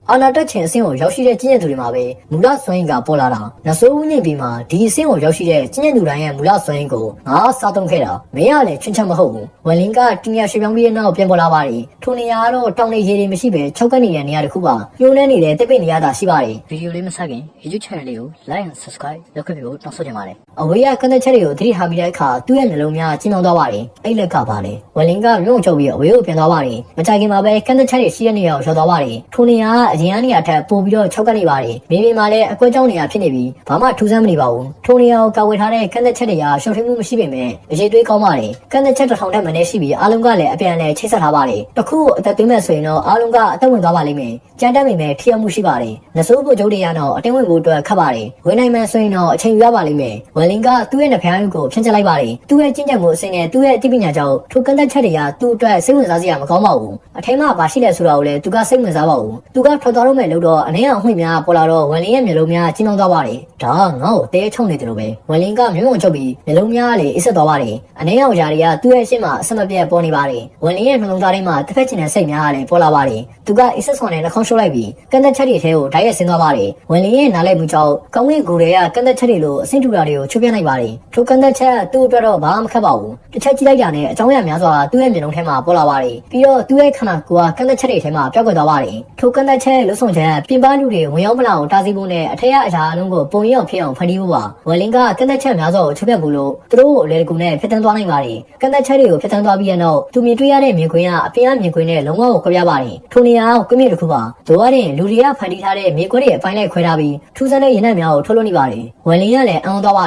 အာနာတက်ချင်အဆင့်ကိုရောက်ရှိတဲ့ကျင့်ရသူတွေမှာပဲမူလစွမ်းရည်ကပေါ်လာတာနဆိုးဦးညင်ပြီးမှဒီအဆင့်ကိုရောက်ရှိတဲ့ကျင့်ရသူတိုင်းရဲ့မူလစွမ်းရည်ကိုငါစားသုံးခဲ့တာမင်းကလည်းချွန်းချက်မဟုတ်ဘူးဝလင်ကတင်ရရွှေပြောင်းပြီးတဲ့နောက်ပြန်ပေါ်လာပါတယ်ထိုနေရာကတော့တောင်နေရေတွေမရှိပဲ၆ကနေရနေရာတစ်ခုပါညှိုးနှဲနေတဲ့တစ်ပိတ်နေရတာရှိပါတယ်ဗီဒီယိုလေးမဆက်ခင် YouTube channel လေးကို like and subscribe လုပ်ခဲ့ပြီးတော့တောင်းဆိုချင်ပါတယ်အဝေးကကန့်သက်ချက်တွေကိုသတိထားပြီးတဲ့အခါသူ့ရဲ့မျိုးလုံးများကျဉ်းမြောင်းသွားပါတယ်အဲ့လက်ကပါလေဝလင်ကရုံချုပ်ပြီးအဝေးကိုပြန်သွားပါတယ်မကြခင်မှာပဲကန့်သက်ချက်တွေရှိတဲ့နေရာကိုရောက်သွားပါတယ်ထိုနေရာကအရင်ကနေရာထက်ပိုပြီးတော့၆ကနေပါတယ်မြေပြင်မှာလည်းအကွက်ကြောင်းနေရာဖြစ်နေပြီးဘာမှထူးဆန်းမနေပါဘူးထိုနေရာကိုကာဝယ်ထားတဲ့ကန့်သက်ချက်တွေကရှုပ်ထွေးမှုမရှိပေမဲ့အရေးတွေးကောင်းပါတယ်ကန့်သက်ချက်တစ်ထောင်ထက်မနည်းရှိပြီးအားလုံးကလည်းအပြန်အလှန်ချိတ်ဆက်ထားပါတယ်တခုအသက်သွင်းမဲ့ဆိုရင်တော့အားလုံးကအသက်ဝင်သွားပါလိမ့်မယ်ကြမ်းတမ်းပေမဲ့ထိရောက်မှုရှိပါတယ်နဆိုးဖို့ကျုပ်တွေရတော့အတင်းဝင်ဖို့အတွက်ခက်ပါတယ်ဝင်နိုင်မှဆိုရင်တော့အချိန်ယူရပါလိမ့်မယ်ဝလင်ကသူ့ရဲ့နှဖျားရုပ်ကိုဖြန့်ချလိုက်ပါတယ်သူ့ရဲ့ကျင့်ကြံမှုအစဉ်နဲ့သူ့ရဲ့အသိပညာကြောင့်ထိုကန့်သက်ချက်တွေကသူ့အတွက်စိတ်ဝင်စားစရာမကောင်းပါဘူးအထက်မှာဘာရှိလဲဆိုတာကိုလည်းသူကစိတ်ဝင်စားပါဘူးသူကထွက်သွားတော့မယ်လို့တော့အနေအောင်မှိများပေါ်လာတော့ဝလင်ရဲ့မျိုးလုံးများကျဉ်းသွားပါတယ်ဒါငါ့ကိုတဲချုံနေတယ်လို့ပဲဝလင်ကမျိုးုံချုပ်ပြီးမျိုးလုံးများလည်းအစ်ဆက်သွားပါတယ်အနေအောင်ຢာတွေကသူ့ရဲ့ရှင်းမှာအဆက်မပြတ်ပေါ်နေပါတယ်ဝလင်ရဲ့နှလုံးသားထဲမှာတစ်ဖက်ချင်တဲ့စိတ်များလည်းပေါ်လာပါတယ်သူကအစ်ဆက်ဆွန်နဲ့နှာခေါင်းရှုပ်လိုက်ပြီးကန့်သက်ချက်တွေထဲကိုဓာတ်ရိုက်ဆင်းသွားပါတယ်ဝလင်ရဲ့နားလိုက်မှုကြောင့်ကောင်းကင်ကိုယ်တွေကကန့်သက်ချက်တွေလိုအဆင့်တူတာတွေကိုချုပ်ပြလိုက်ပါတယ်ထိုကန့်သက်ချက်သူ့အတွက်တော့ဘာမှမခက်ပါဘူးတစ်ချက်ကြည့်လိုက်တာနဲ့အကြောင်းအရာများစွာသူ့ရဲ့မျက်လုံးထဲမှာပေါ်လာပါတယ်ပြီးတော့သူ့ရဲ့ခန္ဓာကိုယ်ကကန့်သက်ချက်တွေထဲမှာပြောက်ကွယ်သွားပါတယ်ထိုကန့်သက်ချက်လို့ဆိုချက်ပြင်ပလူတွေဝင်ရောက်မလာအောင်တားဆီးဖို့နဲ့အထက်အရာအလုံးကိုပုံရိပ်ဖြစ်အောင်ဖန်တီးဖို့ပါဝလင်ကကန့်သက်ချက်များစွာကိုချုပ်ပြဖို့လို့သူတို့ကိုအလေတကူနဲ့ဖျက်ဆီးသွားနိုင်ပါတယ်ကန့်သက်ချက်တွေကိုဖျက်ဆီးသွားပြီးတဲ့နောက်သူမြင်တွေ့ရတဲ့မြင်ကွင်းကအပြင်အမြင်ကွင်းနဲ့လုံးဝကိုကွဲပြားပါတယ်ထိုနေရာကိုကွင်းမြစ်တစ်ခုပါတို့ရတဲ့လူတွေကဖန်တီးထားတဲ့မြေကွက်တွေအပိုင်းလိုက်ခွဲထားပြီးထူးဆန်းတဲ့ရင်းနှံများကိုထုတ်လွှတ်နေပါတယ်ဝလင်ကလည်းအံ့ဩသွားပါတ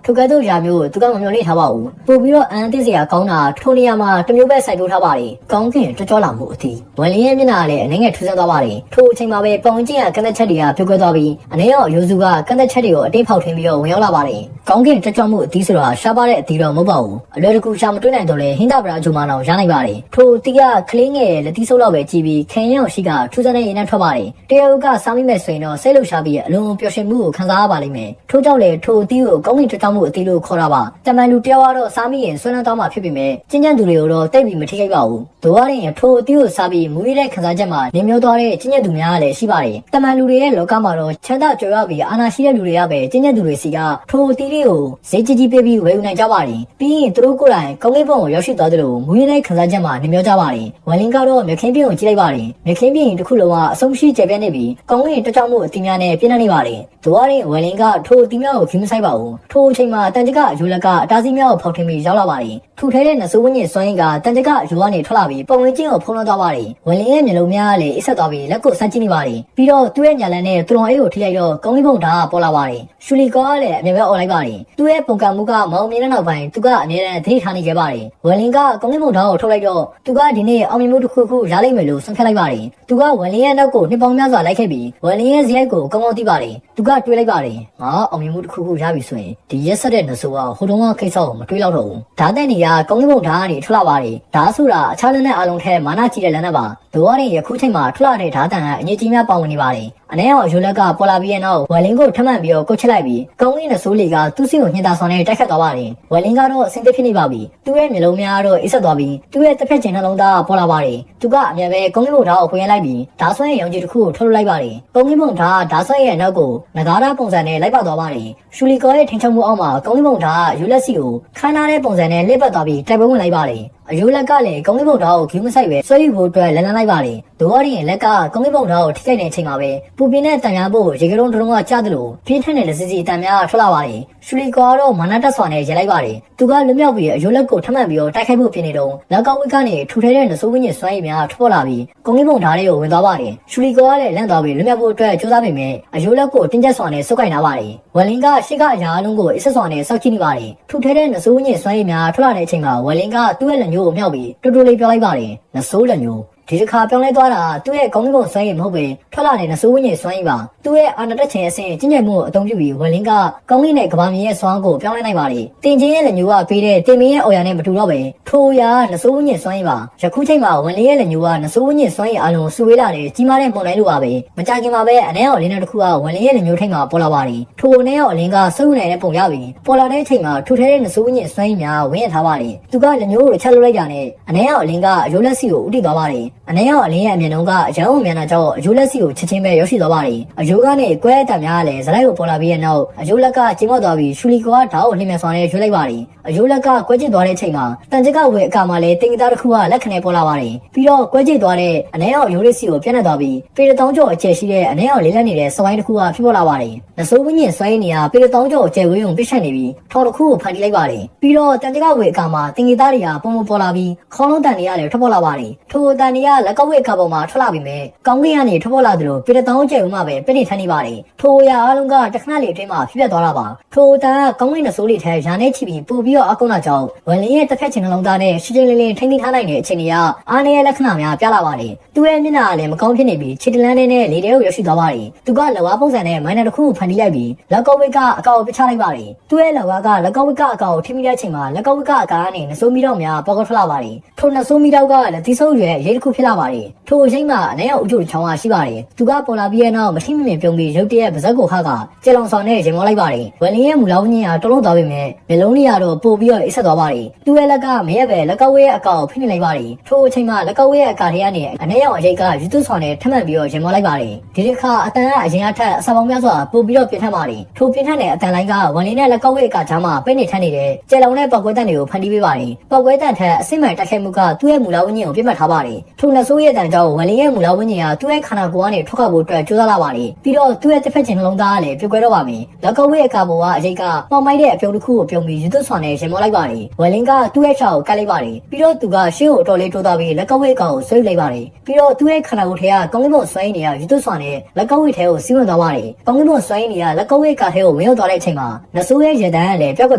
ယ်ထိုကဲ့သို့ရာမျိုးသူကမမျှော်လင့်ထားပါဘူးပို့ပြီးတော့အံ့သိစရာကောင်းတာထိုနေရာမှာတမျိုးပဲစိုက်ပျိုးထားပါတယ်ကောင်းကင်ကြောလာမှုအသီးဝလင်ရဲ့မျက်နှာလည်းအနေငယ်ထူးဆန်းသွားပါတယ်ထိုအချိန်မှာပဲပုံကျင်းကကန့်သက်ချက်တွေကပြုတ်ကွဲသွားပြီးအနေရောရိုးစုကကန့်သက်ချက်တွေကိုအတင်းဖောက်ထွင်းပြီးတော့ဝင်ရောက်လာပါတယ်ကောင်းကင်ကြောမှုအသီးဆိုတာရှားပါတဲ့အသီးတော့မဟုတ်ပါဘူးအလွယ်တကူရှာမတွေ့နိုင်တော့လဲဟင်းတာပရာဂျူမာနောင်ရနိုင်ပါတယ်ထိုအသီးကကလေးငယ်လက်သီးဆုပ်လောက်ပဲကြည့်ပြီးခင်ရောင်ရှိကထူးဆန်းတဲ့ရင်းနှံထွက်ပါတယ်တရုတ်ကစားမိမဲ့ဆိုရင်တော့စိတ်လှုပ်ရှားပြီးအလုံးပျော်ရွှင်မှုကိုခံစားရပါလိမ့်မယ်ထို့ကြောင့်လေထိုအသီးကိုကောင်းကင်ကြောမှုအသီးလို့ခေါ်တာပါတမန်လူတယောက်ကတော့စားမိရင်ဆွမ်းလန်းသွားမှာဖြစ်ပေမဲ့ကျဉ်းကျဉ်းသူတွေကိုတော့တိတ်ပြီးမထိခိုက်ပါဘူးတို့ရရင်ထိုအသီးကိုစားပြီးမူရတဲ့ခံစားချက်မှာနေမျိုးသွားတဲ့ကျဉ်းကျဉ်းသူများလည်းရှိပါတယ်တမန်လူတွေရဲ့လောကမှာတော့ချမ်းသာကြွယ်ဝပြီးအာဏာရှိတဲ့လူတွေကပဲကျဉ်းကျဉ်းသူတွေစီကထိုအသီးလေးကိုဈေးကြီးကြီးပေးပြီးဝယ်ယူနိုင်ကြပါတယ်ပြီးရင်သူတို့ကိုယ်တိုင်ကောင်းကင်ဘုံကိုရောက်ရှိသွားသလိုမူရတဲ့ခံစားချက်မှာနေမျိုးကြပါတယ်ဝလင်ကတော့မြခင်းပြင်းကိုကြည့်လိုက်ပါတယ်မြခင်းပြင်းတစ်ခုလုံးကအဆုံးရှိကျပြတ်နေပြီးကောင်းကင်ကြောမှုအသီးများနဲ့ပြည့်နေပါတယ်တို့ရရင်ဝလင်ကထိုအသီးများကိုခင်းမဆိုင်ပါဘူးထိုအချိန်မှာတန်ကြကအယူလက်ကအတားစီးများကိုဖောက်ထွင်းပြီးရောက်လာပါတယ်ထူထဲတဲ့နဆိုးဝင်းကြီးစွမ်းရင်ကတန်ကြကအယူကနေထွက်လာပြီးပုံဝင်ချင်းကိုဖုံးလွှမ်းသွားပါတယ်ဝလင်ရဲ့မျက်လုံးများလည်းအစ်ဆက်သွားပြီးလက်ကိုဆန်းကြည့်နေပါတယ်ပြီးတော့သူ့ရဲ့ညာလန်နဲ့သူတော်အိတ်ကိုထိလိုက်တော့ကောင်းကင်ဘုံဓာတ်ပေါ်လာပါတယ်ရှူလီကောကလည်းအမြဲပဲអော်လိုက်ပါတယ်သူ့ရဲ့ပုံကံမှုကမောင်မြင်တဲ့နောက်ပိုင်းသူကအမြဲတမ်းသတိထားနေခဲ့ပါတယ်ဝလင်ကကောင်းကင်ဘုံဓာတ်ကိုထုတ်လိုက်တော့သူကဒီနေ့အောင်မြင်မှုတစ်ခုခုရလိမ့်မယ်လို့ဆုံးဖြတ်လိုက်ပါတယ်သူကဝလင်ရဲ့နောက်ကိုနှစ်ပေါင်းများစွာလိုက်ခဲ့ပြီးဝလင်ရဲ့ဇယိုက်ကိုကောင်းကောင်းသိပါတယ်သူကတွေးလိုက်ပါတယ်ငါအောင်မြင်မှုတစ်ခုခုရပြီဆိုရင်ဒီရက်ဆက်တဲ့နဆိုးကဟိုတုန်းကခိတ်ဆောက်ကိုမတွေးတော့တော့ဘူးဓာတ်တဲ့နေရာကောင်းကင်ဘုံဓာတ်ကနေထွက်လာပါတယ်ဓာတ်ဆိုတာအခြားလက်နဲ့အလုံးထဲမာနကြီးတဲ့လက်နဲ့ပါတို့ရရင်ယခုချိန်မှာထွက်လာတဲ့ဓာတ်တန်ကအငြိကြီးများပါဝင်နေပါတယ်အနေအောင်ယူလက်ကပေါ်လာပြီးတဲ့နောက်ဝလင်ကိုထမှန်ပြီးတော့ကုတ်ချလိုက်ပြီးကောင်းကင်နဆိုးလေးကသူ့စီကိုညှင်သာဆောင်နဲ့တိုက်ခတ်သွားပါတယ်ဝလင်ကတော့အဆင်သင့်ဖြစ်နေပါပြီသူ့ရဲ့မျိုးလုံးများတော့အစ်ဆက်သွားပြီးသူ့ရဲ့တစ်ဖက်ကျင်နှလုံးသားပေါ်လာပါတယ်သူကအမြဲပဲကောင်းကင်ဘုံဓာတ်ကိုဖွင့်လိုက်ပြီးဓာတ်ဆွဲရဲ့ရောင်ကြီးတစ်ခုကိုထုတ်လိုက်ပါတယ်ကောင်းကင်ဘုံဓာတ်ဓာတ်ဆွဲရဲ့နောက်ကိုငကားဓာတ်ပုံစံနဲ့လိုက်ပါသွားပါတယ်ရှူလီကောရဲ့ထင်ချုပ်မှုအောက်မှာကောင်းကင်ဘုံဓာတ်ယူလက်စီကိုခန်းထားတဲ့ပုံစံနဲ့လှည့်ပတ်သွားပြီးတိုက်ပွဲဝင်လိုက်ပါတယ်အယူလက်ကလည်းကောင်းကင်ဘုံဓာတ်ကိုခင်းမဆိုင်ပဲဆွဲယူဖို့အတွက်လန်လန်လိုက်ပါတယ်တို့ရရင်လက်ကကောင်းကင်ဘုံဓာတ်ကိုထိခိုက်တဲ့အချိန်မှာပဲပူပြင်းတဲ့တန်များဖို့ရေကလုံးတုံးကကြားသလိုပြင်းထန်တဲ့လက်စစ်စီတန်များထွက်လာပါတယ်ရှူလီကောကတော့မာနတက်စွာနဲ့ရလိုက်ပါတယ်သူကလွတ်မြောက်ပြီးအယူလက်ကိုထမှန်ပြီးတော့တိုက်ခိုက်ဖို့ပြင်နေတော့လက်ကောက်ဝိတ်ကနေထူထဲတဲ့နဆိုးဝင်းကြီးစွမ်းရည်များထွက်ပေါ်လာပြီးကောင်းကင်ဘုံဓာတ်တွေကိုဝင်သွားပါတယ်ရှူလီကောကလည်းလန့်သွားပြီးလွတ်မြောက်ဖို့အတွက်ကြိုးစားပေမဲ့အယူလက်ကိုတင်းကျပ်စွာနဲ့ဆုပ်ကိုင်ထားပါတယ်ဝလင်ကရှေ့ကအရာအလုံးကိုအစ်ဆက်စွာနဲ့စောက်ကြည့်နေပါတယ်ထူထဲတဲ့နဆိုးဝင်းကြီးစွမ်းရည်များထွက်လာတဲ့အချိန်မှာဝလင်ကသူ့ရဲ့လက်ညှိုးကိုမြှောက်ပြီးတူတူလေးပြောလိုက်ပါတယ်နဆိုးလက်ညှိုးဒီတစ်ခါပြောင်းလဲသွားတာသူ့ရဲ့ကောင်းကင်ဘုံစွမ်းရည်မဟုတ်ပဲထွက်လာတဲ့နဆိုးဝင်းကြီးစွမ်းရည်ပါသူ့ရဲ့အာဏာတက်ခြင်းအဆင့်ကျင့်ကြံမှုကိုအသုံးပြုပြီးဝလင်ကကောင်းကင်နဲ့ကဘာမြေရဲ့စွမ်းကိုပြောင်းလဲနိုင်ပါတယ်တင်ချင်းရဲ့လက်ညှိုးကပေးတဲ့တင်မင်းရဲ့အော်ရနဲ့မတူတော့ပဲထိုးရာနဆိုးဝင်းကြီးစွမ်းရည်ပါယခုချိန်မှာဝလင်ရဲ့လက်ညှိုးကနဆိုးဝင်းကြီးစွမ်းရည်အလုံးစုဝေးလာတဲ့ကြီးမားတဲ့မွန်တိုင်းလိုပါပဲမကြခင်မှာပဲအနေအော်လင်းတစ်ခုကဝလင်ရဲ့လက်ညှိုးထိပ်မှာပေါ်လာပါတယ်ထိုအနေအော်လင်းကစုပ်နေတဲ့ပုံရပြီးပေါ်လာတဲ့အချိန်မှာထူထဲတဲ့နဆိုးဝင်းကြီးစွမ်းရည်များဝင်းရထားပါတယ်သူကလက်ညှိုးကိုချက်လွတ်လိုက်တာနဲ့အနေအော်လင်းကအယိုးလက်စီကိုဥတီသွားပါတယ် အနေရောအလင်းရဲ့အမြင်လုံးကအရောင်းအမြန်တာကြောင့်အယိုးလက်စီကိုချက်ချင်းပဲရောက်ရှိသွားပါတယ်အယိုးကနေကွဲတက်များလည်းဇလိုက်ကိုပေါ်လာပြီးတဲ့နောက်အယိုးလက်ကကျင်းမော့သွားပြီးရှူလီကောကဓာတ်ကိုလှည့်မြန်စွာနဲ့ရွှေ့လိုက်ပါတယ်အယိုးလက်ကကွဲကျစ်သွားတဲ့အချိန်မှာတန်ကြကဝေအကာမှာလည်းတင်သားတစ်ခုကလက်ခနဲ့ပေါ်လာပါတယ်ပြီးတော့ကွဲကျစ်သွားတဲ့အအနေရောအယိုးလက်စီကိုပြန့်နှံ့သွားပြီးပေတထောင်ကျော်အကျယ်ရှိတဲ့အနေရောလေးလက်နေတဲ့စဝိုင်းတစ်ခုကဖြစ်ပေါ်လာပါတယ်နဆိုးဝင်းရင်စွိုင်းနေရပေတထောင်ကျော်အကျယ်ဝေးုံပြစ်ချက်နေပြီးထောင်တစ်ခုကိုဖန်တီးလိုက်ပါတယ်ပြီးတော့တန်ကြကဝေအကာမှာတင်သားတွေကပုံပေါ်လာပြီးခေါင်းလုံးတန်တွေကလည်းထွက်ပေါ်လာပါတယ်ထိုတန်တွေကလက်ကဝေအကာပေါ်မှာထွက်လာပြီးမြဲကောင်းကင်ကနေထွက်ပေါ်လာသလိုပေတထောင်ကျယ်ဝမှပဲပြည့်နေထမ်းနေပါတယ်ထိုအရာအလုံးကတခဏလေးအတွင်းမှာဖြစ်ပျက်သွားတာပါထိုတန်ကကောင်းကင်နဆိုးလေးထဲရာနဲ့ချီပြီးပို့ပြီးတော့အကုန်းလာကြောင်းဝန်လင်းရဲ့တစ်ဖက်ချင်နှလုံးသားနဲ့ရှင်းရှင်းလင်းလင်းထိန်းသိမ်းထားနိုင်တဲ့အချိန်ကြီးကအားနည်းရဲ့လက္ခဏာများပြလာပါတယ်သူ့ရဲ့မျက်နှာကလည်းမကောင်းဖြစ်နေပြီးခြေတလန်းနဲ့လေထဲကိုရောက်ရှိသွားပါတယ်သူကလက်ဝါးပုံစံနဲ့မိုင်းနယ်တစ်ခုကိုဖန်တီးလိုက်ပြီးလက်ကောက်ဝိတ်ကအကောက်ကိုပစ်ချလိုက်ပါတယ်သူ့ရဲ့လက်ဝါးကလက်ကောက်ဝိတ်ကအကောက်ကိုထိမိတဲ့အချိန်မှာလက်ကောက်ဝိတ်ကအကာကနေနဆိုးမီတောက်များပေါက်ထွက်လာပါတယ်ထိုနဆိုးမီတောက်ကလက်သီးဆုပ်ရွယ်ရေးတစ်ခုဖြစ်လာပါတယ်ထိုအချိန်မှာအနေရောအုပ်ချုပ်ချောင်းကရှိပါတယ်သူကပေါ်လာပြီးတဲ့နောက်မထိမမြင်ပြုံးပြီးရုတ်တရက်ပါဇက်ကိုဟကကျဲလောင်ဆောင်နဲ့ရင်မောလိုက်ပါတယ်ဝန်လင်းရဲ့မူလောင်ဝင်းကြီးကတုံးလုံးသွားပြီမဲ့မျိုးလုံးလေးကတော့ပို့ပြီးတော့အိတ်ဆက်သွားပါတယ်သူ့ရဲ့လက်ကမရက်ပဲလက်ကောက်ဝိတ်ရဲ့အကောက်ကိုဖိနှိပ်လိုက်ပါတယ်ထိုအချိန်မှာလက်ကောက်ဝိတ်ရဲ့အကာထဲကနေအနေရောအရိတ်ကယူသွဆောင်နဲ့ထပ်မံပြီးတော့ရင်မောလိုက်ပါတယ်ဒီတစ်ခါအတန်ကအရင်အထက်အစာပေါင်းများစွာပို့ပြီးတော့ပြင်းထန်ပါတယ်ထိုပြင်းထန်တဲ့အတန်လိုင်းကဝန်လင်းနဲ့လက်ကောက်ဝိတ်အကာကြားမှာပိတ်နေထမ်းနေတဲ့ကျဲလောင်နဲ့ပောက်ကွဲတန်တွေကိုဖန်တီးပေးပါတယ်ပောက်ကွဲတန်ထက်အစစ်မှန်တက်ခဲမှုကသူ့ရဲ့မူလောင်ဝင်းကြီးကိုပြစ်မှတ်ထားပါတယ်ထိုနဆိုးရဲ့တန်ကြောင့်ဝန်လင်းရဲ့မူလောင်ဝင်းကြီးကသူ့ရဲ့ခန္ဓာကိုယ်ကနေထွက်ခွာဖို့အတွက်ကြိုးစားလာပါတယ်ပြီးတော့သူ့ရဲ့တစ်ဖက်ချင်နှလုံးသားကလည်းပြုတ်ကွဲတော့ပါမယ်လက်ကောက်ဝိတ်အကာပေါ်ကအရိတ်ကပေါင်မိုက်တဲ့အပြုံးတစ်ခုကိုပြုံးပြီးယူသွဆောင်နဲ့ရင်မောလိုက်ပါတယ်ဝန်လင်းကသူ့ရဲ့ခြေကိုကတ်လိုက်ပါတယ်ပြီးတော့သူကရှေ့ကိုအတော်လေးတိုးသွားပြီးလက်ကောက်ဝိတ်အကောင်ကိုဆွဲလိုက်ပါတယ်ပြီးတော့သူ့ရဲ့ခန္ဓာကိုယ်ထဲကကောင်းကင်ဘုံဆွဲနေရယူသွဆောင်နဲ့လက်ကောက်ဝိတ်ထဲကိုစီးဝင်သွားပါတယ်ကောင်းကင်ဘုံဆွဲနေရလက်ကောက်ဝိတ်ကထဲကိုဝင်ရောက်သွားတဲ့အချိန်မှာနဆိုးရဲ့ရတန်းကလည်းပြောက်ကွက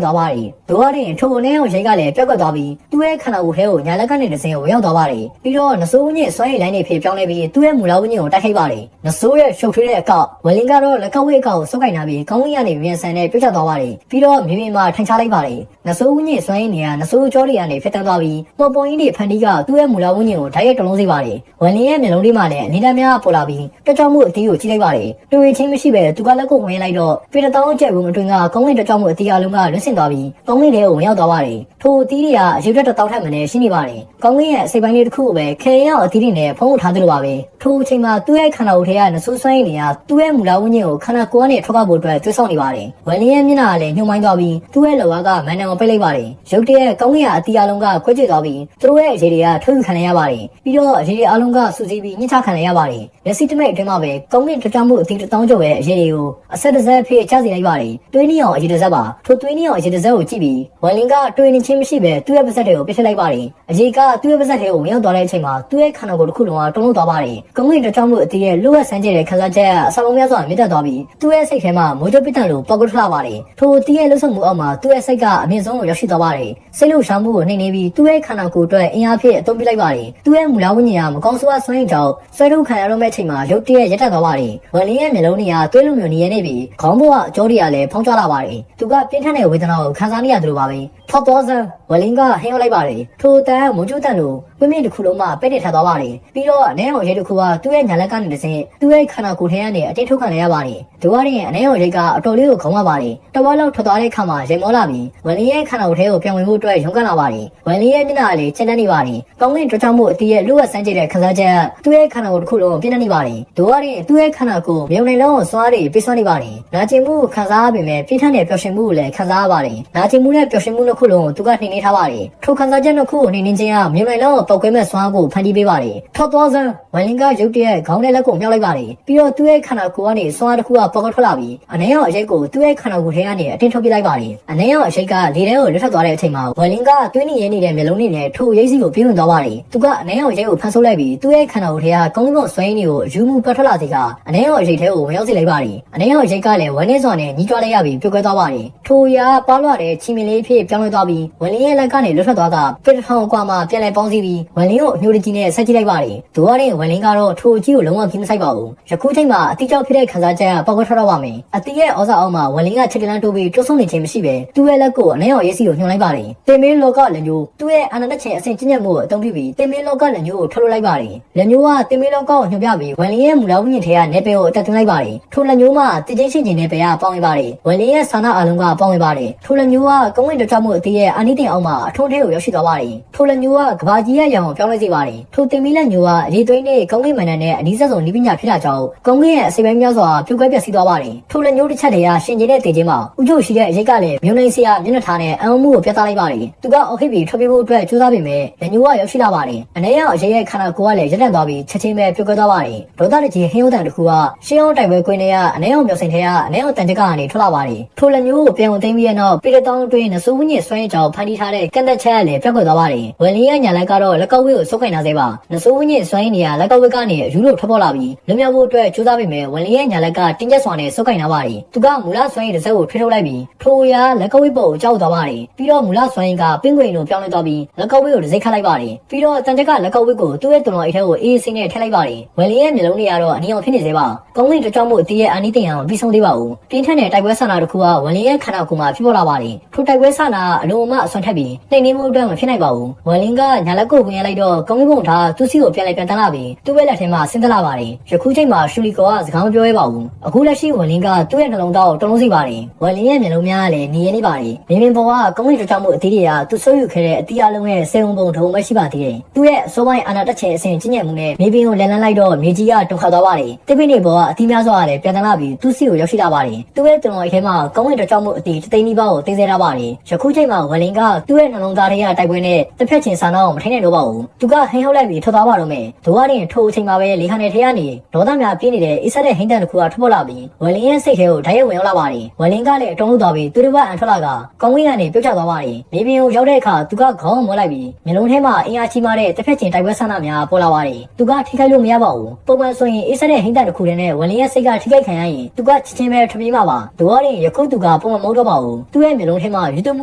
်သွားပါတယ်ဒိုးရရင်ထိုနဲ့အောင်ရိတ်ကလည်းပြောက်ကွက်သွားပြီးသူ့ရဲ့ခန္ဓာကိုယ်ထဲကိုညာလက်ကနေတစ်စင်းကိုဝင်ရောက်သွားပါတယ်ပြီးတော့နဆိုးဝင်းရဲ့ဆွဲရည်လိုင်းတွေဖြစ်ပြောင်းလဲပြီးသူ့ရဲ့မူလောင်ဝင်းကြီးကိုတိုက်ခိုက်ပါတယ်နဆိုးရဲ့ရှုပ်ထွေးတဲ့အကောက်ဝန်လင်းကတော့လက်ကောက်ဝိတ်အကောင်ကိုစုပ်ကိုင်ထားပြီးကောင်းကင်ကနေမြန်ဆန်နဲ့ပြုတ်ကျသွားပါတယ်ပြီးတော့မြေပြင်မှာထိုင်ချလိုက်ပါတယ်နဆိုးဝင်းရဲ့ဆွဲရည်နေရနဆိုးကြောတွေကနေဖက်တန်းသွားပြီးမော်ပေါ်ကြီးတွေဖန်တီးကသူ့ရဲ့မူလောင်ဝင်းကြီးကိုဓာတ်ရိုက်တလုံးစေပါတယ်ဝန်လင်းရဲ့မျက်လုံးလေးမှာလည်းအနေနဲ့များပေါ်လာပြီးတကြောင်မှုအသီးကိုကြည့်လိုက်ပါတယ်တွေ့ချင်းမရှိပဲသူကလက်ကိုဝင်လိုက်တော့ပေတတောင်းကျက်ဘူးအတွင်းကကောင်းကင်တကြောင်မှုအသီးအလုံးကလွတ်ဆင်သွားပြီးကောင်းကင်ထဲကိုဝင်ရောက်သွားပါတယ်ထိုအသီးတွေကအရေအတွက်တောက်ထက်မနေရှိနေပါတယ်ကောင်းကင်ရဲ့စိတ်ပိုင်းလေးတစ်ခုကိုပဲခဲရောက်အသီးတွေနဲ့ဖုံးဖို့ထားသလိုပါပဲထိုအချိန်မှာသူ့ရဲ့ခန္ဓာကိုယ်ထဲကနဆိုးဆွဲနေရသူ့ရဲ့မူလောင်ဝင်းကြီးကိုခန္ဓာကိုယ်ကနေထွက်ပေါက်ဖို့အတွက်သွေးဆောင်နေပါတယ်ဝန်လင်းရဲ့မျက်နှာကလည်းညှို့မိုင်းသွားပြီးသူ့ရဲ့လက်ဝါးကမန်နံကိုပိတ်လိုက်ပါတယ်ရုတ်တရက်ကောင်းကင်ကအသီးအလုံးကခွဲကျသွားပြီးသူတို့ရဲ့အရေတွေကထုတ်ယူခံရပါတယ်ပြီးတော့အရေတွေအလုံးကစူးစီးပြီးညှစ်ချခံရပါတယ်လက်စီတမိတ်အတွင်းမှာပဲကောင်းကင်တကြောင်မှုအသီးတစ်တောင်းကျော်ရဲ့အရေတွေကိုအဆက်တစ်ဆက်ဖြစ်ချစေလိုက်ပါတယ်တွေးနေအောင်အရေတစ်ဆက်ပါထိုတွေးနေအောင်အရေတစ်ဆက်ကိုကြည့်ပြီးဝန်လင်းကတွေးနေချင်းမရှိပဲသူ့ရဲ့ပါးစပ်တွေကိုပြစ်ထည့်လိုက်ပါတယ်အရေကသူ့ရဲ့ပါးစပ်တွေကိုဝင်ရောက်သွားတဲ့အချိန်မှာသူ့ရဲ့ခန္ဓာကိုယ်တစ်ခုလုံးကတုံ့လုံးသွားပါတယ်ကောင်းကင်တကြောင်မှုအသီးရဲ့လိုအပ်ဆန်းကျတဲ့ခန်းစားချက်အစာပေါင်းများစွာမြင့်တက်သွားပြီးသူ့ရဲ့စိတ်ထဲမှာမိုးကြပစ်တန်လိုပေါက်ကွထွက်လာပါတယ်ထိုအသီးရဲ့လှုပ်ဆောင်မှုအောက်မှာသူ့ရဲ့စိတ်ကအမြင့်ဆုံးကိုရောက်ရှိသွားပါတယ်စိတ်လှုပ်ရှားမှုကိုနှိမ့်နေပြီးသူ့ရဲ့ခန္ဓာကိုယ်အတွက်အင်အားဖြင့်အသုံးပြုလိုက်ပါတယ်သူ့ရဲ့မူလောင်ဝိညာဉ်ကမကောင်းဆိုးဝါးဆွမ်းရင်ကြောင့်ဆွဲထုတ်ခံရတော့မယ့်အချိန်မှာရုတ်တရက်ရက်တက်သွားပါတယ်ဝန်လင်းရဲ့မျက်လုံးတွေကသွေးလုံးမျိုးနေရနေပြီးခေါင်းပေါ်ကအကြောတွေကလည်းဖောင်းကျလာပါတယ်သူကပြင်းထန်တဲ့ဝေဒနာကိုခံစားနေရသလိုပါပဲထော့တော်စံဝန်လင်းကဟင်းရောက်လိုက်ပါတယ်ထိုတန်မွန်ကျူးတန်လိုဝင်းမြင့်တစ်ခုလုံးမှပဲ့နေထသွားပါတယ်ပြီးတော့အနေအောင်ရိတ်တစ်ခုကသူ့ရဲ့ညာလက်ကနေတစ်ဆင့်သူ့ရဲ့ခန္ဓာကိုယ်ထဲကနေအတင်းထုတ်ခံရပါတယ်ဒိုးရရင်အနေအောင်ရိတ်ကအတော်လေးကိုခေါင်းရပါတယ်တဝါလောက်ထွက်သွားတဲ့ခါမှာရိတ်မောလာပြီးဝန်လင်းရဲ့ခန္ဓာကိုယ်ထဲကိုပြန်ဝင်ဖို့အတွက်ရုန်းကန်လာပါတယ်ဝန်လင်းရဲ့မျက်နှာကလည်းကျဉ်းတတ်နေပါတယ်ကောင်းကင်ကြွချောင်းမှုအတီးရဲ့လူ့ဝက်ဆန်းကျတဲ့ခန်းစားချက်သူ့ရဲ့ခန္ဓာကိုယ်တစ်ခုလုံးပြင်းထန်နေပါတယ်ဒိုးရရင်သူ့ရဲ့ခန္ဓာကိုယ်မြုံနေလုံးကိုစွားတွေပိတ်ဆွနေပါတယ်နာကျင်မှုခံစားရပေမဲ့ပြင်းထန်တဲ့ပျော်ရွှင်မှုကိုလည်းခံစားရပါတယ်နာကျင်မှုနဲ့ပျော်ရွှင်မှုတစ်ခုလုံးကိုသူကနှိမ့်နေထားပါတယ်ထိုခံစားချက်တစ်ခုကိုနှိမ့်နေခြင်းကမြုံနေလုံးကိုပောက်ကွဲမဲ့စွမ်းကိုဖန်တီးပေးပါတယ်ထော့တော်စံဝန်လင်းကရုတ်တရက်ခေါင်းနဲ့လက်ကိုမြောက်လိုက်ပါတယ်ပြီးတော့သူ့ရဲ့ခန္ဓာကိုယ်ကနေစွမ်းတစ်ခုကပေါက်ထွက်လာပြီးအနေရောအရိတ်ကိုသူ့ရဲ့ခန္ဓာကိုယ်ထဲကနေအတင်းထုတ်ပြလိုက်ပါတယ်အနေရောအရိတ်ကလေထဲကိုလွတ်ထွက်သွားတဲ့အချိန်မှာဝန်လင်းကတွင်းနေရနေတဲ့မျက်လုံးတွေနဲ့ထိုရိတ်စီကိုပြေးဝင်သွားပါတယ်သူကအနေရောအရိတ်ကိုဖန်ဆုပ်လိုက်ပြီးသူ့ရဲ့ခန္ဓာကိုယ်ထဲကကောင်းကောင်းဆွဲရင်းတွေကိုယူမှုပတ်ထွက်လာစေကအနေရောအရိတ်ထဲကိုဝင်ရောက်စေလိုက်ပါတယ်အနေရောအရိတ်ကလည်းဝန်နေစွာနဲ့ညီးတွားလိုက်ရပြီးပြုတ်ကွဲသွားပါတယ်ထိုရာပါလွှတဲ့ချီမီလေးဖြစ်ပြောင်းလဲသွားပြီးဝန်လင်းရဲ့လက်ကနေလွတ်ထွက်သွားကပြစ်ထောင်ကွာမှပြန်လဲပေါင်းစည်းပြီးဝန်လင်းကိုအညှိုးတကြီးနဲ့ဆက်ကြည့်လိုက်ပါတယ်ဒိုးရတဲ့ဝန်လင်းကတော့ တော့ထိုအကြီးကိုလုံးဝကြီးမဆိုင်ပါဘူးယခုချိန်မှာအတိအကျဖြစ်တဲ့ခံစားချက်ကပေါက်ကွဲထွက်တော့ပါမယ်အတီးရဲ့ဩဇာအောက်မှာဝန်လင်းကချက်တလန်းတိုးပြီးတွန်းဆုံနေခြင်းမရှိပဲသူ့ရဲ့လက်ကိုအနှဲရောင်ရေးစီကိုညှို့လိုက်ပါတယ်တင်မင်းလောကလက်ညိုးသူ့ရဲ့အာဏာတက်ခြင်းအဆင့်ကျင့်ကြံမှုကိုအသုံးပြုပြီးတင်မင်းလောကလက်ညိုးကိုထုတ်လုပ်လိုက်ပါတယ်လက်ညိုးကတင်မင်းလောကကိုညွှန်ပြပြီးဝန်လင်းရဲ့မူလဝိညာဉ်ထဲကနေပယ်ကိုအတက်သွင်းလိုက်ပါတယ်ထိုလက်ညိုးမှာတည်ခြင်းရှိခြင်းနဲ့ပယ်ကပေါင်းဝင်ပါတယ်ဝန်လင်းရဲ့ဆန္ဒအလုံးကပေါင်းဝင်ပါတယ်ထိုလက်ညိုးကကုန်းဝင်တကြမှုအတီးရဲ့အာနိသင်အောက်မှာအထုံးထဲကိုရောက်ရှိသွားပါတယ်ထိုလက်ညိုးကကဘာကြီးရဲ့ရောင်ကိုပြောင်းလဲစေပါတယ်ထိုတင်မင်းလက်ညိုးကအရေးသွေးနဲ့ကုန်းဝင်မှန်တဲ့အနေဆက်ဆုံးနိပညာဖြစ်တာကြောင့်ကုန်းဝင်ရဲ့အစိပ်ပိုင်းများစွာပြုတ်ကွဲပျက်စီးသွားပါတယ်ထိုလက်ညိုးတစ်ချက်တည်းကရှင်ကျင်တဲ့တည်ခြင်းမှာဥကျို့ရှိတဲ့အရိတ်ကလည်းမြို့နိုင်စရာမျက်နှာထားနဲ့အံမှုကိုပြသလိုက်ပါတယ်သူကအော်ခိပြီးထွက်ပြေးဖို့အတွက်ကြိုးစားပေမဲ့လက်ညိုးကရောက်ရှိလာပါတယ်အနေရောင်အရေးရဲ့ခန္ဓာကိုယ်ကလည်းရက်တန့်သွားပြီးချက်ချင်းပဲပြုတ်ကွဲသွားပါတယ်ဒေါသတကြီးဟင်းရုံးတန်တစ်ခုကရှင်းအောင်တိုက်ပွဲကွင်းထဲကအနေရောင်မျောစင်ထဲကအနေရောင်တန်ချက်ကနေထွက်လာပါတယ်ထိုလက်ညိုးကိုပြန်ဝင်သိမ်းပြီးတဲ့နောက်ပြည်တောင်းအတွင်းနဆိုးဝင်းညစ်ဆွဲရင်ကြောင့်ဖန်တီးထားတဲ့ကန့်သက်ချက်လည်းပြောက်ကွယ်သွားပါတယ်ဝန်လင်းရဲ့ညာလက်ကတော့လက်ကောက်ဝဲကိုစုပ်ခိုင်ထားသေးပါနဆိုးဝင်းညစ်ဆွဲရင်နေရလက်ကောက်ဝဲကနေအယူလို့ထွက်ပေါ်လာပြီးလွန်မြောက်ဖို့အတွက်ကြိုးစားပေမဲ့ဝန်လင်းရဲ့ညာလက်ကတင်းကျပ်စွာနဲ့စုပ်ခိုင်ထားပါတယ်သူကမူလဆွဲရင်တစ်စက်ကိုထွေးထုတ်လိုက်ပြီးထိုအရာလက်ကောက်ဝဲပေါ်ကိုကြောက်သွားပါတယ်ပြီးတော့မူလဆွဲရင်ကပင်းကွင်ကိုပြောင်းလဲသွားပြီးလက်ကောက်ဝဲကိုတစ်စိတ်ခတ်လိုက်ပါတယ်ပြီးတော့တန်ချက်ကလက်ကောက်ဝဲကိုသူ့ရဲ့တုံတော်အိတ်ထဲကိုအေးစိမ့်နဲ့ထည့်လိုက်ပါတယ်ဝန်လင်းရဲ့မျက်လုံးတွေကတော့အနီအောင်ဖြစ်နေသေးပါကောင်းကင်တကြောင်မို့အတီးရဲ့အာနိသင်အောင်ပြီးဆုံးသေးပါဘူးပြင်းထန်တဲ့တိုက်ပွဲဆန္ဒတစ်ခုကဝန်လင်းရဲ့ခန္ဓာကိုယ်မှာဖြစ်ပေါ်လာပါတယ်ထိုတိုက်ပွဲဆန္ဒအလုံးအမအဆွမ်းထက်ပြီးနှိမ်နှင်းမှုအတွက်မဖြစ်နိုင်ပါဘူးဝန်လင်းကညာလက်ကိုဝင်ရလိုက်တော့ကောင်းကင်ဘုံထားသူ့စီကိုပြန်လိုက်ပြန်တန်းလာပြီးသူ့ရဲ့လက်ထဲမှာဆင်းသက်လာပါတယ်ယခုချိန်မှာရှူလီကောကစကားမပြောရဲပါဘူးအခုလက်ရှိဝန်လင်းကသူ့ရဲ့နှလုံးသားကိုတုံးလုံးစီပါတယ်ဝန်လင်းရဲ့မျက်လုံးများကလည်းနေရနေပါတယ်မြင်မြင်ပေါ်ကကောင်းကင်တကြောင်မို့အတီးတွေကသူ့ဆုပ်ယူခဲ့တဲ့အတီးအလုံးရဲ့စေုံပုံထုံမရှိပါသေးတယ်သူ့ရဲ့အစိုးပိုင်းအာဏာတက်ခြင်းအဆင့်ကျင့်ကြံမှုနဲ့မြေပြင်ကိုလန်လန်းလိုက်တော့မြေကြီးကတုန်ခါသွားပါတယ်တစ်ပိနေပေါ်ကအတီးများစွာကလည်းပြန်တန်းလာပြီးသူ့စီကိုရောက်ရှိလာပါတယ်သူ့ရဲ့တုံတော်အိတ်ထဲမှာကောင်းကင်တကြောင်မို့အတီးတသိန်းနီးပါးကိုသိမ်းဆည်းထားပါတယ်ယခုချိန်မှာဝန်လင်းကသူ့ရဲ့နှလုံးသားထဲကတိုက်ပွဲနဲ့တစ်ဖက်ချင်းဆန္ဒကိုမထိန်နိုင်တော့ပါဘူးသူကဟင်းဟုတ်လိုက်ပြီးထွက်သွားပါတော့မယ်ဒိုးကနေထိုအချိန်မှာပဲလေခါနဲ့ထဲကနေဒေါသများပြင်းနေတဲ့အိဆက်တဲ့ဟင်းတန်တစ်ခုကထွက်ပေါ်လာပြီးဝန်လင်းရဲ့စိတ်ထဲကိုဓာတ်ရိုက်ဝင်ရောက်လာပါတယ်ဝန်လင်းကလည်းအတုံးလို့သွားပြီးသူတစ်ပတ်အန်ထွက်လာကကောင်းကင်ကနေပြုတ်ကျသွားပါတယ်မြေပြင်ကိုရောက်တဲ့အခါသူကခေါင်းမောလိုက်ပြီးမျက်လုံးထဲမှာအင်အားကြီးမားတဲ့တစ်ဖက်ချင်းတိုက်ပွဲဆန္ဒများပေါ်လာပါတယ်သူကထိခိုက်လို့မရပါဘူးပုံမှန်ဆိုရင်အိဆက်တဲ့ဟင်းတန်တစ်ခုတည်းနဲ့ဝန်လင်းရဲ့စိတ်ကထိခိုက်ခံရရင်သူကချက်ချင်းပဲထွက်ပြေးမှာပါဒိုးကနေယခုသူကပုံမှန်မဟုတ်တော့ပါဘူးသူ့ရဲ့မျက်လုံးထဲမှာယူသွမှု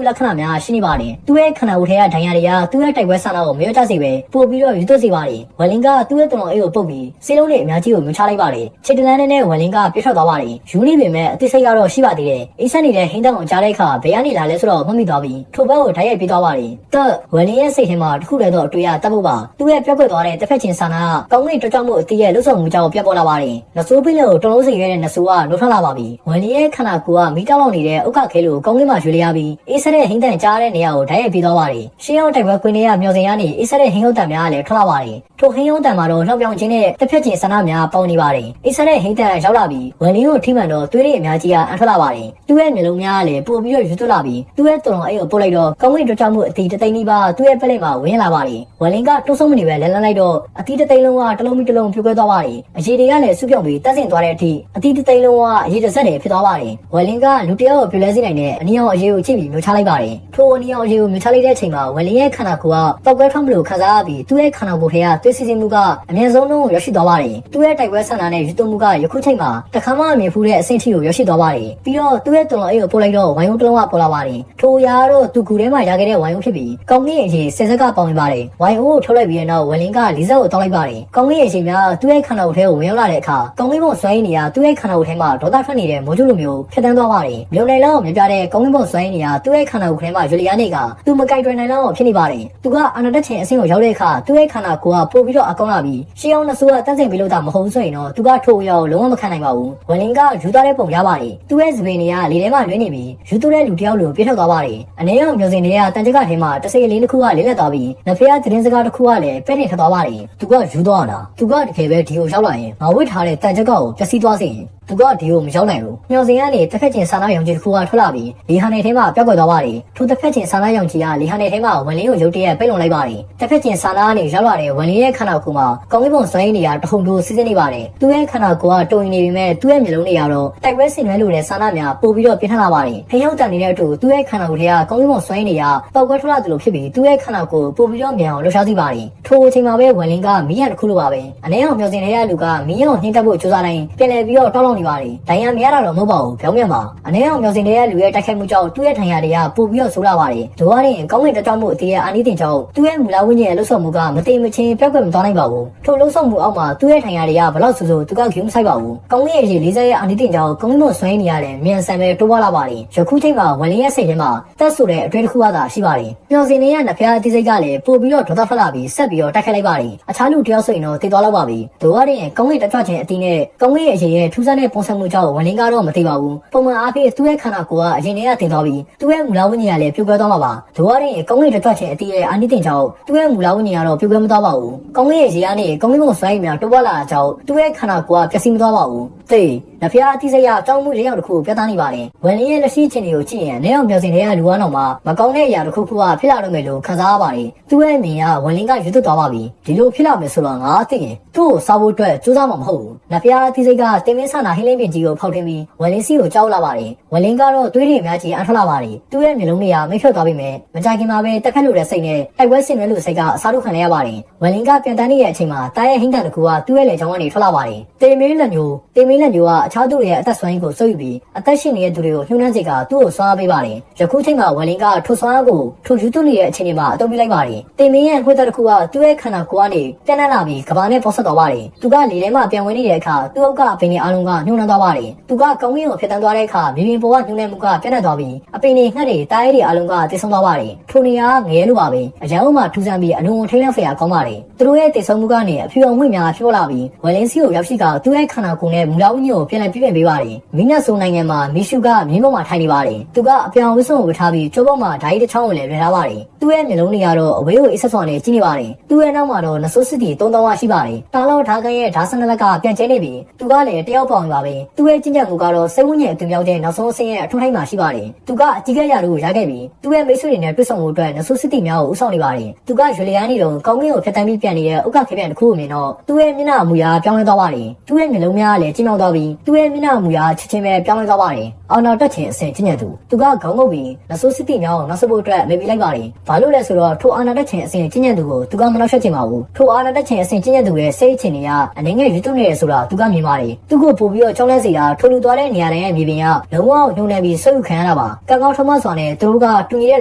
လက္ခဏာများရှိနေပါတယ်သူ့ရဲ့ခန္ဓာကိုယ်ထဲကဒဏ်ရာတွေကသူ့ရဲ့တိုက်ပွဲဆန္ဒကိုမရောကျစေပဲပို့ပြီးတော့ယူသွစေပါတယ်ဝန်လင်းကသူ့ရဲ့တုံတော်အိတ်ကိုပုတ်ပြီးစေလုံးတွေအများကြီးကိုမြှချလိုက်ပါတယ်ခြေတလန်းနဲ့ဝန်လင်းကပြတ်ထွက်သွားပါတယ်ယူနေပေမဲ့အသိစိတ်ကတော့ရှိပါသေးတယ်အိဆက်နေတဲ့ဟင်းတန်ကိုကြားတဲ့အခါဘယ်ကနေလာလဲဆိုတော့မှတ်မိသွားပြီးထိုဘက်ကိုဓာတ်ရိုက်ပြီးသွားပါတယ်တပ်ဝန်လင်းရဲ့စိတ်ထဲမှာတစ်ခုတည်းတော့အတွေ့အတပ်ဖို့ပါသူ့ရဲ့ပြတ်ကွက်သွားတဲ့တစ်ဖက်ချင်းဆန္ဒကကောင်းကင်တောက်မှုအတီးရဲ့လှုပ်ဆောင်မှုကြောင့်ပြတ်ပေါ်လာပါတယ်နဆိုးပိလို့တုံးလုံးစိတ်ရဲတဲ့နဆိုးကနှုတ်ထွက်လာပါပြီဝန်လင်းရဲ့ခန္ဓာကိုယ်ကမိတောက်လောက်နေတဲ့ဥက္ကခဲလို့ကောင်းကင်မှာရွေလျားပြီးအိဆက်တဲ့ဟင်းတန်ကြားတဲ့နေရာကိုဓာတ်ရိုက်ပြီးသွားပါတယ်ရှင်းအောင်တိုက်ပွဲကွင်းတွေကမျောစင်ရနေအိဆက်တဲ့ဟင်းရုံတန်များလည်းထွက်လာပါတယ်ထိုဟင်းရုံတန်မှာတော့လှောင်ပြောင်ခြင်းနဲ့တစ်ဖက်ချင်းဆန္ဒများပေါင်းနေပါတယ်အိဆက်တဲ့ဟင်းတန်ရောက်လာပြီးဝန်လင်းကိုထိမှန်တော့သွေးတွေအများကြီးကအန်ထွက်လာပါတယ်သူ့ရဲ့မျက်လုံးများကလည်းပို့ပြီးတော့ယူသွလာပြီးသူ့ရဲ့တုံတော်အိတ်ကိုပုတ်လိုက်တော့ကောင်းကင်တောက်မှုအတီးတသိန်းနီးပါးသူ့ရဲ့ပလက်မှာဝင်လာပါတယ်ဝန်လင်းကတွန်းဆုံးမနေပဲလန်လန်းလိုက်တော့အတီးတသိန်းလုံးကတလုံးပြီးတလုံးပြိုကွဲသွားပါတယ်အရေတွေကလည်းစုပြောင်ပြီးတက်ဆင်သွားတဲ့အထိအတီးတသိန်းလုံးကအရေတစ်စက်တည်းဖြစ်သွားပါတယ်ဝန်လင်းကလူတယောက်ကိုပြလဲစေနိုင်တဲ့အနီရောင်အရေကိုချိတ်ပြီးမျိုးချလိုက်ပါတယ်ထိုအနီရောင်အရေကိုမျိုးချလိုက်တဲ့အချိန်မှာဝန်လင်းရဲ့ခန္ဓာကိုယ်ကပောက်ကွဲထွက်မလို့ခံစားရပြီးသူ့ရဲ့ခန္ဓာကိုယ်ထဲကသွေးစီစီမှုကအမြင့်ဆုံးလုံးကိုရောက်ရှိသွားပါတယ်သူ့ရဲ့တိုက်ပွဲဆန္ဒနဲ့ယူသွမှုကယခုချိန်မှာတခါမှမမြင်ဖူးတဲ့အဆင့်ထိကိုရောက်ရှိသွားပါတယ်ပြီးတော့သူ့ရဲ့တုံတော်အိတ်ကိုပို့လိုက်တော့ဝိုင်းုံတစ်လုံးကပေါ်လာပါတယ်ထိုအရာတော့သူကူထဲမှာရခဲ့တဲ့ဝိုင်းုံဖြစ်ပြီးကောင်းကင်အရေဆယ်ဆက်ကပေါင်းနေပါတယ်ဝိုင်းုံကိုထုတ်လိုက်ပြီးတဲ့နောက်ဝန်လင်းက40ကိုတောင်းလိုက်ပါတယ်ကောင်းကင်အရေများသူ့ရဲ့ခန္ဓာကိုယ်ထဲကိုဝင်ရောက်လာတဲ့အခါကောင်းကင်ဘုံစွမ်းရည်နေရာသူ့ရဲ့ခန္ဓာကိုယ်ထဲမှာဒေါသထွက်နေတဲ့မိုးကြိုးလိုမျိုးဖြစ်တန်းသွားပါတယ်မြုံနိုင်လောက်မြပြတဲ့ကောင်းကင်ဘုံစွမ်းရည်နေရာသူ့ရဲ့ခန္ဓာကိုယ်ထဲမှာရွေလျားနေကသူမကြိုက်တွယ်နိုင်လောက်ဖြစ်နေပါတယ်သူကအာဏာတက်ခြင်းအဆင့်ကိုရောက်တဲ့အခါသူ့ရဲ့ခန္ဓာကိုယ်ကပို့ပြီးတော့အကောင်းလာပြီးရှေးအောင်နဆိုးကတန်းစင်ပြီးလို့တာမဟုတ်ဆိုရင်တော့သူကထိုးရအောင်လုံးဝမခံနိုင်ပါဘူးဝန်လင်းကယူသားတဲ့ပုံရပါတယ်သူ့ရဲ့စပင်းတွေကလေထဲမှာလွှင်းနေပြီးယူသွတဲ့လူတယောက်လိုပြည့်ထွက်သွားပါတယ်အနေရောင်မျိုးစင်တွေကတန်ကြကထဲမှာတစိလေးတစ်ခုကလေးလက်သွားပြီးနဖေးကသတင်းစကားတစ်ခုကလည်းပဲ့နေထွက်သွားပါတယ်သူကယူသွားတာသူကတကယ်ပဲဒီကိုရောက်လာရင်ငါဝစ်ထားတဲ့တန်ကြကကိုပျက်စီးသွားစေရင်သူကဒီကိုမရောက်နိုင်ဘူးမျောစင်ကနေတစ်ဖက်ချင်းဆန္ဒရောင်ကြီးတစ်ခုကထွက်လာပြီးလေဟာနယ်ထဲမှာပြောက်ကွယ်သွားပါတယ်ထိုတစ်ဖက်ချင်းဆန္ဒရောင်ကြီးကလေဟာနယ်ထဲမှာဝန်လင်းကိုရုတ်တရက်ပိတ်လုံလိုက်ပါတယ်တစ်ဖက်ချင်းဆန္ဒကနေရောက်လာတဲ့ဝန်လင်းရဲ့ခန္ဓာကိုယ်မှာကောင်းကင်ဘုံစွမ်းရည်နေရာတဟုန်ထိုးစီးဆင်းနေပါတယ်သူ့ရဲ့ခန္ဓာကိုယ်ကတုံနေပေမဲ့သူ့ရဲ့မျက်လုံးတွေကတော့တိုက်ပွဲဆင်နွှဲလို့တဲ့ဆန္ဒများပို့ပြီးတော့ပြင်းထန်လာပါတယ်ဖျောက်တန်နေတဲ့အတူသူ့ရဲ့ခန္ဓာကိုယ်ထဲကကောင်းကင်ဘုံစွမ်းရည်နေရာပေါက်ကွဲထွက်လာသလိုဖြစ်ပြီးသူ့ရဲ့ခန္ဓာကိုယ်ပို့ပြီးတော့မြန်အောင်လှုပ်ရှားစေပါတယ်ထိုအချိန်မှာပဲဝန်လင်းကမီးရတစ်ခုလိုပါပဲအနေအောင်မျောစင်ထဲကလူကမီးအောင်နှင်းတက်ဖို့ကြိုးစားတိုင်းပြန်လည်ပြီးတော့တောက်လောင်နေပါတယ်ဒိုင်ယာမရတာတော့မဟုတ်ပါဘူးပြောင်းပြန်ပါအနေအောင်မျောစင်တဲ့လူရဲ့တိုက်ခိုက်မှုကြောင့်သူ့ရဲ့ဒဏ်ရာတွေကပို့ပြီးတော့ဆိုးလာပါတယ်ဒိုးရရင်ကောင်းကင်တောက်မှုအသေးရဲ့အာနိသင်ကြောင့်သူ့ရဲ့မူလဝိညာဉ်ရဲ့လှုပ်ဆောင်မှုကမတိမ်မချင်းပြောက်ကွယ်မသွားနိုင်ပါဘူးထိုလှုပ် လုံးစုံမှုအောက်မှာသူ့ရဲ့ထိုင်ရာတွေကဘလောက်ဆိုသူကဂိမ်းမဆိုင်ပါဘူး။ကောင်းကင်ရဲ့ရေ40ရဲ့အာနီတင်ကြောင့်ကောင်းကင်မဆွမ်းနေရတဲ့မြန်ဆန်ပဲတိုးပွားလာပါတယ်။ယခုချိန်မှာဝန်လင်းရဲ့စိတ်ထဲမှာတက်ဆိုတဲ့အတွင်းတစ်ခုသာရှိပါတယ်။မျော်စင်နေရနဖျားအသေးစိတ်ကလည်းပို့ပြီးတော့ဒေါသထွက်လာပြီးဆက်ပြီးတော့တိုက်ခိုက်လိုက်ပါတယ်။အခြားလူတယောက်ဆိုရင်တော့တည်သွားလောက်ပါပြီ။ဒိုရတဲ့ကောင်းကင်တက်ထွက်ခြင်းအတီးနဲ့ကောင်းကင်ရဲ့အရေးရဲ့ထူးဆန်းတဲ့ပုံစံမှုကြောင့်ဝန်လင်းကတော့မသိပါဘူး။ပုံမှန်အားဖြင့်သူ့ရဲ့ခန္ဓာကိုယ်ကအရင်တည်းကတင်သွားပြီးသူ့ရဲ့မူလဝိညာဉ်ကလည်းပြုတ်ကွဲသွားမှာပါ။ဒိုရတဲ့ကောင်းကင်တက်ထွက်ခြင်းအတီးရဲ့အာနီတင်ကြောင့်သူ့ရဲ့မူလဝိညာဉ်ကတော့ပြုတ်ကွဲမသွားပါဘူး။ကောင်းကင်ရဲ့ရေအားနဲ့ကောင်းကင်ဘုံဆွမ်းရည်များတိုးပွားလာတာကြောင့်သူ့ရဲ့ခန္ဓာကိုယ်ကပျက်စီးမသွားပါဘူး။သိနဖျားအတိစိတ်ရအကြောင်းမှု၄ယောက်တစ်ခုပြသနေပါတယ်။ဝန်လင်းရဲ့လက်ရှိအခြေအနေကိုကြည့်ရင်နေအောင်မျောစင်တဲ့လူဝါတော်မှာမကောင်းတဲ့အရာတစ်ခုခုကဖြစ်လာတော့မယ်လို့ခံစားရပါတယ်။သူ့ရဲ့အမြင်ကဝန်လင်းကရွတ်သွသွားပါပြီ။ဒီလိုဖြစ်လာမယ်ဆိုတော့ငါသိရင်သူ့ကိုစားဖို့အတွက်စူးစမ်းမှာမဟုတ်ဘူး။နဖျားအတိစိတ်ကတင်မင်းဆန္ဒဟင်းလင်းပင်ကြီးကိုဖောက်ထွင်းပြီးဝန်လင်းစီကိုကြောက်လာပါတယ်။ဝန်လင်းကတော့သွေးတွေအများကြီးအထွက်လာပါတယ်။သူ့ရဲ့မျိုးလုံးတွေကမိတ်ဖြုတ်သွားပြီမဲ့မကြခင်မှာပဲတက်ခတ်လို့တဲ့စိတ်နဲ့တိုက်ပွဲဆင်နွှဲလို့စိတ်ကအစားထိုးခံရပါတယ်။ဝန်လင်းကပြန်တန်းနေတဲ့အချိန်မှာတားရဲ့ဟင်းတန်တစ်ခုကသူ့ရဲ့လက်ချောင်းကနေထွက်လာပါတယ်။တေမင်းလက်မျိုးကအခြားသူတွေရဲ့အသက်ဆွမ်းရည်ကိုစုပ်ယူပြီးအသက်ရှင်နေတဲ့သူတွေကိုနှုံးနှမ်းစေကသူ့ကိုဆွမ်းအားပေးပါတယ်။ယခုချိန်မှာဝန်လင်းကထိုဆွမ်းအားကိုထိုယူသွနေတဲ့အချိန်မှာအသုံးပြုလိုက်ပါတယ်။တေမင်းရဲ့ခွေးသက်တစ်ခုကသူ့ရဲ့ခန္ဓာကိုယ်ကနေပြန့်နှံ့လာပြီးကဘာနဲ့ပေါဆက်သွားပါတယ်။သူကလေထဲမှာပြန်ဝင်နေတဲ့အခါသူ့အောက်ကပင်တွေအားလုံးကနှုံးနှမ်းသွားပါတယ်။သူကကောင်းကင်ကိုဖျက်ဆီးသွားတဲ့အခါမြေပြင်ပေါ်ကနှုံးနှမ်းမှုကပြန့်နှံ့သွားပြီးအပင်တွေငှက်တွေတားရဲတွေအားလုံးကတိတ်ဆုံးသွားပါတယ်။ထိုနေရာငရဲလိုပါပဲ။အရန်မှထူးဆန်းပြီးအလုံးထိန်းလက်ဖျားကောင်းပါတယ်။သူတို့ရဲ့တိတ်ဆုံးမှုကနေအဖြူအောင်ငွေ့များဖြစ်ပေါ်လာပြီးဝန်လင်းစီကိုရောက်ရှိကသူ့ရဲ့ခန္ဓာကိုယ်နဲ့မူလဝိညာဉ်ကိုပြန်လည်ပြည့်ပေးပါတယ်။မင်းနဲ့ဆိုနိုင်ငံမှာမီရှုကမြင်းပေါ်မှာထိုင်နေပါတယ်။သူကအပြောင်ဝစ်စုံကိုဝတ်ထားပြီးကျိုးပေါ်မှာဓာတ်တစ်ချောင်းကိုလည်းလွှဲထားပါတယ်။သူ့ရဲ့မျက်လုံးတွေကတော့အဝေးကိုအဆက်ဆွန်နဲ့ကြည့်နေပါတယ်။သူ့ရဲ့နောက်မှာတော့နဆိုးစစ်တီ3000ဝရှိပါတယ်။တာလောက်ဓာကန်ရဲ့ဓာဆနလက်ကပြန်ကျဲနေပြီးသူကလည်းတယောက်ပေါင်ပါပဲ။သူ့ရဲ့ကျင့်ကြံမှုကတော့စိတ်ဝိညာဉ်အသွင်ပြောင်းတဲ့နောက်ဆုံးအဆင့်ရဲ့အထွန်းထိုင်းမှာရှိပါတယ်။သူကအကြီးကဲရတို့ကိုရခဲ့ပြီးသူ့ရဲ့မိတ်ဆွေတွေနဲ့တွေ့ဆုံမှုအတွက်နဆိုးစစ်တီများကိုဦးဆောင်နေပါတယ်။သူကရွှေလျားနေတော့ကောင်းကင်ကိုဖျက်ဆီးပြီးပြန်နေတဲ့ဥက္ကခေပြန်တစ်ခုကိုမြင်တော့သူ့ရဲ့မျက်နှာမူရာပြောင်းလဲသွားပါတယ်။သူ့ရဲ့မျက်လုံးများလည်းကျဉ်းမြောင်းသွားပြီးသူ့ရဲ့မျက်နှာမူရာချက်ချင်းပဲပြောင်းလဲသွားပါတယ်။အောင်တော်တက်ခြင်းအဆင့်ကျင့်ရသူကခေါင်းငုပ်ပြီးနဆိုးစစ်တီများကိုနောက်ဆက်ဖို့အတွက်မေးပြီးလိုက်ပါတယ်။ဘာလို့လဲဆိုတော့ထိုအာနာတက်ခြင်းအဆင့်ကျင့်ရသူကိုသူကမနှောက်ယှက်ချင်ပါဘူး။ထိုအာနာတက်ခြင်းအဆင့်ကျင့်ရသူရဲ့စိတ်အခြေအနေကအနေငယ်ရွတ်သွနေရဆိုတာသူကမြင်ပါတယ်။သူ့ကိုပို့ပြီးတော့ကြောင်းလဲစေတာထိုလူသွားတဲ့နေရာတိုင်းရဲ့မြေပြင်ကလုံးဝညှို့နှံပြီးဆွေးယူခံရတာပါ။ကံကောင်းထမစွာနဲ့သူတို့ကတူညီတဲ့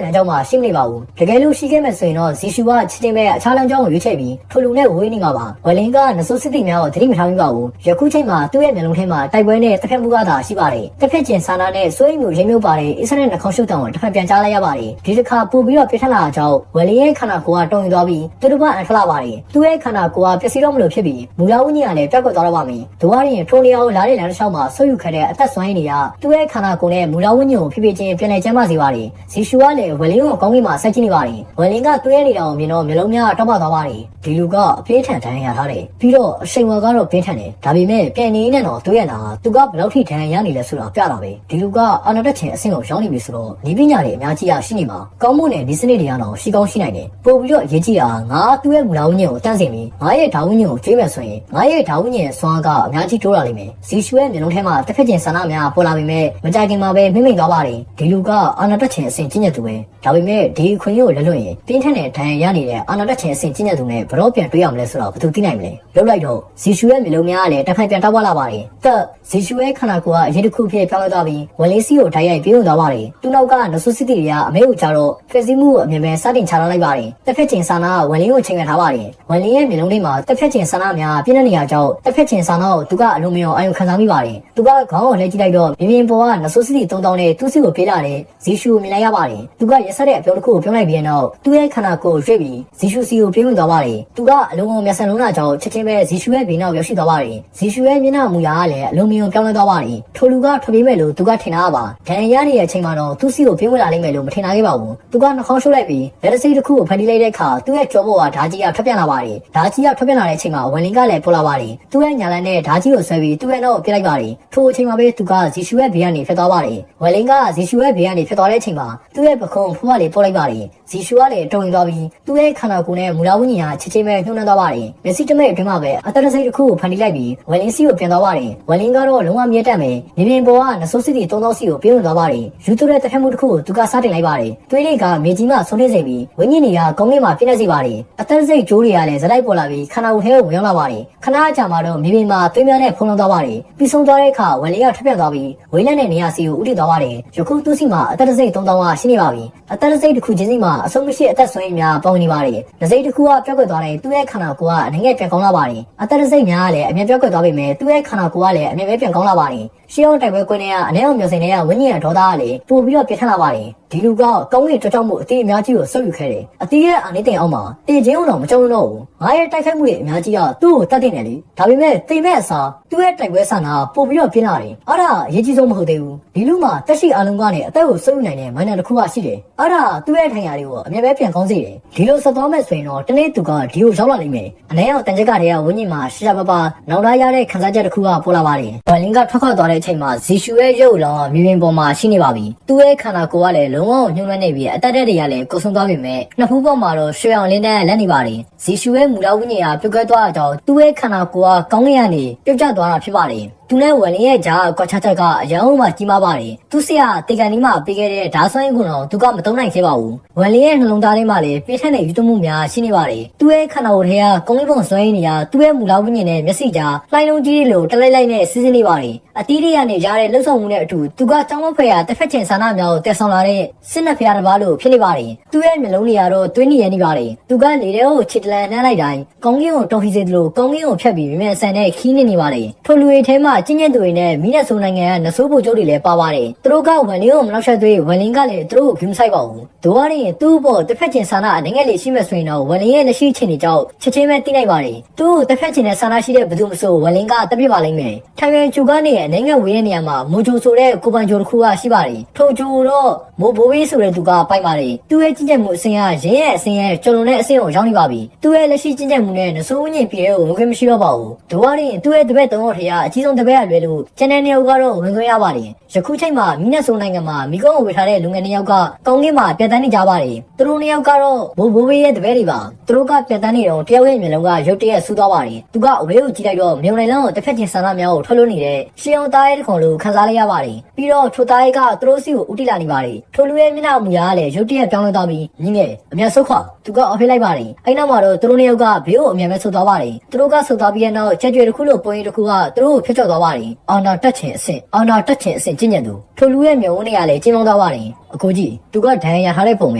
လမ်းကြောင်းမှာရှိမနေပါဘူး။တကယ်လို့ရှိခဲ့မယ်ဆိုရင်တော့ဇီရှူကချစ်ချင်းပဲအခြားလမ်းကြောင်းကိုရွေးချယ်ပြီးထိုလူနဲ့ဝေးနေမှာပါ။ဝလင်းကနဆိုးစစ်တီများကိုသတိမထားမိပါဘူး။ယခုချိန်မှာသူ့ရဲ့မျက်လုံးထဲမှာတိုက်ပွဲနဲ့တစ်ဖက်မှုကသာရှိပါတယ်။တစ်ဖက်ကျင်ဆာနာနဲ့ဆွေးမှုရိမ်မြုပ်ပါတယ်အစ္စရေးနှခေါင်းရှုပ်တောင်တစ်ဖက်ပြန်ကြားလိုက်ရပါတယ်။ဒီတစ်ခါပို့ပြီးတော့ပြထလာတာကြောင့်ဝလင်းရဲ့ခန္ဓာကိုယ်ကတုံ့ပြန်သွားပြီးသူတို့ကအန်ထွက်လာပါတယ်။သူ့ရဲ့ခန္ဓာကိုယ်ကပျက်စီးတော့မလို့ဖြစ်ပြီးမူလဝိညာဉ်ကလည်းပြတ်ကွက်သွားတော့ပါမယ်။ဒိုဝါရင်ထိုနေရာကိုလာတဲ့လမ်းတစ်လျှောက်မှာဆွေးယူခဲ့တဲ့အသက်ဆွမ်းရည်တွေကသူ့ရဲ့ခန္ဓာကိုယ်နဲ့မူလဝိညာဉ်ကိုဖြည်းဖြည်းချင်းပြန်လည်ကျန်းမာစေပါတယ်။ဇီရှူကလည်းဝလင်းကိုကောင်းကင်မှာဆက်ကြည့်နေပါတယ်။ဝလင်းကတွေးနေတာကိုမြင်တော့မျိုးလုံးများတောက်ပသွားပါတယ်။ဒီလူကအပြေးထန်ဒဏ်ရာရထားတယ်။ပြီးတော့အချိန်ဝါကတော့ပြင်းထန်တယ်။ဒါပေမဲ့ပြန်နေနေတော့တွေးရတာသူကဘယ်လောက်ထိဒဏ်ရာရနေလဲဆိုတာပြတာပဲ။ဒီလူကအာနာတက်ခြင်းအဆင့်ကိုရောက်နေပြီဆိုတော့ဒီပညာတွေအများကြီးရှိနေမှာကောင်းမှုနဲ့ဒီစနစ်တွေကတော့ရှိကောင်းရှိနိုင်တယ်။ပို့ပြီးတော့အရေးကြီးတာငါသူ့ရဲ့မူလဝိညာဉ်ကိုတန်းစင်ပြီးငါရဲ့ဓာဝိညာဉ်ကိုကျွေးမယ်ဆိုရင်ငါရဲ့ဓာဝိညာဉ်စွမ်းကအများကြီးတိုးလာလိမ့်မယ်။ဇီရှူရဲ့မျက်လုံးထဲမှာတစ်ဖက်ကျင်ဆန္ဒများပေါ်လာပေမဲ့မကြခင်မှာပဲမိမ့်သွားပါတယ်။ဒီလူကအာနာတက်ခြင်းအဆင့်ကျင့်ရသူပဲ။ဒါပေမဲ့ဒီအခွင့်အရေးကိုလက်လွတ်ရင်ပြင်းထန်တဲ့ဒဏ်ရာရနေတဲ့အာနာတက်ခြင်းအဆင့်ကျင့်ရသူနဲ့ဘရောပြန်တွေးရမလဲဆိုတော့ဘယ်သူသိနိုင်မလဲ။လောက်လိုက်တော့ဇီရှူရဲ့မျက်လုံးများကလည်းတစ်ဖက်ပြန်တောက်ပွားလာပါတယ်။သက်ဇီရှူရဲ့ခန္ဓာကိုယ်ကအရေးတစ်ခုဖြစ်ပြောင်းလဲသွားပြီးဝလင်းစီကိုဓာတ်ရိုက်ပြေးဝင်သွားပါတယ်။သူ့နောက်ကနဆိုးစစ်တီတွေကအမေကိုကြတော့ဖက်စီမှုကိုအမြင်ပဲစတင်ချထားလိုက်ပါတယ်။တစ်ဖက်ကျင်ဆန္ဒကဝလင်းကိုချိန်ခံထားပါတယ်။ဝလင်းရဲ့မျက်လုံးလေးမှာတစ်ဖက်ကျင်ဆန္ဒများပြင်းတဲ့နေရာကြောင့်တစ်ဖက်ကျင်ဆန္ဒကိုသူကအလုံးမရောအာရုံခံစားမိပါတယ်။သူကခေါင်းကိုလှည့်ကြည့်လိုက်တော့မြင်ပေါ်ကနဆိုးစစ်တီ3000နဲ့သူ့စီကိုပြေးလာတဲ့ဇီရှူကိုမြင်လိုက်ရပါတယ်။သူကရက်ဆက်တဲ့အပြောတစ်ခုကိုပြောလိုက်ပြီးနောက်သူ့ရဲ့ခန္ဓာကိုယ်ရွှေ့ပြီးဇီရှူစီကိုပြေးဝင်သွားပါတယ်။သူကအလုံးကိုမျက်စံလုံးလာကြောင့်ချက်ချင်းပဲဇီရှူရဲ့ဘေးနောက်ရောက်ရှိသွားပါတယ်။ဇီရှူရဲ့မျက်နှာမူရာကလည်းအလုံးမျိုးပြောင်းလဲသွားပါတယ်။ထိုလူကထွက်ပြေးမယ်လို့သူကထင်တာပါ။ဒဏ်ရာရနေတဲ့အချိန်မှာတော့သူ့စီကိုပြေးဝင်လာလိမ့်မယ်လို့မထင်ထားခဲ့ပါဘူး။သူကနှာခေါင်းရှုပ်လိုက်ပြီးလက်တစိတစ်ခုကိုဖန်တီးလိုက်တဲ့အခါသူ့ရဲ့ကြောပေါ်ကဓာကြီးကထွက်ပြန်လာပါတယ်။ဓာကြီးကထွက်ပြန်လာတဲ့အချိန်မှာဝန်လင်းကလည်းပေါ်လာပါတယ်။သူ့ရဲ့ညာလန်းနဲ့ဓာကြီးကိုဆွဲပြီးသူ့ရဲ့နောက်ကိုပြလိုက်ပါတယ်။ထိုအချိန်မှာပဲသူကဇီရှူရဲ့ဘေးကနေထွက်သွားပါတယ်။ဝန်လင်းကဇီရှူရဲ့ဘေးကနေထွက်သွားတဲ့အချိန်မှာသူ့ရဲ့ပခုံးဖူးကလေးပေါ်လိုက်ပါတယ်။ဇီရှူကလည်းတုံ့ပြန်သွားပြီးသူ့ရဲ့ခန္ဓာကိုယ်နဲ့မူလဝိညာဉ်ကချက်ချင်းပဲနှုံးနှံသွားပါတယ်။မျက်စိတမိတ်အတွင်းမှာပဲအသက်တစိတစ်ခုကိုဖန်တီးလိုက်ပြီးဝန်လင်းစီကိုပြန်သွားပါတယ်။ဝန်လင်း င်းကတော့လုံးဝမြဲတမ်းမယ်မြေပြင်ပေါ်ကနဆိုးစစ်တီ3000စီကိုပြေးဝင်သွားပါတယ်ယူတူတဲ့တစ်ဖက်မှုတစ်ခုကိုသူကစတင်လိုက်ပါတယ်သွေးလေးကမြေကြီးမှဆုံးနေစေပြီးဝင်းညင်တွေကကောင်းကင်မှာပြည့်နေစေပါတယ်အသက်စိတ်ကြိုးတွေကလည်းဇလိုက်ပေါ်လာပြီးခန္ဓာကိုယ်ထဲကိုဝင်ရောက်လာပါတယ်ခဏအကြာမှာတော့မြေပြင်မှာသွေးများနဲ့ဖုံးလွှမ်းသွားပါတယ်ပြီးဆုံးသွားတဲ့အခါဝယ်လေးကထပ်ပြတ်သွားပြီးဝေးလက်နဲ့နေရာစီကိုဥတည်သွားပါတယ်ယခုသူ့စီမှာအသက်စိတ်3000ကရှိနေပါပြီအသက်စိတ်တစ်ခုချင်းစီမှာအဆုံးမရှိအသက်ဆွေးများပေါင်းနေပါတယ်။လက်စိတ်တစ်ခုကပြောက်ကွက်သွားတယ်သူ့ရဲ့ခန္ဓာကိုယ်ကအနေငယ်ပြန်ကောင်းလာပါတယ်။အသက်စိတ်များကလည်းအမြဲပြောက်ကွက်သွားပေမဲ့သူ့ရဲ့ခန္ဓာကိုယ်ကလည်းအမြဲပဲပြန်ကောင်းလာပါတယ်။ရှေးအောင်တိုက်ပွဲကွင်းထဲကအနည်းအောင်မျိုးစင်တွေကဝင်းညင်ဒေါသကလည်းပို့ပြီးတော့ပြထန်လာပါတယ်။ဒီလူကကောင်းကင်ကြောက်မှုအသေးအများကြီးကိုဆုပ်ယူခဲ့တယ်။အသေးရဲ့အာနေတင်အောင်မှာတေချင်းအောင်တော့မကြုံတော့ဘူး။ငါရဲ့တိုက်ခိုက်မှုတွေအများကြီးကသူ့ကိုတတ်တင်တယ်လေ။ဒါပေမဲ့တိမ်မဲ့အစားသူ့ရဲ့တိုက်ပွဲဆန္ဒပို့ပြီးတော့ပြင်းလာတယ်။အဲ့ဒါအရေးကြီးဆုံးမဟုတ်သေးဘူး။ဒီလူမှာတက်ရှိအလုံးကနေအသက်ကိုဆုပ်ယူနိုင်တဲ့မိုင်းနယ်တစ်ခုကရှိတယ်။အဲ့ဒါသူ့ရဲ့ထိုင်ရာတွေကိုအမြဲပဲပြန်ကောင်းစေတယ်။ဒီလိုဆက်သွားမဲ့ဆိုရင်တော့တနေ့သူကဒီကိုရောက်လာနိုင်မယ်။အနည်းအောင်တန်ချက်ကတည်းကဝင်းညင်မှာရှာရှာပါပါနောက်လာရတဲ့ခန်းစားချက်တစ်ခုကပေါ်လာပါတယ်။ဘလင်ကထွက်ခွာသွားတဲ့အချိန်မှာဇီရှူရဲ့ရုပ်လောင်းကမြေပြင်ပေါ်မှာရှိနေပါပြီ။သူ့ရဲ့ခန္ဓာကိုယ်ကလည်းလုံးဝညှို့နှွမ်းနေပြီးအသက်တွေကလည်းကိုဆုံးသွားပြီမဲ့နှစ်ဖူးပေါ်မှာတော့ရွှေအောင်လင်းတန်းလက်နေပါတယ်။ဇီရှူရဲ့မူလဝင်းညင်ကပြုတ်ကွဲသွားတဲ့ကြောင့်သူ့ရဲ့ခန္ဓာကိုယ်ကကောင်းကင်ကနေပြုတ်ကျသွားတာဖြစ်ပါတယ်။သူနဲ့ဝယ်လင်းရဲ့ဂျာကွာချချက်ကအရန်အောင်မှကြီးမားပါတယ်။သူ့ဆရာတေကန်ဒီမှာပေးခဲ့တဲ့ဓာတ်ဆွမ်းကိုတော့သူကမတုံးနိုင်ခဲ့ပါဘူး။ဝယ်လင်းရဲ့နှလုံးသားထဲမှာလည်းပြင်းထန်တဲ့ယူသွမှုများရှိနေပါတယ်။သူ့ရဲ့ခန္ဓာကိုယ်ထဲကကုန်းလေးပုံဆွဲနေရသူ့ရဲ့မူလဝိညာဉ်နဲ့မျက်စိကြားလှိုင်းလုံးကြီးလိုတလိုက်လိုက်နဲ့စီးစင်းနေပါတယ်။အတီးတွေကနေရတဲ့လှုပ်ဆောင်မှုနဲ့အတူသူကကြောင်းမဖွဲရတစ်ဖက်ချင်းဆန္ဒများကိုတည်ဆောင်လာတဲ့စစ်နှက်ဖျားတစ်ပါးလိုဖြစ်နေပါတယ်။သူ့ရဲ့မျက်လုံးတွေကတော့သွေးနေရနေပါတယ်။သူကလေထဲကိုခြေတလန်နှမ်းလိုက်တိုင်းကောင်းကင်ကိုတော်ခီစေသလိုကောင်းကင်ကိုဖြတ်ပြီးမြင်ဆန်တဲ့ခီးနေပါတယ်။ထိုလူတွေထဲမှာကျဉ်းကျဉ်းသူတွေနဲ့မိနက်ဆိုးနိုင်ငံကနဆိုးဖို့ကျိုးတွေလည်းပါပါတယ်သူတို့ကဝယ်လင်းကိုမနောက်ဆက်သွေးဝယ်လင်းကလည်းသူတို့ကိုဂိမ်းဆိုင်ပါဘူးတို့ကရင်သူ့ဘောတစ်ဖက်ချင်းဆန္ဒအနေငယ်လေးရှိမှဆိုရင်တော့ဝယ်လင်းရဲ့လက်ရှိချင်းတွေကြောင့်ချက်ချင်းပဲသိနိုင်ပါတယ်သူ့တစ်ဖက်ချင်းနဲ့ဆန္ဒရှိတဲ့ဘယ်သူမှမဆိုဝယ်လင်းကတပြစ်ပါလိမ့်မယ်ထိုင်ရန်ဂျူကနေအနေငယ်ဝေးတဲ့နေရာမှာမိုဂျိုဆိုတဲ့ကိုပန်ဂျိုတစ်ခုကရှိပါတယ်ထိုဂျိုတော့မိုဘိုဝေးဆိုတဲ့သူကပိုက်ပါတယ်သူ့ရဲ့ကြီးကြပ်မှုအစင်ကရင်းရဲ့အစင်ရဲ့ကျော်လွန်တဲ့အစင်ကိုရောက်နေပါပြီသူ့ရဲ့လက်ရှိကြီးကြပ်မှုနဲ့နဆိုးဝင်းညင်ပြေကိုဝင်ခွင့်မရှိတော့ပါဘူးတို့ကရင်သူ့ရဲ့တပည့်သုံးယောက်ထဲကအကြီးဆုံးတပည့်ကလွဲလို့ကျန်တဲ့နေရာကတော့ဝင်ခွင့်ရပါတယ်ယခုချိန်မှာမိနက်ဆိုးနိုင်ငံမှာမိကုန်းကိုဝေထားတဲ့လူငယ်နှစ်ယောက်ကကောင်းကင်မှာပြတ်တန်းနေကြပါတယ်သူတို့နှစ်ယောက်ကတော့ဘိုးဘေးရဲ့တပည့်တွေပါသူတို့ကပြတ်တန်းနေတော့တယောက်ရဲ့မျက်လုံးကရုတ်တရက်ဆူသွားပါတယ်သူကအဝေးကိုကြည့်လိုက်တော့မြုံနိုင်လန်းကိုတစ်ဖက်ချင်းဆန္ဒများကိုထွက်လို့နေတဲ့ရှေးအောင်သားရဲ့တခွန်လိုခန်းစားလိုက်ရပါတယ်ပြီးတော့ထိုသားရဲ့ကသူတို့စီကိုဥတီလာနေပါတယ်ထိုလူရဲ့မျက်နှာမူရကလည်းရုတ်တရက်ပြောင်းလဲသွားပြီးညီငယ်အမျက်ဆုတ်ခွာသူကအဖေးလိုက်ပါတယ်အဲ့နောက်မှာတော့သူတို့နှစ်ယောက်ကဘေးကိုအမျက်ပဲဆုတ်သွားပါတယ်သူတို့ကဆုတ်သွားပြီးတဲ့နောက်ချက်ကျွေတစ်ခုလိုပုံရိပ်တစ်ခုကသူတို့ကိုဖျက်ချော်သွားပါတယ်အာနာတက်ချင်အဆင့်အာနာတက်ချင်အဆင့်ကျင့်ကြံသူထိုလူရဲ့မျက်ဝန်းတွေကလည်းကျဉ်းမောင်းသွားပါတယ်အကိုကြီးသူကဒဏ်ရာရထားတဲ့ပုံပ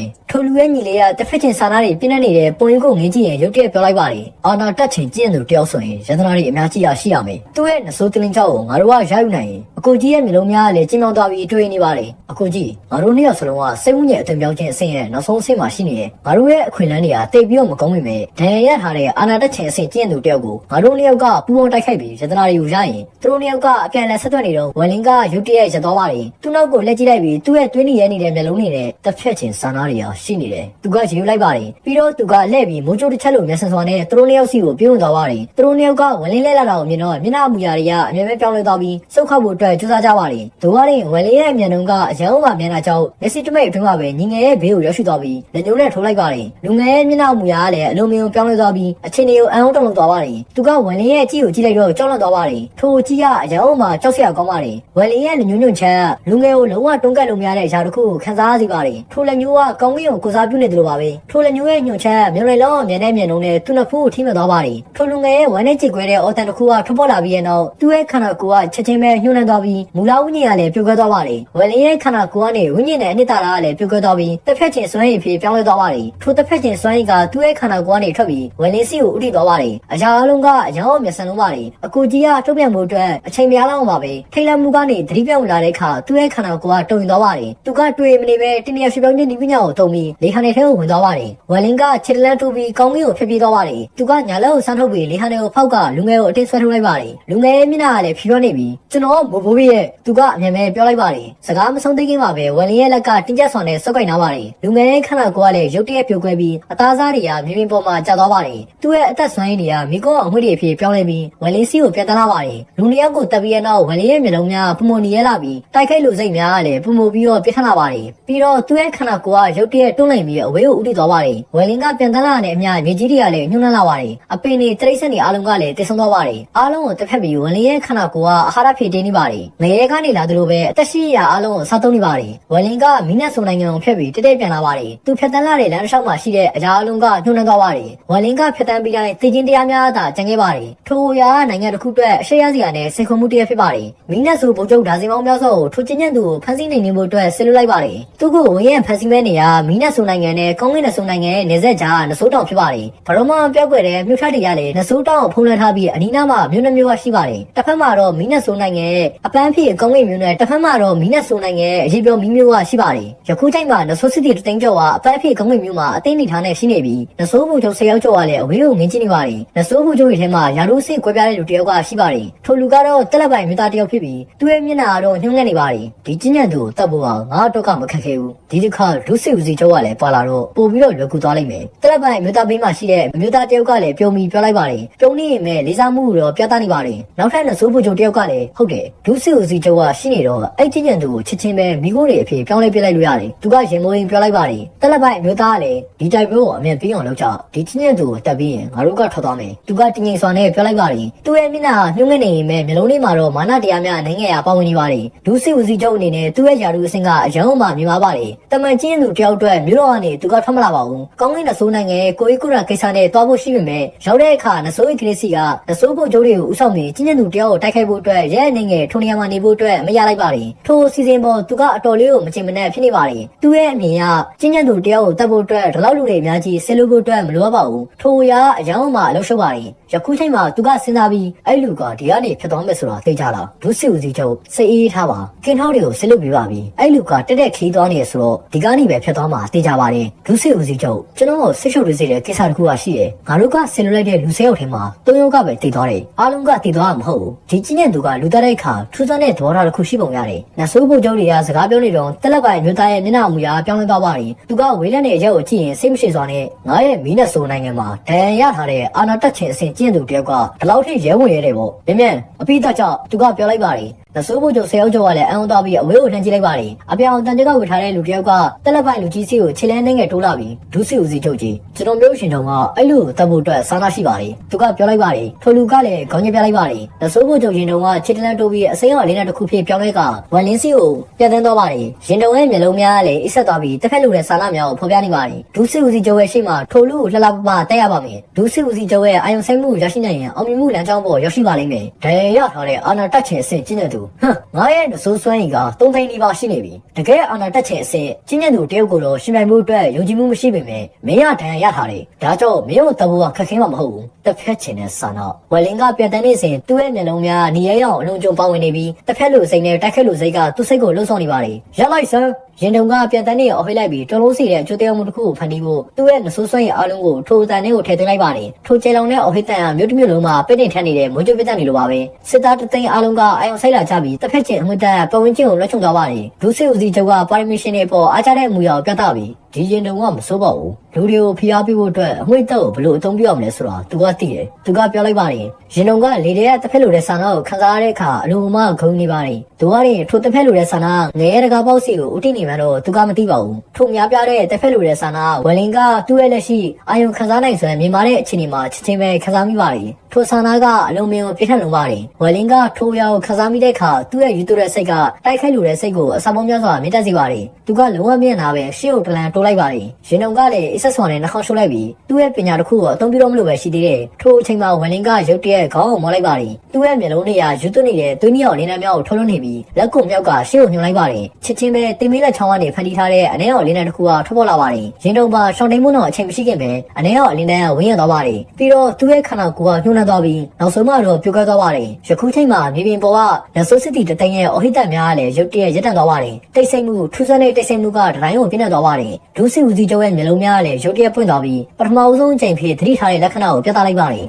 ဲထိုလူရဲ့ညီလေးကတစ်ဖက်ချင်းဆာနာတွေပြင်းနေတဲ့ပုံရိပ်ကိုငင်းကြည့်ရင်ရုတ်တရက်ပြောလိုက်ပါတယ်အာနာတက်ချင်ကျင့်သူတယောက်ဆိုရင်ရတနာတွေအများကြီးရှိရမယ်သူ့ရဲ့နဆိုးတလင်းချောက်ကိုငါတို့ကရယူနိုင်ရင်အကိုကြီးရဲ့မျိုးလုံးများကလည်းကျဉ်းမောင်းသွားပြီးတွေးနေပါတယ်အကိုကြီးငါတို့နှစ်ယောက်စလုံးကစိတ်ဝိညာဉ်အသွင်ပြောင်းခြင်းအဆင့်ရဲ့နောက်ဆုံးအဆင့်မှာရှိနေတယ်ငါတို့ရဲ့အခွင့်အလမ်းတွေကတိတ်ပြီးတော့မကောင်းမိမယ်ဒဏ်ရာရထားတဲ့အာနာတက်ချင်အဆင့်ကျင့်သူတယောက်ကိုငါတို့နှစ်ယောက်ကပူပေါင်းတိုက်ခိုက်ပြီးရတနာတွေကိုရရင်သူတို့နှစ်ယောက်ကအပြန်အလှန်ဆက်သွယ်နေတော့ဝယ်လင်းကရုတ်တရက်ရသွားပါတယ်သူ့နောက်ကိုလက်ကြည့်လိုက်ပြီးသူ့ရဲ့တွင်းနေရနေတဲ့မျက်လုံးတွေနဲ့တစ်ဖက်ချင်းဆာနာတွေရှိနေတယ်သူကရေယူလိုက်ပါတယ်ပြီးတော့သူကလှည့်ပြီးမိုးကြိုးတစ်ချက်လိုမျက်စံစွာနဲ့သူတို့နှစ်ယောက်စီကိုပြုံးသွားပါတယ်သူတို့နှစ်ယောက်ကဝယ်လင်းလဲလာတာကိုမြင်တော့မျက်နှာမူရာတွေကအမြဲပဲပြောင်းလဲသွားပြီးစုတ်ခောက်ဖို့အတွက်ကြိုးစားကြပါတယ်သူကလည်းဝယ်လင်းရဲ့မျက်နှာကအရန်အောင်မှမျက်နှာကြောင့်မျက်စိတမိတ်အတွင်းမှာပဲညီငယ်ရဲ့ဘေးကိုရောက်ရှိသွားပြီးလက်ညှိုးနဲ့ထိုးလိုက်ပါတယ်လူငယ်ရဲ့မျက်နှာမူရာကလည်းအလုံးမျိုးပြောင်းလဲသွားပြီးအချင်းတွေကိုအံ့ဩတုန်လှုပ်သွားပါတယ်သူကဝယ်လင်းရဲ့အကြည့်ကိုကြည့်လိုက်တော့ကြောက်လန့်သွားပါတယ်ထိုအကြည့်ကအရန်အောင်မှကြောက်စရာကောင်းပါတယ်ဝယ်လင်းရဲ့ညွန့်ညွန့်ချမ်းလူငယ်ကိုလုံးဝတွန်းကတ်လို့မရတဲ့အရာတစ်ခုကိုခံစားရစေပါတယ်ထိုလက်ညှိုးကကောင်းကင်ကိုကိုစားပြုနေတယ်လို့ပါပဲထိုလက်ညှိုးရဲ့ညွန့်ချမ်းမြင်လိုက်တော့မြင်တဲ့မျက်လုံးနဲ့သူ့နှစ်ဖူးကိုထိမှန်သွားပါတယ်ထိုလူငယ်ရဲ့ဝမ်းနဲ့ကြိတ်ခွဲတဲ့အော်တန်တစ်ခုကထွက်ပေါ်လာပြီးတဲ့နောက်သူ့ရဲ့ခန္ဓာကိုယ်ကချက်ချင်းပဲညှို့နှံသွားပြီးမူလဝိညာဉ်ကလည်းပြုတ်ခွဲသွားပါတယ်ဝယ်လင်းရဲ့ခန္ဓာကိုယ်ကနေဝိညာဉ်နဲ့အနှစ်သာရကလည်းပြုတ်ခွဲသွားပြီးတစ်ဖက်ချင်းစွမ်းရည်ဖြစ်ပြောင်းလဲသွားပါတယ်ထိုတစ်ဖက်ချင်းစွမ်းရည်ကသူ့ရဲ့ခန္ဓာကိုယ်ကနေထွက်ပြီးဝယ်လင်းစီကိုဥတီသွားပါတယ်အရာအလုံးကအရောင်းမျက်စံလုံးပါတယ်အကူကြီးကထုတ်ပြန်မှုအတွက်အချိန်များလောက်ပါပဲထိတ်လန့်မှုကနေသတိပြောင်းလာတဲ့အခါသူ့ရဲ့ခန္ဓာကိုယ်ကတုန်သွားပါတယ်သူကတွေ့မနေပဲတင်းရရွှေပြောင်းခြင်းဒီပညာကိုတုံပြီးလေဟန်ထဲကိုဝင်သွားပါတယ်ဝယ်လင်းကခြေတလန်းထိုးပြီးကောင်းကင်ကိုဖျက်ပြေးသွားပါတယ်သူကညာလက်ကိုဆန်းထုတ်ပြီးလေဟန်ကိုဖောက်ကလူငယ်ကိုအတင်းဆွဲထုတ်လိုက်ပါတယ်လူငယ်ရဲ့မျက်နှာကလည်းဖြူရနေပြီးကျွန်တော်ဘိုးဘိုးရဲ့သူကအမြန်ပဲပြောလိုက်ပါတယ်စကားမဆုံးသေးခင်မှာပဲဝယ်လင်းရဲ့လက်ကတင်းကျပ်စွာနဲ့ဆုပ်ကိုင်ထားပါတယ်လူငယ်ရဲ့ခန္ဓာကိုယ်ကလည်းရုတ်တရက်ပြိုကွဲပြီးအသားစားတွေကမြင်းမြင်းပေါ်မှာကျသွားပါတယ်သူ့ရဲ့အသက်ဆွမ်းရည်တွေကမိကောအငွေ့တွေအဖြစ်ပြောင်းလဲပြီးဝယ်လင်းစီကိုပြန်တန်းလာပါတယ်လူနှစ်ယောက်ကိုတက်ပြီးတဲ့နောက်ဝယ်လင်းရဲ့မျက်လုံးများပုံမနီရဲလာပြီးတိုက်ခိုက်လို့စိတ်များကလည်းပုံမပြီးတော့ပြထန်လာပါတ ပါတယ်ပြီးတော့သူ့ရဲ့ခန္ဓာကိုယ်ကရုတ်တရက်တွန်းလိုက်ပြီးအဝေးကိုဦးတည်သွားပါတယ်ဝယ်လင်ကပြန်တန်းလာတဲ့အမျှမြေကြီးတွေကလည်းညှို့နှံလာပါတယ်အပင်တွေတိရစ္ဆာန်တွေအားလုံးကလည်းတည်ဆုံသွားပါတယ်အားလုံးကိုတစ်ဖက်ပြီးဝယ်လင်ရဲ့ခန္ဓာကိုယ်ကအာဟာရဖြည့်တင်းနေပါတယ်ငရဲကနေလာသလိုပဲအသက်ရှိရာအားလုံးကိုစားသုံးနေပါတယ်ဝယ်လင်ကမီးနက်ဆုံနိုင်ငံကိုဖျက်ပြီးတက်တက်ပြန်လာပါတယ်သူဖြတ်တန်းလာတဲ့လမ်းတစ်လျှောက်မှာရှိတဲ့အရာအလုံးကညှို့နှံသွားပါတယ်ဝယ်လင်ကဖြတ်တန်းပြီးတိုင်းတည်ခြင်းတရားများသာကျန်ခဲ့ပါတယ်ထိုအရာနိုင်ငံတစ်ခုအတွက်အရှိရစီရနဲ့စိန်ခေါ်မှုတစ်ရပ်ဖြစ်ပါတယ်မီးနက်ဆိုဗိုလ်ချုပ်ဒါဇင်ပေါင်းများစွာကိုထိုကျဉ်းသူကိုဖမ်းဆီးနိုင်ဖို့အတွက်ဆစ်လွှတ်လိုက်ပါတယ်သူကဝင်းရဲ့ဖမ်းဆီးမဲ့နေရာမီးနက်ဆုံနိုင်ငံနဲ့ကောင်းကင်နက်ဆုံနိုင်ငံရဲ့နေဆက်ကြားနဆိုးတောင်ဖြစ်ပါတယ်ဘရောမပြောက်ွယ်တဲ့မြို့ထက်တွေကလည်းနဆိုးတောင်ကိုဖုံးလွှမ်းထားပြီးအနီးနားမှာမြို့နှမျိုးရှိပါတယ်တစ်ဖက်မှာတော့မီးနက်ဆုံနိုင်ငံရဲ့အပန်းဖြေကောင်းကင်မြို့နဲ့တစ်ဖက်မှာတော့မီးနက်ဆုံနိုင်ငံရဲ့အရေးပြောမီးမျိုးကရှိပါတယ်ယခုချိန်မှာနဆိုးစစ်တီတသိန်းကျော်ကအပန်းဖြေကောင်းကင်မြို့မှာအသိနေထားနဲ့ရှိနေပြီးနဆိုးဗိုလ်ချုပ်10ယောက်ကျော်ကလည်းအဝေးကိုငင်းကြည့်နေပါတယ်နဆိုးဗိုလ်ချုပ်ရဲ့ထဲမှာယာရုစစ်ကွဲပြားတဲ့လူတစ်ယောက်ကရှိပါတယ်ထိုလူကတော့တက်လက်ပိုင်မြို့သားတစ်ယောက်ဖြစ်ပြီးသူ့ရဲ့မျက်နှာကတော့ညှိုးငက်နေပါတယ်ဒီကျဉ်းညံသူကိုတတ်ဖို့ကငါတော့ကမခက်ခဲဘူးဒီတစ်ခါလူစစ်ဦးစီးချုပ်ကလည်းပါလာတော့ပို့ပြီးတော့လွယ်ကူသွားလိမ့်မယ်တက်လက်ပိုင်မြို့သားဘေးမှာရှိတဲ့မြို့သားတစ်ယောက်ကလည်းပြုံးပြီးပြောလိုက်ပါတယ်ပြုံးနေရင်မဲ့လေးစားမှုတော့ပြသနေပါတယ်နောက်ထပ်နဆိုးဗိုလ်ချုပ်တစ်ယောက်ကလည်းဟုတ်တယ်လူစစ်ဦးစီးချုပ်ကရှိနေတော့အဲ့ကျဉ်းညံသူကိုချစ်ချင်းပဲမိခိုးတွေအဖြစ်ပြောင်းလဲပြလိုက်လို့ရတယ်သူကရင်မိုးရင်ပြောလိုက်ပါတယ်တက်လက်ပိုင်မြို့သားကလည်းဒီတိုက်ပွဲကိုအမြင်ပြီးအောင်လုပ်ကြဒီကျဉ်းညံသူကိုတက်ပြီးရင်ငါတို့ကထွက်သွားမယ်သူကတင်းငိမ်စွာနဲ့ပြောလိုက်ပါတယ်သူ့ရဲ့မျက်နှာညှိုးငက်နေရင်မဲ့မျိုးလုံးလေးမှာတော့မာနတရားများနိုင်ငံရပါဝင်နေပါတယ်လူစစ်ဦးစီးချုပ်အနေနဲ့သူ့ရဲ့ယာရုအဆင့်ကအရန်အောင်မှမြင်ပါပါတယ်တမန်ကျင်းသူတယောက်အတွက်မြို့တော်ကနေသူကထွက်မလာပါဘူးကောင်းကင်နဆိုးနိုင်ငံရဲ့ကိုရီကူရာကိစ္စနဲ့တွားဖို့ရှိပေမဲ့ရောက်တဲ့အခါနဆိုးရဲ့ဂရစ်စီကနဆိုးဖို့ကျိုးတွေကိုဥဆောင်ပြီးကျင်းသူတယောက်ကိုတိုက်ခိုက်ဖို့အတွက်ရဲအနေငယ်ထိုနေရာမှာနေဖို့အတွက်မရလိုက်ပါဘူးထိုစီစဉ်ပေါ်သူကအတော်လေးကိုမချင်မနှက်ဖြစ်နေပါတယ်သူ့ရဲ့အမြင်ကကျင်းသူတယောက်ကိုတတ်ဖို့အတွက်ဒီလောက်လူတွေအများကြီးဆဲလို့ဖို့အတွက်မလိုအပ်ပါဘူးထိုအရာအရန်အောင်မှအလုပ်ရှုပ်ပါတယ်ယခုချိန်မှာသူကစဉ်းစားပြီးအဲ့လူကဒီကနေဖြစ်သွားမယ်ဆိုတာသိကြလားဒုစစ်ဦးစီးချုပ်စိတ်အေးထားပါကင်းထောက်တွေကိုဆစ်လုပ်ပေးပါပြီအဲ့လူကတက်တက်ခီးသွားနေဆိုတော့ဒီကနေပဲဖြစ်သွားမှာသိကြပါတယ်ဒုစစ်ဦးစီးချုပ်ကျွန်တော်ဆစ်ရှုပ်တွေစေတဲ့ကိစ္စတစ်ခုကရှိတယ်ငါတို့ကဆင်လွှတ်လိုက်တဲ့လူ၁၀ယောက်ထဲမှာ၃ယောက်ကပဲတည်သွားတယ်အားလုံးကတည်သွားမှာမဟုတ်ဘူးဒီကျင်းတဲ့သူကလူတက်တဲ့အခါထူးဆန်းတဲ့သဘောထားတစ်ခုရှိပုံရတယ်နဆိုးဖို့ကျုပ်တွေကစကားပြောနေတော့တက်လက်ပိုင်မြို့သားရဲ့မျက်နှာအမူအရာပြောင်းလဲသွားပါတယ်သူကဝေးလက်နဲ့အရက်ကိုကြည့်ရင်စိတ်မရှိစွာနဲ့ငါရဲ့မီးနဲ့ဆိုးနိုင်ငံမှာဒဏ်ရာရထားတဲ့အာနာတက်ချင်အဆင့်ကျင်းသူတယောက်ကဒီလောက်ထိရဲဝင်ရဲတယ်ပေါ့မြင်မြန်အပိသက်ကြောင့်သူကပြောလိုက်ပါတယ်နဆိုးဖို့ကျုပ်10ယောက်ကျော်ကလည်းအံ့ဩသွားပြီးအဝေးကိုလှမ်းကြည့်လိုက်ပါတယ်အပြောင်တန်ကြကဝေထားတဲ့လူတယောက်ကတက်လက်ပိုင်လူကြီးစီကိုခြေလန်းနှင်းငယ်တိုးလာပြီးဒုစစ်ဦးစီးချုပ်ကြီးကျွန်တော်မျိုးရှင်တော်ကအဲ့လိုတတ်ဖို့အတွက်စားနာရှိပါတယ်သူကပြောလိုက်ပါတယ်ထိုလူကလည်းခေါင်းညက်ပြလိုက်ပါတယ်နဆိုးဖို့ကျုပ်ရှင်တော်ကခြေတလန်းတိုးပြီးအစိမ်းရော်လေးနဲ့တစ်ခုဖြစ်ပြောင်းလဲကဝန်လင်းစီကိုပြန်သန်းသွားပါတယ်ရှင်တော်ရဲ့မျက်လုံးများလည်းအိပ်ဆက်သွားပြီးတစ်ဖက်လူတဲ့စားနာများကိုဖော်ပြနေပါတယ်ဒုစစ်ဦးစီးချုပ်ရဲ့ရှေ့မှာထိုလူကိုလှလှပပတက်ရပါမယ်ဒုစစ်ဦးစီးချုပ်ရဲ့အာယုံဆိုင်မှုရရှိနိုင်ရင်အောင်မြင်မှုလမ်းကြောင်းပေါ်ရောက်ရှိပါလိမ့်မယ်ဒဏ်ရာရထားတဲ့အာနာတက်ချင်အဆင့်ကျင်းတဲ့သူငါရဲ့နဆိုးစွမ်းရည်က3သိန်းနီးပါးရှိနေပြီတကယ်အာနာတက်ချင်အဆင့်ကျင်းတဲ့သူတယောက်ကိုတော့ရှင်နိုင်မှုအတွက်ယုံကြည်မှုမရှိပေမဲ့မင်းရဒဏ်ရာရထားတယ်ဒါကြောင့်မင်းတို့တဘောကခက်ခဲမှာမဟုတ်ဘူးတစ်ဖက်ချင်တဲ့ဆန္ဒဝယ်လင်ကပြန်တန်းနေစဉ်သူ့ရဲ့မျက်လုံးများနေရအောင်အလုံးကျုံပါဝင်နေပြီးတစ်ဖက်လူစိတ်နဲ့တိုက်ခက်လူစိတ်ကသူ့စိတ်ကိုလှုပ်ဆောင်နေပါတယ်ရက်လိုက်စမ်းရင်တုံကပြန်တန်းနေအော်ဟိလိုက်ပြီးတော်လုံးစီတဲ့အကျိုးတရားမှုတစ်ခုကိုဖန်တီးဖို့သူ့ရဲ့နဆိုးစွမ်းရည်အားလုံးကိုထိုတန်လေးကိုထည့်သွင်းလိုက်ပါတယ်ထိုကျေလောင်တဲ့အော်ဟိတန်ကမြို့တစ်မြို့လုံးမှာပိတ်နေထက်နေတဲ့မွေးကြပြတ်နေလိုပါပဲစစ်သားတသိန်းအားလုံးကအာယုံဆိုင်လာကြပြီးတစ်ဖက်ချင်းအငွေတန်ပဝင်းချင်းကိုလွှတ်ချုံသွားပါတယ်ဒုစစ်ဦးစီးချုပ်ကပါရမီရှင်တွေပေါ်အားကြတဲ့အမူအရာကိုပြသပြီးဒီရင်တုံကမစိုးပါဘူးလူတွေကိုဖိအားပေးဖို့အတွက်အငွေတက်ကိုဘယ်လိုအသုံးပြုရမလဲဆိုတာသူကသိတယ်သူကပြောလိုက်ပါတယ်ရင်တုံကလေတဲ့တစ်ဖက်လိုတဲ့ဆန္ဒကိုခံစားရတဲ့အခါအလိုမှဂုဏ်နေပါတယ်သူကရင်ထိုတစ်ဖက်လိုတဲ့ဆန္ဒငရဲတကားပေါက်စီကိုဥတီနေမှတော့သူကမသိပါဘူးထိုများပြတဲ့တစ်ဖက်လိုတဲ့ဆန္ဒဝယ်လင်ကသူ့ရဲ့လက်ရှိအာယုံခံစားနိုင်စွမ်းမြင်မာတဲ့အခြေအနေမှာချက်ချင်းပဲခံစားမိပါတယ်ထိုဆန္ဒကအလုံးမင်းကိုပြည့်ထန်လုံးပါတယ်ဝယ်လင်ကထိုးရောက်ခံစားမိတဲ့အခါသူ့ရဲ့ယူတူတဲ့စိတ်ကတိုက်ခိုက်လိုတဲ့စိတ်ကိုအစာပေါင်းများစွာမြင့်တက်စေပါတယ်သူကလုံးဝမြင့်လာပဲရှေ့ကိုတလန်တိုးလိုက်ပါတယ်ရင်တုံကလည်းအဆက်ဆွန်နဲ့နှာခေါင်းရှုပ်လိုက်ပြီးသူ့ရဲ့ပညာတစ်ခုကိုအသုံးပြုတော့မလို့ပဲရှိသေးတယ်ထိုအချိန်မှာဝယ်လင်ကရုတ်တရက်ခေါင်းကိုမောလိုက်ပါတယ်သူ့ရဲ့မျက်လုံးတွေကယူတူနေတဲ့သွေးမြောက်လင်းနှမ်းများကိုထုတ်လွှတ်နေပြီးလက်ကုံမြောက်ကရှေ့ကိုညှို့လိုက်ပါတယ်ချစ်ချင်းပဲတင်မေးလက်ချောင်းကနေဖန်တီးထားတဲ့အနှဲရော်လင်းနှမ်းတစ်ခုကထွက်ပေါ်လာပါတယ်ရင်တုံပါရှောင်းတိန်မှုတော့အချိန်မရှိခင်ပဲအနှဲရော်လင်းနှမ်းကဝင်းရသွားပါတယ်ပြီးတော့သူ့ရဲ့ခန္ဓာကိုယ်ကညှို့နှံသွားပြီးနောက်ဆုံးမှတော့ပြုတ်ကွက်သွားပါတယ်ယခုချိန်မှာမြေပြင်ပေါ်ကလက်ဆိုးစစ်တီတသိန်းရဲ့အဟိတတ်များကလည်းရုတ်တရက်ရပ်တန့်သွားပါတယ်တိတ်ဆိတ်မှုထူးဆန်းတဲ့တိတ်ဆိတ်မှုကဒတိုင်းကိုပြင်းထန်သွားပါတယ်ဒုစစ်ဦးစီးချုပ်ရဲ့မျက်လုံးများကလည်းရုတ်တရက်ပွင့်သွားပြီးပထမဦးဆုံးအချိန်ဖြစ်သတိထားတဲ့လက္ခဏာကိုပြသလိုက်ပါတယ်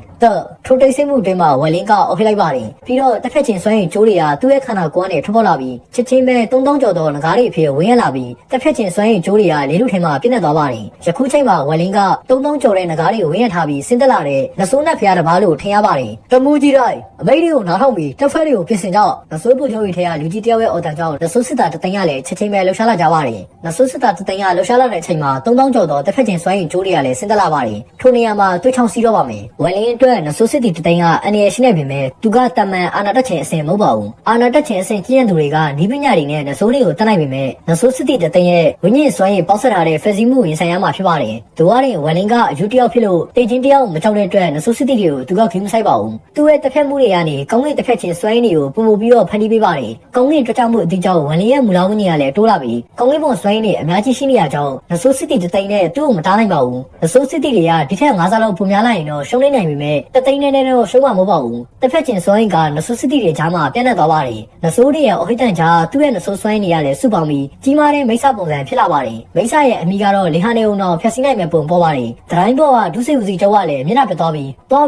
ထိုတိတ်ဆိတ်မှုတွင်မှဝယ်လင်းကအဟိလိုက်ပါတယ်ပြီးတော့တစ်ဖက်ချင်းစွမ်းရည်ကျိုးတွေကသူ့ရဲ့ခန္ဓာကိုယ် နဲ့ထွက်ပေါ်လာပြီးချက်ချင်းပဲ3000ကျော်သောငကားတွေအဖြစ်ဝင်ရလာပြီးတစ်ဖက်ချင်းစွမ်းရည်ကြိုးတွေကလေလူထဲမှာပြည့်နေသွားပါတယ်ယခုချိန်မှာဝက်လင်းက3000ကျော်တဲ့ငကားတွေကိုဝင်ရထားပြီးဆင်းသက်လာတဲ့နဆိုးနတ်ဖျားတစ်ပါးလို့ထင်ရပါတယ်တမူကြီးတိုင်းအမိတ်တွေကိုနားထောင်ပြီးတစ်ဖက်တွေကိုပြင်ဆင်ကြနဆိုးပူချုပ်ရီထဲကလူကြီးတယောက်ရဲ့အော်တန်ကြောင့်နဆိုးစစ်သားတသိန်းကလည်းချက်ချင်းပဲလှုပ်ရှားလာကြပါတယ်နဆိုးစစ်သားတသိန်းကလှုပ်ရှားလာတဲ့အချိန်မှာ3000ကျော်သောတစ်ဖက်ချင်းစွမ်းရည်ကြိုးတွေကလည်းဆင်းသက်လာပါတယ်ထိုနေရာမှာတွေးချောင်းစီးတော့ပါမယ်ဝက်လင်းအတွက်နဆိုးစစ်တီတသိန်းကအန်ရရှိနေပေမဲ့သူကတမန်အာနာတက်ချင်အဆင်မဟုတ်ပါဘူးအာနာတက်ချင်အဆင်ကျင့်သူတွေကနီးပညာတွေနဲ့နဆိုးတွေကိုတတ်နိုင်ပေမဲ့နဆိုးစစ်တီတသိန်းရဲ့ဝိညာဉ်စွမ်းရည်ပေါက်ဆက်ထားတဲ့ဖက်စီမှုရင်ဆိုင်ရမှာဖြစ်ပါတယ်သူကရင်ဝက်လင်းကအယူတယောက်ဖြစ်လို့တိတ်ချင်းတယောက်မကြောက်တဲ့အတွက်နဆိုးစစ်တီတွေကိုသူကခင်းမဆိုင်ပါဘူးသူရဲ့တစ်ဖက်မှုတွေကနေကောင်းကင်တစ်ဖက်ချင်းစွမ်းရည်တွေကိုပုံပုံပြီးတော့ဖန်တီးပေးပါတယ်ကောင်းကင်တွက်ကြမှုအတိအကျဝက်လင်းရဲ့မူလောင်ဝိညာဉ်ကလည်းတိုးလာပြီးကောင်းကင်ပုံစွမ်းရည်တွေအများကြီးရှိနေရကြောင်းနဆိုးစစ်တီတသိန်းနဲ့သူ့ကိုမတားနိုင်ပါဘူးနဆိုးစစ်တီတွေကဒီထက်5ဆလောက်ပုံများလိုက်ရင်တော့ရှုံးနေနိုင်ပေမဲ့တသိန်းနဲ့တော့ရှုံးမှာမဟုတ်ပါဘူးတစ်ဖက်ချင်းစွမ်းရည်ကနဆိုးစစ်တီတွေကြားမှာပြန့်နှံ့သွားပါတယ်နဆိုးတွေရဲ့အဟိတန်ကြားသူ့ရဲ့နဆိုးစွမ်းရည်တွေလည်းစုပေါင်းပြီးကြီးမားတဲ့မိစ္ဆာပုံစံဖြစ်လာပါတယ်မိစ္ဆာရဲ့အမိကတော့လေဟာနေုံတော့ဖျက်ဆီးနိုင်မဲ့ပုံပေါ်ပါတယ်ဒတိုင်းဘောကဒုစိဦးစီကျော်ကလည်းမျက်နှာပြသွ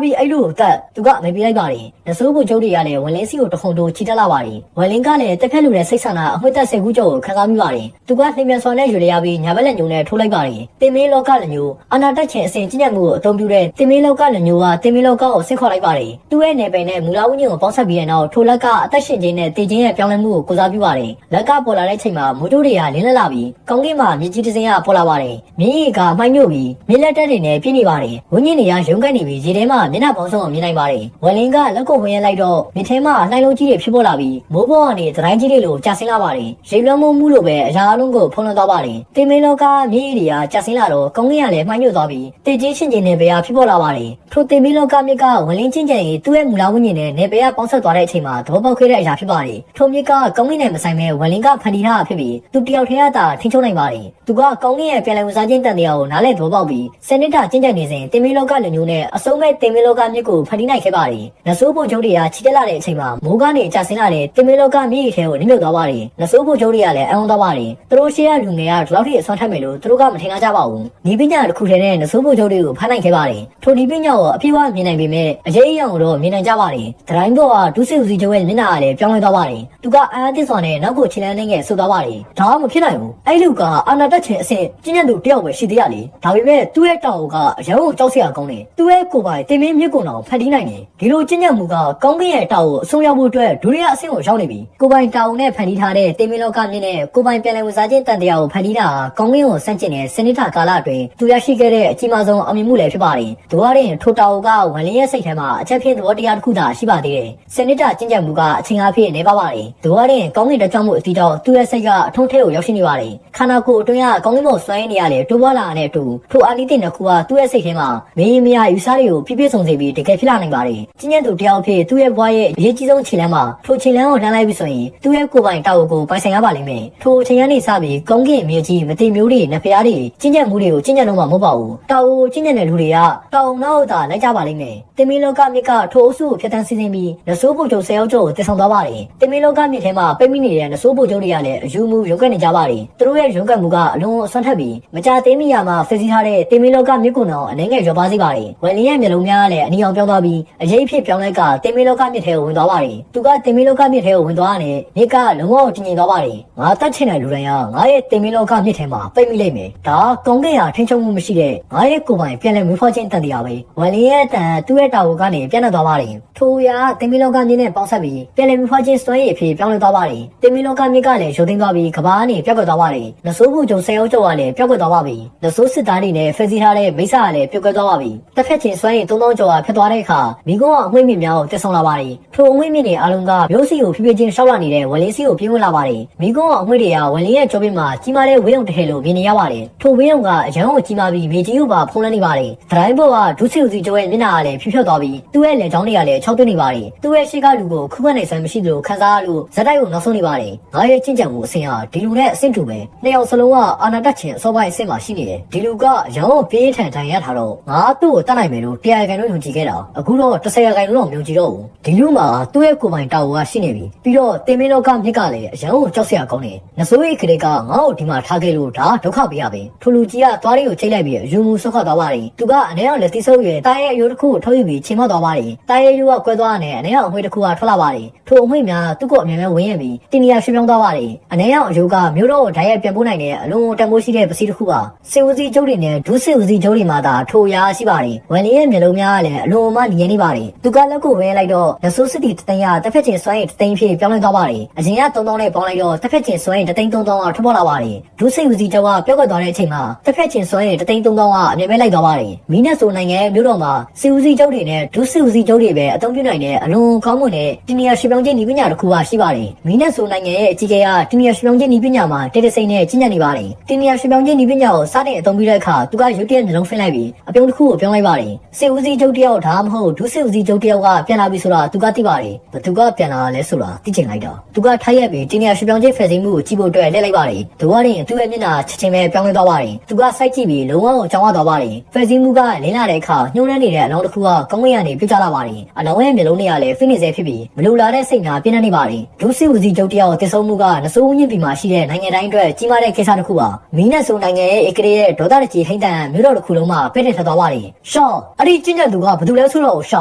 ားပြီးအဲ့လိုကိုတက်သူကမပေးလိုက်ပါတယ်နဆိုးကိုကျုပ်တွေကလည်းဝင်လင်းစီကိုတခုံတိုးချီတက်လာပါတယ်ဝင်လင်းကလည်းတက်ခက်လူတဲ့စိတ်ဆန္ဒအမွှေးတက်ဆယ်ခုကျော်ကိုခံစားမိပါတယ်သူကနှိမ်မြန်စွာနဲ့ယူရရပြီးညာဘက်လက်ညိုနဲ့ထိုးလိုက်ပါတယ်တင်မင်းလောကလက်ညိုအာနာတက်ချင်အစဉ်ကျင့်ကြံမှုကိုအသုံးပြုတဲ့တင်မင်းလောကလက်ညိုကတင်မင်းလောကကိုဆင့်ခေါ်လိုက်ပါတယ်သူ့ရဲ့နယ်ပယ်နဲ့မူလာဝိညာဉ်ကိုပေါင်းဆက်ပြီးတဲ့နောက်ထိုလက်ကအသက်ရှင်ခြင်းနဲ့တည်ခြင်းရဲ့ပြောင်းလဲမှုကိုကိုစားပြုပါတယ်လက်ကပေါ်လာတဲ့ချိန်မှာမိုးတိုးတွေကလင်းလက်လာပြီးကောင်းကင်မှာမြေကြီးတစ်စင်းကပေါ်လာပါတယ်မြင်းရီကမှိုင်းညို့ပြီးမြင်းလက်တက်တွေနဲ့ပြည့်နေပါတယ်ဝိညာဉ်တွေကရုန်းကန်နေပြီးရေထဲမှာမျက်နှာပေါင်းစုံကိုမြင်နိုင်ပါတယ်ဝက်လင်းကလက်ကိုဝင်ရလိုက်တော့မြစ်ထဲမှာလှိုင်းလုံးကြီးတွေဖြစ်ပေါ်လာပြီးမိုးပေါ်ကနေသတိုင်းကြီးတွေလိုကျဆင်းလာပါတယ်ရေလွှမ်းမိုးမှုလိုပဲအရာအလုံးကိုဖုံးလွှမ်းသွားပါတယ်တင်မင်းလောကမြင်းရီတွေကကျဆင်းလာတော့ကောင်းကင်ကလည်းမှိုင်းညို့သွားပြီးတေကြီးချင်းချင်းနဲ့ပဲဖြစ်ပေါ်လာပါတယ်ထိုတင်မင်းလောကမြစ်ကဝက်လင်းချင်းချင်းရေးသူ့ရဲ့မူလာဝိညာဉ်နဲ့နေပဲပေါင်းဆက်သွားတဲ့အချိန်မှာသဘောပေါက်ခဲ့တဲ့အရာဖြစ်ပါတယ်ထိုမြစ်ကကောင်းကင်နဲ့မဆိုင်မဲ့ဝက်လင်းကဖန်တီးထားတာဖြစ်ပြီးသူတယောက်တည်းကသာထိန်းချုပ်နိုင်ပါတယ်သူကကောင်းကင်ရဲ့ပြန်လည်ဝစားခြင်းတန်တရားကိုနားလည်သဘောပေါက်ပြီးစနစ်တာကျင့်ကြံနေစဉ်တင်မင်းလောကလူမျိုးနဲ့အစုံမဲ့တင်မင်းလောကမြစ်ကိုဖန်တီးနိုင်ခဲ့ပါတယ်နဆိုးဖို့ကျုပ်တွေကချီတက်လာတဲ့အချိန်မှာမိုးကနေကျဆင်းလာတဲ့တင်မင်းလောကမြစ်ထဲကိုနစ်မြုပ်သွားပါတယ်နဆိုးဖို့ကျုပ်တွေကလည်းအံ့ဩသွားပါတယ်သူတို့ရှေ့ကလူငယ်ကဒီလောက်ထိအစွမ်းထက်မယ်လို့သူတို့ကမထင်ကြပါဘူးဒီပညာတစ်ခုတည်းနဲ့နဆိုးဖို့ကျုပ်တွေကိုဖန်နိုင်ခဲ့ပါတယ်ထိုဒီပညာကိုအပြည့်အဝမြင်နိုင်ပေမဲ့အရေးအယံကိုတော့မြင်နိုင်ကြပါတယ်ဒတိုင်းဘောကဒုစိဦးစီကျုပ်ရဲ့မျက်နှာကလည်းပြောင်းလဲသွားပါတယ်သူကအာအသစ်စွာနဲ့နောက်ကိုခြေလမ်းနဲ့ဆုပ်သွားပါတယ်ဒါမှမဖြစ်နိုင်ဘူးအဲ့လူကအာနာတက်ချင်အဆင့်ကျင့်ကြံသူတယောက်ပဲရှိသေးရလေဒါပေမဲ့သူ့ရဲ့တောင်ကအရန်ကိုကြောက်စရာကောင်းတယ်သူ့ရဲ့ကိုယ်ပိုင်တင်မင်းမြစ်ကုံတော်ဖန်တီးနိုင်တယ်ဒီလိုကျင့်ကြံမှုကကောင်းကင်ရဲ့တောင်ကိုအဆုံးရောက်ဖို့အတွက်ဒုတိယအဆင့်ကိုရောက်နေပြီကိုယ်ပိုင်တောင်နဲ့ဖန်တီးထားတဲ့တင်မင်းလောကမြစ်နဲ့ကိုယ်ပိုင်ပြန်လည်ဝစားခြင်းတန်တရားကိုဖန်တီးတာကောင်းကင်ကိုစန့်ကျင်တဲ့စနစ်ထကာလအတွင်းသူရရှိခဲ့တဲ့အကြီးမားဆုံးအောင်မြင်မှုလည်းဖြစ်ပါတယ်ဒိုရရင်ထိုတောင်ကဝန်လင်းရဲ့စိတ်ထဲမှာအချက်ဖြစ်သဘောတရားတစ်ခုသာရှိပါသေးတယ်စနစ်ထကျင့်ကြံမှုကအချိန်အားဖြင့်နေပါပါတယ်ဒိုရရင်ကောင်းကင်တကြောင်မှုအတီးတော့သူ့ရဲ့စိတ်ကအထုံးထဲကိုရောက်ရှိနေပါတယ်ခန္ဓာကိုယ်အတွင်းကကောင်းကင်ဘုံစွမ်းရည်နေရလေတိုးပွားလာတဲ့အတူထိုအာနိသင်တစ်ခုကသူ့ရဲ့စိတ်ထဲမှာမင်းမယားယူစားတွေကိုပြည့်ပြည့်စုံစေပြီးတကယ်ဖြစ်လာနိုင်ပါတယ်ကျင့်ကြံသူတယောက်ဖြစ်သူ့ရဲ့ဘဝရဲ့အရေးကြီးဆုံးခြေလှမ်းမှာထိုခြေလှမ်းကိုလှမ်းလိုက်ပြီးဆိုရင်သူ့ရဲ့ကိုယ်ပိုင်တောက်ကိုပိုင်ဆိုင်ရပါလိမ့်မယ်ထိုအချိန်ကနေစပြီးကောင်းကင်မြေကြီးမတိမျိုးတွေနဖျားတွေကျင့်ကြံမှုတွေကိုကျင့်ကြံတော့မှာမဟုတ်ပါဘူးတောက်ကိုကျင့်ကြံတဲ့လူတွေကတောင်နောက်သာလိုက်ကြပါလိမ့်မယ်တင်မင်းလောကမြစ်ကထိုအုပ်စုကိုဖျက်ဆီးစီစဉ်ပြီးနဆိုးပုတ်ကျုပ်10ယောက်ကျော်ကိုတည်ဆောင်သွားပါတယ်တင်မင်းလောကမြစ်ထဲမှာပိတ်မိနေတဲ့နဆိုးပုတ်ကျုပ်တွေကလည်းအယူမှုရုံးကန်နေကြပါတယ်သူတို့ရဲ့ရုံးကန်မှုကအလုံးအဆွမ်းထက်ပြီးမကြသေးမီယာမှာဖျက်ဆီးထားတဲ့တင်မင်းလောကမြစ်ကုံတော်အနေငယ်ရောပါစေပါတယ်ဝယ်လင်းရဲ့မျိုးလုံးများကလည်းအနီအောင်ပြောင်းသွားပြီးအရေးဖြစ်ပြောင်းလိုက်ကတင်မင်းလောကမြစ်ထဲကိုဝင်သွားပါတယ်သူကတင်မင်းလောကမြစ်ထဲကိုဝင်သွားတဲ့မြစ်ကလုံးဝတည်ငြိမ်သွားပါတယ်ငါတတ်ချင်တဲ့လူတိုင်းကငါရဲ့တင်မင်းလောကမြစ်ထဲမှာပိတ်မိလိမ့်မယ်ဒါကောင်းကင်ဟာထိန်းချုပ်မှုမရှိတဲ့ငါရဲ့ကိုယ်ပိုင်ပြန်လည်မွေးဖွားခြင်းတန်တရားပဲဝယ်လင်းရဲ့တန်သူ့ရဲ့တာဝန်ကနေပြန်လာသွားပါတယ်ထိုရာတင်မင်းလောကမြစ်နဲ့ပေါင်းဆက်ပြီးပြန်လည်မွေးဖွားခြင်းစွမ်းရည်အဖြစ်ပြောင်းလဲသွားပါတယ်တင်မင်းလောကမြစ်ကလည်းရုပ်သိမ်းသွားပြီးကဘာကနေပြောက်ကွယ်သွားပါတယ်နဆိုးဖို့ကျုံ10ယောက်ကျော်ကလည်းပြောက်ကွယ်သွားပါပြီနဆိုးစစ်သားတွေနဲ့ဖက်စီထားတဲ့မိစ္ဆာကလည်းပြုတ်ကွယ်သွားပါပြီတစ်ဖက်ချင်းစွမ်းရည်3000ကျော်ကဖျက်သွားတဲ့အခါမိကုန်းကအငွေ့မြင့်များကိုတက်ဆောင်လာပါတယ်ထိုအငွေ့မြင့်တွေအားလုံးကမျိုးစီကိုဖြည်းဖြည်းချင်းရှောက်လာနေတဲ့ဝယ်လင်းစီကိုပြင်းဝင်လာပါတယ်မိကုန်းကအငွေ့တွေကဝယ်လင်းရဲ့ကြောပေးမှာကြီးမားတဲ့ဝင်းုံတစ်ထည်လိုမြင်နေရပါတယ်ထိုဝင်းုံကအရန်ကိုကြီးမားပြီးမြေကြီးကိုပါဖုံးလွှမ်းနေပါတယ်ဒတိုင်းဘောကဒုစီဦးစီကျော်ရဲ့မျက်နှာကလည်းဖြူဖြောက်သွားပြီးသူ့ရဲ့လက်ချောင်းတွေကလည်းခြောက်သွင်းနေပါတယ်သူ့ရဲ့ရှေ့ကလူကိုခုခံနိုင်စွမ်းမရှိသလိုခံစားရလို့ဇက်တိုက်ကိုနောက်ဆုံးနေပါတယ်ငါရဲ့ကျင့်ကြံမှုအဆင့်ဟာဒီလူနဲ့အဆင့်တူပဲနှစ်ယောက်စလုံးကအာနာတက်ချင်အစောပိုင်းအဆင့်မှာရှိနေတယ်ဒီလူကရန်ကိုပြေးထန်ထိုင်ရထားတော့ငါသူ့ကိုတတ်နိုင်မယ်လို့တရားခံတို့ယုံကြည်ခဲ့တာအခုတော့10ရာခိုင်နှုန်းတော့မယုံကြည်တော့ဘူးဒီလူမှာသူ့ရဲ့ကိုယ်ပိုင်တာဝန်ကရှိနေပြီပြီးတော့တင်မင်းလောကမြစ်ကလည်းအရန်ကိုကြောက်စရာကောင်းတယ်နဆိုးရိတ်ကလေးကငါ့ကိုဒီမှာထားခဲ့လို့ဒါဒုက္ခပေးရပဲထိုလူကြီးကသွားလေးကိုချိတ်လိုက်ပြီးယူမှုဆုတ်ခတ်သွားပါတယ်သူကအနေနဲ့လက်သီးဆုပ်ရွယ်တားရဲ့အယိုးတစ်ခုကိုထုတ်ယူပြီးချိန်မောက်သွားပါတယ်တားရဲ့ရိုးကကွဲသွားတဲ့အနေနဲ့အငွေ့တစ်ခုကထွက်လာပါတယ်ထိုအငွေ့များသူ့ ကိုအမြဲဝင်းရပြီးတင်နေရရွှေ့ပြောင်းသွားပါတယ်။အနေရောက်အယုကမြို့တော်ဓာတ်ရိုက်ပြန်ပို့နိုင်တဲ့အလုံးတန်ဖိုးရှိတဲ့ပစ္စည်းတစ်ခုပါ။စစ်ဦးစီးချုပ်တွေနဲ့ဒုစစ်ဦးစီးချုပ်တွေမှာသာထိုရာရှိပါတယ်။ဝန်လင်းရဲ့မျိုးလုံးများကလည်းအလုံးအမညင်းနေပါတယ်။သူကလက်ကိုဝဲလိုက်တော့လက်ဆိုးစစ်တီတသိန်းရတစ်ဖက်ချင်းစွမ်းရည်တသိန်းဖြစ်ပြောင်းလဲသွားပါတယ်။အရင်က3000နဲ့ပေါင်းလိုက်တော့တစ်ဖက်ချင်းစွမ်းရည်တသိန်း3000ကထွက်ပေါ်လာပါတယ်။ဒုစစ်ဦးစီးချုပ်ကပြောက်ကွက်သွားတဲ့အချိန်မှာတစ်ဖက်ချင်းစွမ်းရည်တသိန်း3000ကအမြဲပဲလိုက်သွားပါတယ်။မီးနဲ့ဆိုနိုင်ငံမြို့တော်မှာစစ်ဦးစီးချုပ်တွေနဲ့ဒုစစ်ဦးစီးချုပ်တွေပဲအသုံးပြုနိုင်တဲ့အလုံးကောင်းမွန်တဲ့တင်နေရရွှေ့ပြောင်းခြင်းဤပညာတစ်ခုပါရှိပါတယ်။မီးနဲ့ဆိုနိုင်ငံရဲ့အကြီးအကဲကတင်နေရရွှေ့ပြောင်းခြင်းဤပညာမှာတိတ်တဆိတ်နဲ့ကျင့်ကြံနေပါတယ်။တင်နေရရွှေ့ပြောင်းခြင်းဤပညာကိုစတင်အသုံးပြုတဲ့အခါသူကရုတ်တရက်နှလုံးဖွင့်လိုက်ပြီးအပြုံးတစ်ခုကိုပြောင်းလိုက်ပါတယ်။စစ်ဦးစီးချုပ်တယောက်ဒါမှမဟုတ်ဒုစစ်ဦးစီးချုပ်တယောက်ကပြန်လာပြီဆိုတာသူကသိပါတယ်။ဘသူကပြန်လာလဲဆိုတာသိချင်လိုက်တော့သူကထိုက်ရက်ပြီးတင်နေရရွှေ့ပြောင်းခြင်းဖယ်စီမှုကိုကြည့်ဖို့အတွက်လှည့်လိုက်ပါတယ်။သူကရင်သူ့ရဲ့မျက်နှာချက်ချင်းပဲပြောင်းလဲသွားပါတယ်။သူကစိုက်ကြည့်ပြီးလုံးဝကိုကြောင်ဝသွားပါတယ်။ဖယ်စီမှုကလင်းလာတဲ့အခါညှိုးနှမ်းနေတဲ့အလောင်းတစ်ခုကကောင်းကင်ကနေပြုတ်ကျလာပါတယ်။အလောင်းရဲ့မျက်လုံးတွေကလည်းဖိနေစေဖြစ်ပြီးမလိုလားတဲ့စိတ်နာပြင်းနေပါတယ်။ဒုစစ်ဦးစီးချုပ်တယောက်တည်ဆုံမှုကနဆိုးဦးညစ်ပြီးမှရှိတဲ့နိုင်ငံတိုင်းအတွက်ကြီးမားတဲ့ကိစ္စတစ်ခုပါ။မီးနဲ့ဆိုနိုင်ငံရဲ့ဧကရေရဲ့ဒေါသတကြီးထိမ့်တန်မြို့တော်တစ်ခုလုံးမှာပဲ့တင်ထသွားပါတယ်။ရှောင်းအဲ့ဒီကျင့်ကြံသူကဘယ်သူလဲဆိုတော့ရှေ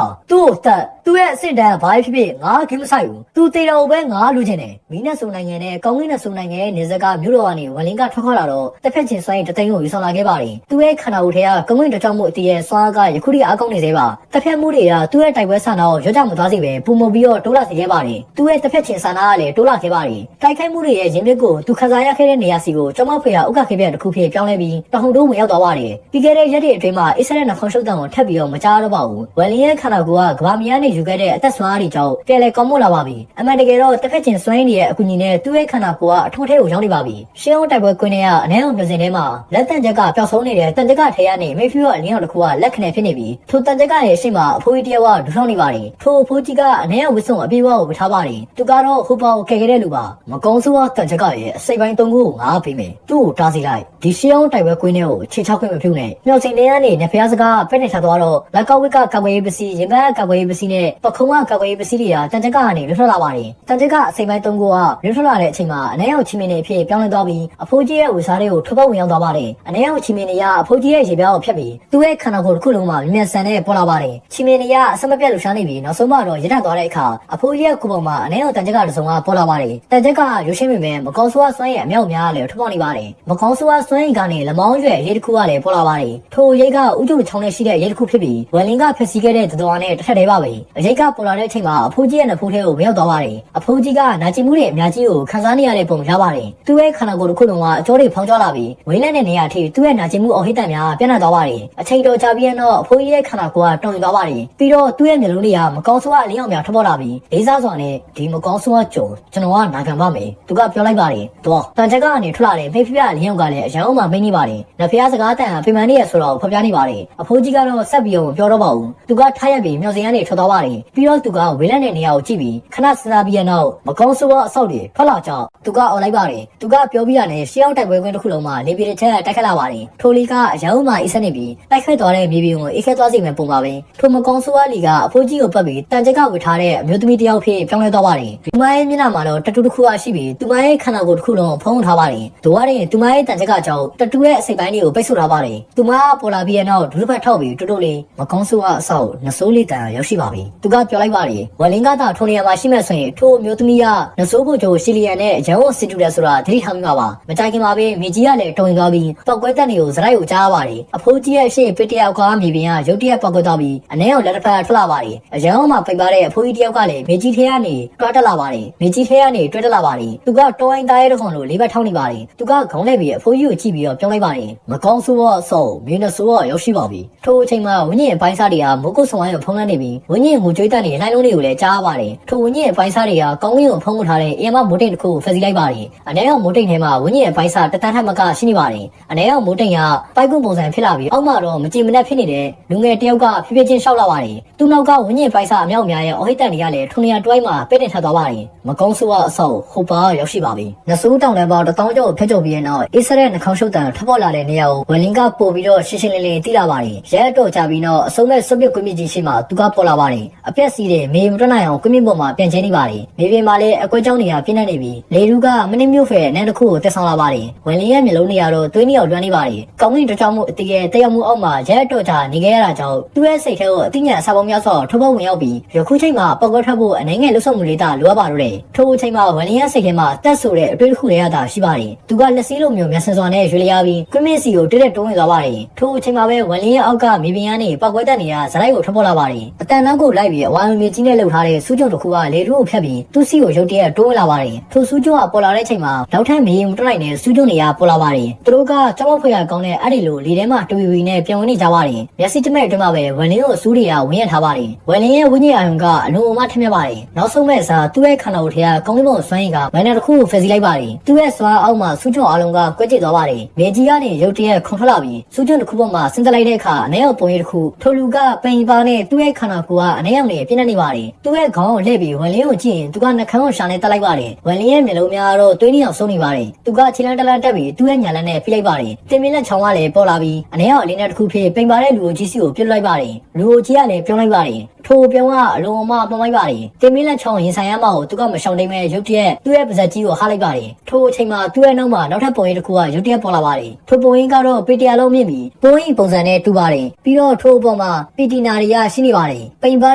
ာင်းသူ့ကိုတက်သူ့ရဲ့အစ်စ်တန်းဘာဖြစ်ဖြစ်ငါဂိမ်းမဆိုင်ဘူးသူတေတော်ပဲငါလူချင်တယ်မီးနဲ့ဆိုနိုင်ငံနဲ့ကောင်းကင်နဲ့ဆိုနိုင်ငံရဲ့နေစကမြို့တော်ကနေဝလင်းကထွက်ခွာလာတော့တစ်ဖက်ချင်းစွမ်းရင်တသိန်းကိုယူဆောင်လာခဲ့ပါတယ်သူ့ရဲ့ခန္ဓာကိုယ်ထဲကကောင်းကင်တစ်ချောင်းမှုအတီးရဲ့စွမ်းအားကယခုထိအားကောင်းနေသေးပါတစ်ဖက်မှုတွေကသူ့ရဲ့တိုက်ပွဲဆန္ဒကိုရွတ်ကြမသွားစေပဲပုံမပြီးတော့တိုးလာစေခဲ့ပါတယ်သူ့ရဲ့တစ်ဖက်ချင်းဆန္ဒကလည်းတိုးလာခဲ့ပါတယ်တိုက်ခိုက်မှုတွေရဲ့ရင်းမြစ်ကိုသူခန်းစားရခဲ့တဲ့နေရာစီကိုကျောင်းမဖေကဥက္ကခေပြတစ်ခုဖြစ်ပြောင်းလဲပြီးတဟုန်တိုးဝင်ရောက်သွားပါတယ်ပြီးခဲ့တဲ့ရက်တွေအတွင်းမှာအစ္စရေးနှခေါင်းရှုပ်တံကိုထပ်ပြီးတော့မကြားတော့ပါဘူးဝလင်းရဲ့ခန္ဓာကိုယ်ကကဘာမီယာနဲ့ယူခဲ့တဲ့အသက်ဆွမ်းအားတွေကြောင့်ပြန်လည်ကောင်းမွန်လာပါပြီအမှန်တကယ်တော့တစ်ဖက်ချင်းစွမ်းရည်ရဲ့အကူအညီနဲ့သူ့ရဲ့ခန္ဓာကိုယ်ကအထုံးထဲကိုရောက်နေပါပြီရှင်းအောင်တိုက်ပွဲကွင်းထဲကအနည်းအောင်မျိုးစင်ထဲမှာလက်တန်ချက်ကပျောက်ဆုံးနေတဲ့တန်ချက်ကထဲကနေမေဖီရောအလင်းအောင်တစ်ခုကလက်ခနဲ့ဖြစ်နေပြီးထိုတန်ချက်ကရဲ့အရှိမအဖိုးကြီးတယောက်ကဒူထောင်းနေပါတယ်ထိုအဖိုးကြီးကအနည်းအောင်ဝစ်စုံအပြေးဝကိုဝစ်ထားပါတယ်သူကတော့ဟိုပေါကဲခဲ့တဲ့လူပါမကောင်းဆိုးကတန်ချက်ကရဲ့အစိပ်ပိုင်း၃ခုကိုငါပေးမယ်သူ့ကိုတားစီလိုက်ဒီရှင်းအောင်တိုက်ပွဲကွင်းထဲကိုခြေချောက်ခွင့်မပြုနဲ့မျောစင်ထဲကနေနဖျားစကားပဲ့နေထားသွားတော့လက်ကောက်ဝစ်ကကာကွယ်ရေးပစ္စည်းရင်ဘတ်ကာကွယ်ရေးပစ္စည်းနဲ့ပခုံးကကာကွယ်ရေးပစ္စည်းတွေကတန်ချက်ကနေလွတ်ထွက်လာပါတယ်တန်ချက်ကအစိမ်ပိုင်း၃ခုကလွတ်ထွက်လာတဲ့အချိန်မှာအနည်းအောင်ချီမင်းနေဖြစ်ပြောင်းလဲသွားပြီးအဖိုးကြီးရဲ့ဝစားတွေကိုထွက်ပေါက်ဝင်ရောက်သွားပါတယ်အနည်းအောင်ချီမင်းနေကအဖိုးကြီးရဲ့ရေပြားကိုဖြတ်ပြီးသူ့ရဲ့ခန္ဓာကိုယ်တစ်ခုလုံးမှာမြင်ဆန်နဲ့ပေါ်လာပါတယ်ချီမင်းနေကအစမပြတ်လှူရှားနေပြီးနောက်ဆုံးမှတော့ရတက်သွားတဲ့အခါအဖိုးကြီးရဲ့ကိုယ်ပေါ်မှာအနည်းအောင်တန်ချက်ကတစ်စုံကပေါ်လာပါတယ်တန်ချက်ကရုပ်ရှင်ပေမဲ့မကောင်းဆိုးစွမ်းရဲ့အမြောက်များလည်းထွက်ပေါက်နေပါတယ်မကောင်းဆိုးစွမ်းရင်ကနေလမောင်းရွယ်ရေတစ်ခုကလည်းပေါ်လာပါတယ်ထိုရိတ်ကဥကျုံချောင်းနဲ့ရှိတဲ့ရေတစ်ခုဖြစ်ပြီးဝလင်းကဖျက်ဆီးခဲ့တဲ့တော်နဲ့တစ်ထက်တည်းပါပဲအရိတ်ကပေါ်လာတဲ့အချိန်မှာအဖိုးကြီးရဲ့နှဖိုးထဲကိုရောက်သွားပါတယ်အဖိုးကြီးကနာကျင်မှုတွေအများကြီးကိုခံစားနေရတဲ့ပုံရပါတယ်သူ့ရဲ့ခန္ဓာကိုယ်တစ်ခုလုံးကအကျော်တွေဖောင်းကျလာပြီးဝိလက်တဲ့နေရာထိသူ့ရဲ့နာကျင်မှုအော်ဟစ်တန်များပြန့်နှံ့သွားပါတယ်အချိန်တော်ကြာပြီးတော့အဖိုးကြီးရဲ့ခန္ဓာကိုယ်ကတုံ့ပြန်သွားပါတယ်ပြီးတော့သူ့ရဲ့မျက်လုံးတွေကမကောင်းဆိုးအလင်းအောင်များထွက်ပေါ်လာပြီးလေးစားစွာနဲ့ဒီမကောင်းဆိုးကကြော်ကျွန်တော်ကနာခံပါမယ်သူကပြောလိုက်ပါတယ်တော့တန်ချက်ကနေထွက်လာတဲ့မိဖုရအလင်းအောင်ကလည်းအရန်အောင်မှမိနေပါတယ်နဖျားစကားတန်ဖိမန်နေရဆိုတော့ဖော်ပြနေပါတယ်အဖိုးကြီးကတော့ဆက်ပြီးတော့ပြောတော့ပါဘူးသူကထားရက်ပြီးမျောစင်ကနေထွက်သွားပါတယ်ပြီးတော့သူကဝေလက်တဲ့နေရာကိုကြည့်ပြီးခဏစဉ်းစားပြီးနောက်မကောင်းဆိုးအဆောက်တွေထွက်လာကြောင်းသူကအော်လိုက်ပါတယ်သူကပြောပြီးရတယ်ရှေးအောင်တိုက်ပွဲကွင်းတစ်ခုလုံးမှာလေပြေတစ်ချက်တိုက်ခတ်လာပါတယ်ထိုလီကအရန်မှအိဆက်နေပြီးတိုက်ခတ်သွားတဲ့မြေပြင်ကိုအိခတ်သွားစီမယ်ပုံပါပဲထိုမကောင်းဆိုးလီကအဖိုးကြီးကိုပတ်ပြီးတန်ချက်ကဝစ်ထားတဲ့အမျိုးသမီးတစ်ယောက်ဖြစ်ပြောင်းလဲသွားပါတယ်သူမရဲ့မျက်နှာမှာတော့တတူတစ်ခုရှိပြီးသူမရဲ့ခန္ဓာကိုယ်တစ်ခုလုံးဖုံးထားပါတယ်တို့ရတဲ့သူမရဲ့တန်ချက်ကကြောင့်တတူရဲ့အစိပ်ပိုင်းတွေကိုပိတ်ဆို့ထားပါတယ်သူမပေါ်လာပြီးနောက်ဒုတစ်ဖက်ထောက်ပြီးတူလေးမကောင်းဆိုးအဆောက်နဆိုးလေးတန်ရောက်ရှိပါပြီသူကပြောလိုက်ပါတယ်ဝလင်းကသာထိုနေရာမှာရှိမှဆိုရင်ထိုမျိုးသမီးကနဆိုးကိုချိုရှီလီယန်နဲ့ရန်ကိုစစ်တူတယ်ဆိုတာသတိထားမိပါမကြိုက်ခင်မှာပဲမြေကြီးကလည်းတုံသွားပြီးပောက်ကွဲတက်တွေကိုစရိုက်ကိုကြားရပါတယ်အဖိုးကြီးရဲ့အရှိပစ်တယောက်ကမြေပြင်ကရုတ်တရက်ပောက်ကွဲသွားပြီးအနည်းအောင်လက်တစ်ဖက်ထွက်လာပါတယ်အရန်မှာပိတ်ပါတဲ့အဖိုးကြီးတယောက်ကလည်းမြေကြီးထဲကနေတွားတက်လာပါတယ်မြေကြီးထဲကနေတွဲတက်လာပါတယ်သူကတောင်းတိုင်းသားရဲတစ်ခွန်လိုလေးဘက်ထောက်နေပါတယ်သူကခေါင်းလဲပြီးအဖိုးကြီးကိုကြည့်ပြီးတော့ပြောလိုက်ပါတယ်မကောင်းဆိုးအဆောက်မင်းနဆိုးရောက်ရှိပါပြီထိုအချိန်မှာဝင်းညင်ပိုင်းစားတွေကမိုးကုတ်ဆောင်ဝိုင်းကိုဖုံးလွှမ်းနေပြီးဝင်းညင်ငူကြွေးတက်နေတဲ့လှိုင်းလုံးတွေကိုလည်းကြားရပါတယ်ထိုဝင်းညင်ပိုင်းစားတွေကကောင်းကင်ကိုဖုံးထားတဲ့အေးမမိုးတိတ်တစ်ခုကိုဖျက်ဆီးလိုက်ပါတယ်အနည်းအောင်မိုးတိတ်ထဲမှာဝင်းညင်ပိုင်းစားတတန်းထက်မကရှိနေပါတယ်အနည်းအောင်မိုးတိတ်ကပိုက်ကွန်းပုံစံဖြစ်လာပြီးအောက်မှာတော့မကြည်မနှက်ဖြစ်နေတဲ့လူငယ်တယောက်ကဖြည်းဖြည်းချင်းရှောက်လာပါတယ်သူနောက်ကဝင်းညင်ပိုင်းစားအမြောက်များရဲ့အော်ဟစ်တန်တွေကလည်းထုံနေရတွိုင်းမှာပဲ့တင်ထပ်သွားပါတယ်မကောင်းဆိုးအဆောက်ဟိုပါရောက်ရှိပါပြီနဆိုးတောင်တန်းပေါင်း1000ကျော်ဖျက်ကျော်ပြီးတဲ့နောက်အစ္စရေးနှခေါင်းရှုပ်တန်ထပ်ပေါ်လာတဲ့နေရာကိုဝလင်းကပို့ပြီးတော့ရှင်းရှင်းလင်းလင်းသိလာပါတယ်ရဲတော့ကြပြီးတော့အစုံမဲ့စွပ်ပစ်ကွင်းမြစ်ကြီးရှိမှသူကပေါ်လာပါတယ် အပြက်စီးတဲ့မေမတွနိုင်အောင်ကွင်းမြင့်ပေါ်မှာပြန်ချနေပါတယ်။မေပြင်မှာလည်းအကွက်ကြောင်းတွေကပြင်းနေပြီးလေလူကမနစ်မြို့ဖဲနဲ့တစ်ခုကိုတက်ဆောင်လာပါတယ်။ဝင်လင်းရဲ့မျိုးလုံးတွေကတော့သွေးနှစ်ယောက်လွှမ်းနေပါတယ်။ကောင်းကင်တကြောင်မှုအတကယ်တက်ရောက်မှုအောက်မှာရဲတော့ချနေခဲ့ရတာကြောင့်သူ့ရဲ့စိတ်ထဲကိုအသိဉာဏ်အစာပေါင်းများစွာထုတ်ပေါ်ဝင်ရောက်ပြီးယခုချိန်မှာပောက်ကွက်ထွက်ဖို့အနေငယ်လှုပ်ဆောင်မှုလေးတာလိုအပ်ပါတော့တယ်။ထို့ချိန်မှာဝင်လင်းရဲ့စိတ်ထဲမှာတက်ဆိုတဲ့အတွေ့အကြုံတွေရတာရှိပါတယ်။သူကလက်စည်းလိုမျိုးမျက်စင်စွာနဲ့ရွေလျားပြီးကွင်းမြင့်စီကိုတက်တွန်းဝင်သွားပါတယ်။ထို့ချိန်မှာပဲဝင်လင်းရဲ့အောက်ကမြေပြင်ကနေပောက်ကွက်တက်နေရဇလိုက်ကိုထွက်ပေါ်လာပါတယ်။အတန်နောက်ကိုလိုက်ပြီးအဝါမြေကြီးနဲ့လှုပ်ထားတဲ့စူးကြုံတစ်ခုကလေထုကိုဖြတ်ပြီးသူ့စီကိုရုတ်တရက်တွန်းဝင်လာပါတယ်။ထို့စူးကြုံကပေါ်လာတဲ့ချိန်မှာနောက်ထပ်မြေမတွနိုင်တဲ့စူးကြုံတွေကပေါ်လာပါတယ်။သူတို့ကကြောက်ဖွယ်ရကောင်းတဲ့အဲ့ဒီလိုလေထဲမှာတူဝီနဲ့ပြန်ဝင်နေကြပါတယ်။မျက်စိတမဲ့အတွင်းမှာပဲဝင်လင်းကိုစူးတွေကဝင်ရထားပါတယ်။ဝင်လင်းရဲ့ဝိညာဉ်အာရုံကအလုံးအမထက်မြက်ပါတယ်။နောက်ဆုံးမဲ့စားသူ့ရဲ့ခန္ဓာကိုယ်ထဲကကောင်းကင်ဘုံစွမ်းရည်ကမန်နယ်တစ်ခုကိုဖယ်စီလိုက်ပါတယ်။သူ့ရဲ့စွမ်းအောက်မှာစူးကြုံအလုံးကကွက်ကျစ်သွားပါတယ်။မြေကြီးကနေရုတ်တရက်ခုန်ထွက်လာပြီးစူးကြုံတစ်ခုပေါ်မှာဆင်းသက်လိုက်တဲ့အခါအနေရောက်ပုံရိပ်တစ်ခုထိုလူကပိန်ပါနဲ့သူ့ရဲ့ခန္ဓာကိုယ်ကအနေရောက်နေပြင်းနေပါတယ်။သူ့ရဲ့ခေါင်းကိုလှည့်ပြီးဝင်လင်းကိုကြည့်ရင်သူကနှာခမ်းကိုရှာနေတက်လိုက်ပါတယ်။ဝင်လင်းရဲ့မျက်လုံးများတော့သွေးနှစ်အောင်ဆုံးနေပါတယ်။သူကခြေလမ်းတလန်းတက်ပြီးသူ့ရဲ့ညာလန်းနဲ့ဖိလိုက်ပါတယ်။တင်မင်းလက်ချောင်းကလည်းပေါ်လာပြီးအနေရောက်အလေးနဲ့တစ်ခုဖြစ်ပိန်ပါတဲ့လူကိုကြီးစီကိုပြစ်လိုက်ပါတယ်။လူကိုကြီးကလည်းပြုံးလိုက်ပါတယ်။ထိုပြုံးကအလုံးအမပုံလိုက်ပါတယ်။တင်မင်းလက်ချောင်းရင်ဆိုင်ရမှာကိုသူကမရှောင်တိမ်မဲ့ရုတ်တရက်သူ့ရဲ့ပါဇက်ကြီးကိုဟားလိုက်ပါတယ်။ထိုအချိန်မှာသူ့ရဲ့နောက်မှာနောက်ထပ်ပုံရိပ်တစ်ခုကရုတ်တရက်ပေါ်လာပါတယ်။ထိုပုံရိပ်ကတော့ပေတရာလုံးမြင့်ပြီးပုံရိပ်ပုံစံနဲ့တူပါတယ်။ပြီးတော့ထိုအပေါ်မှာပီတီနာတွေကရှိနေပါတယ်။ပိန်ပါ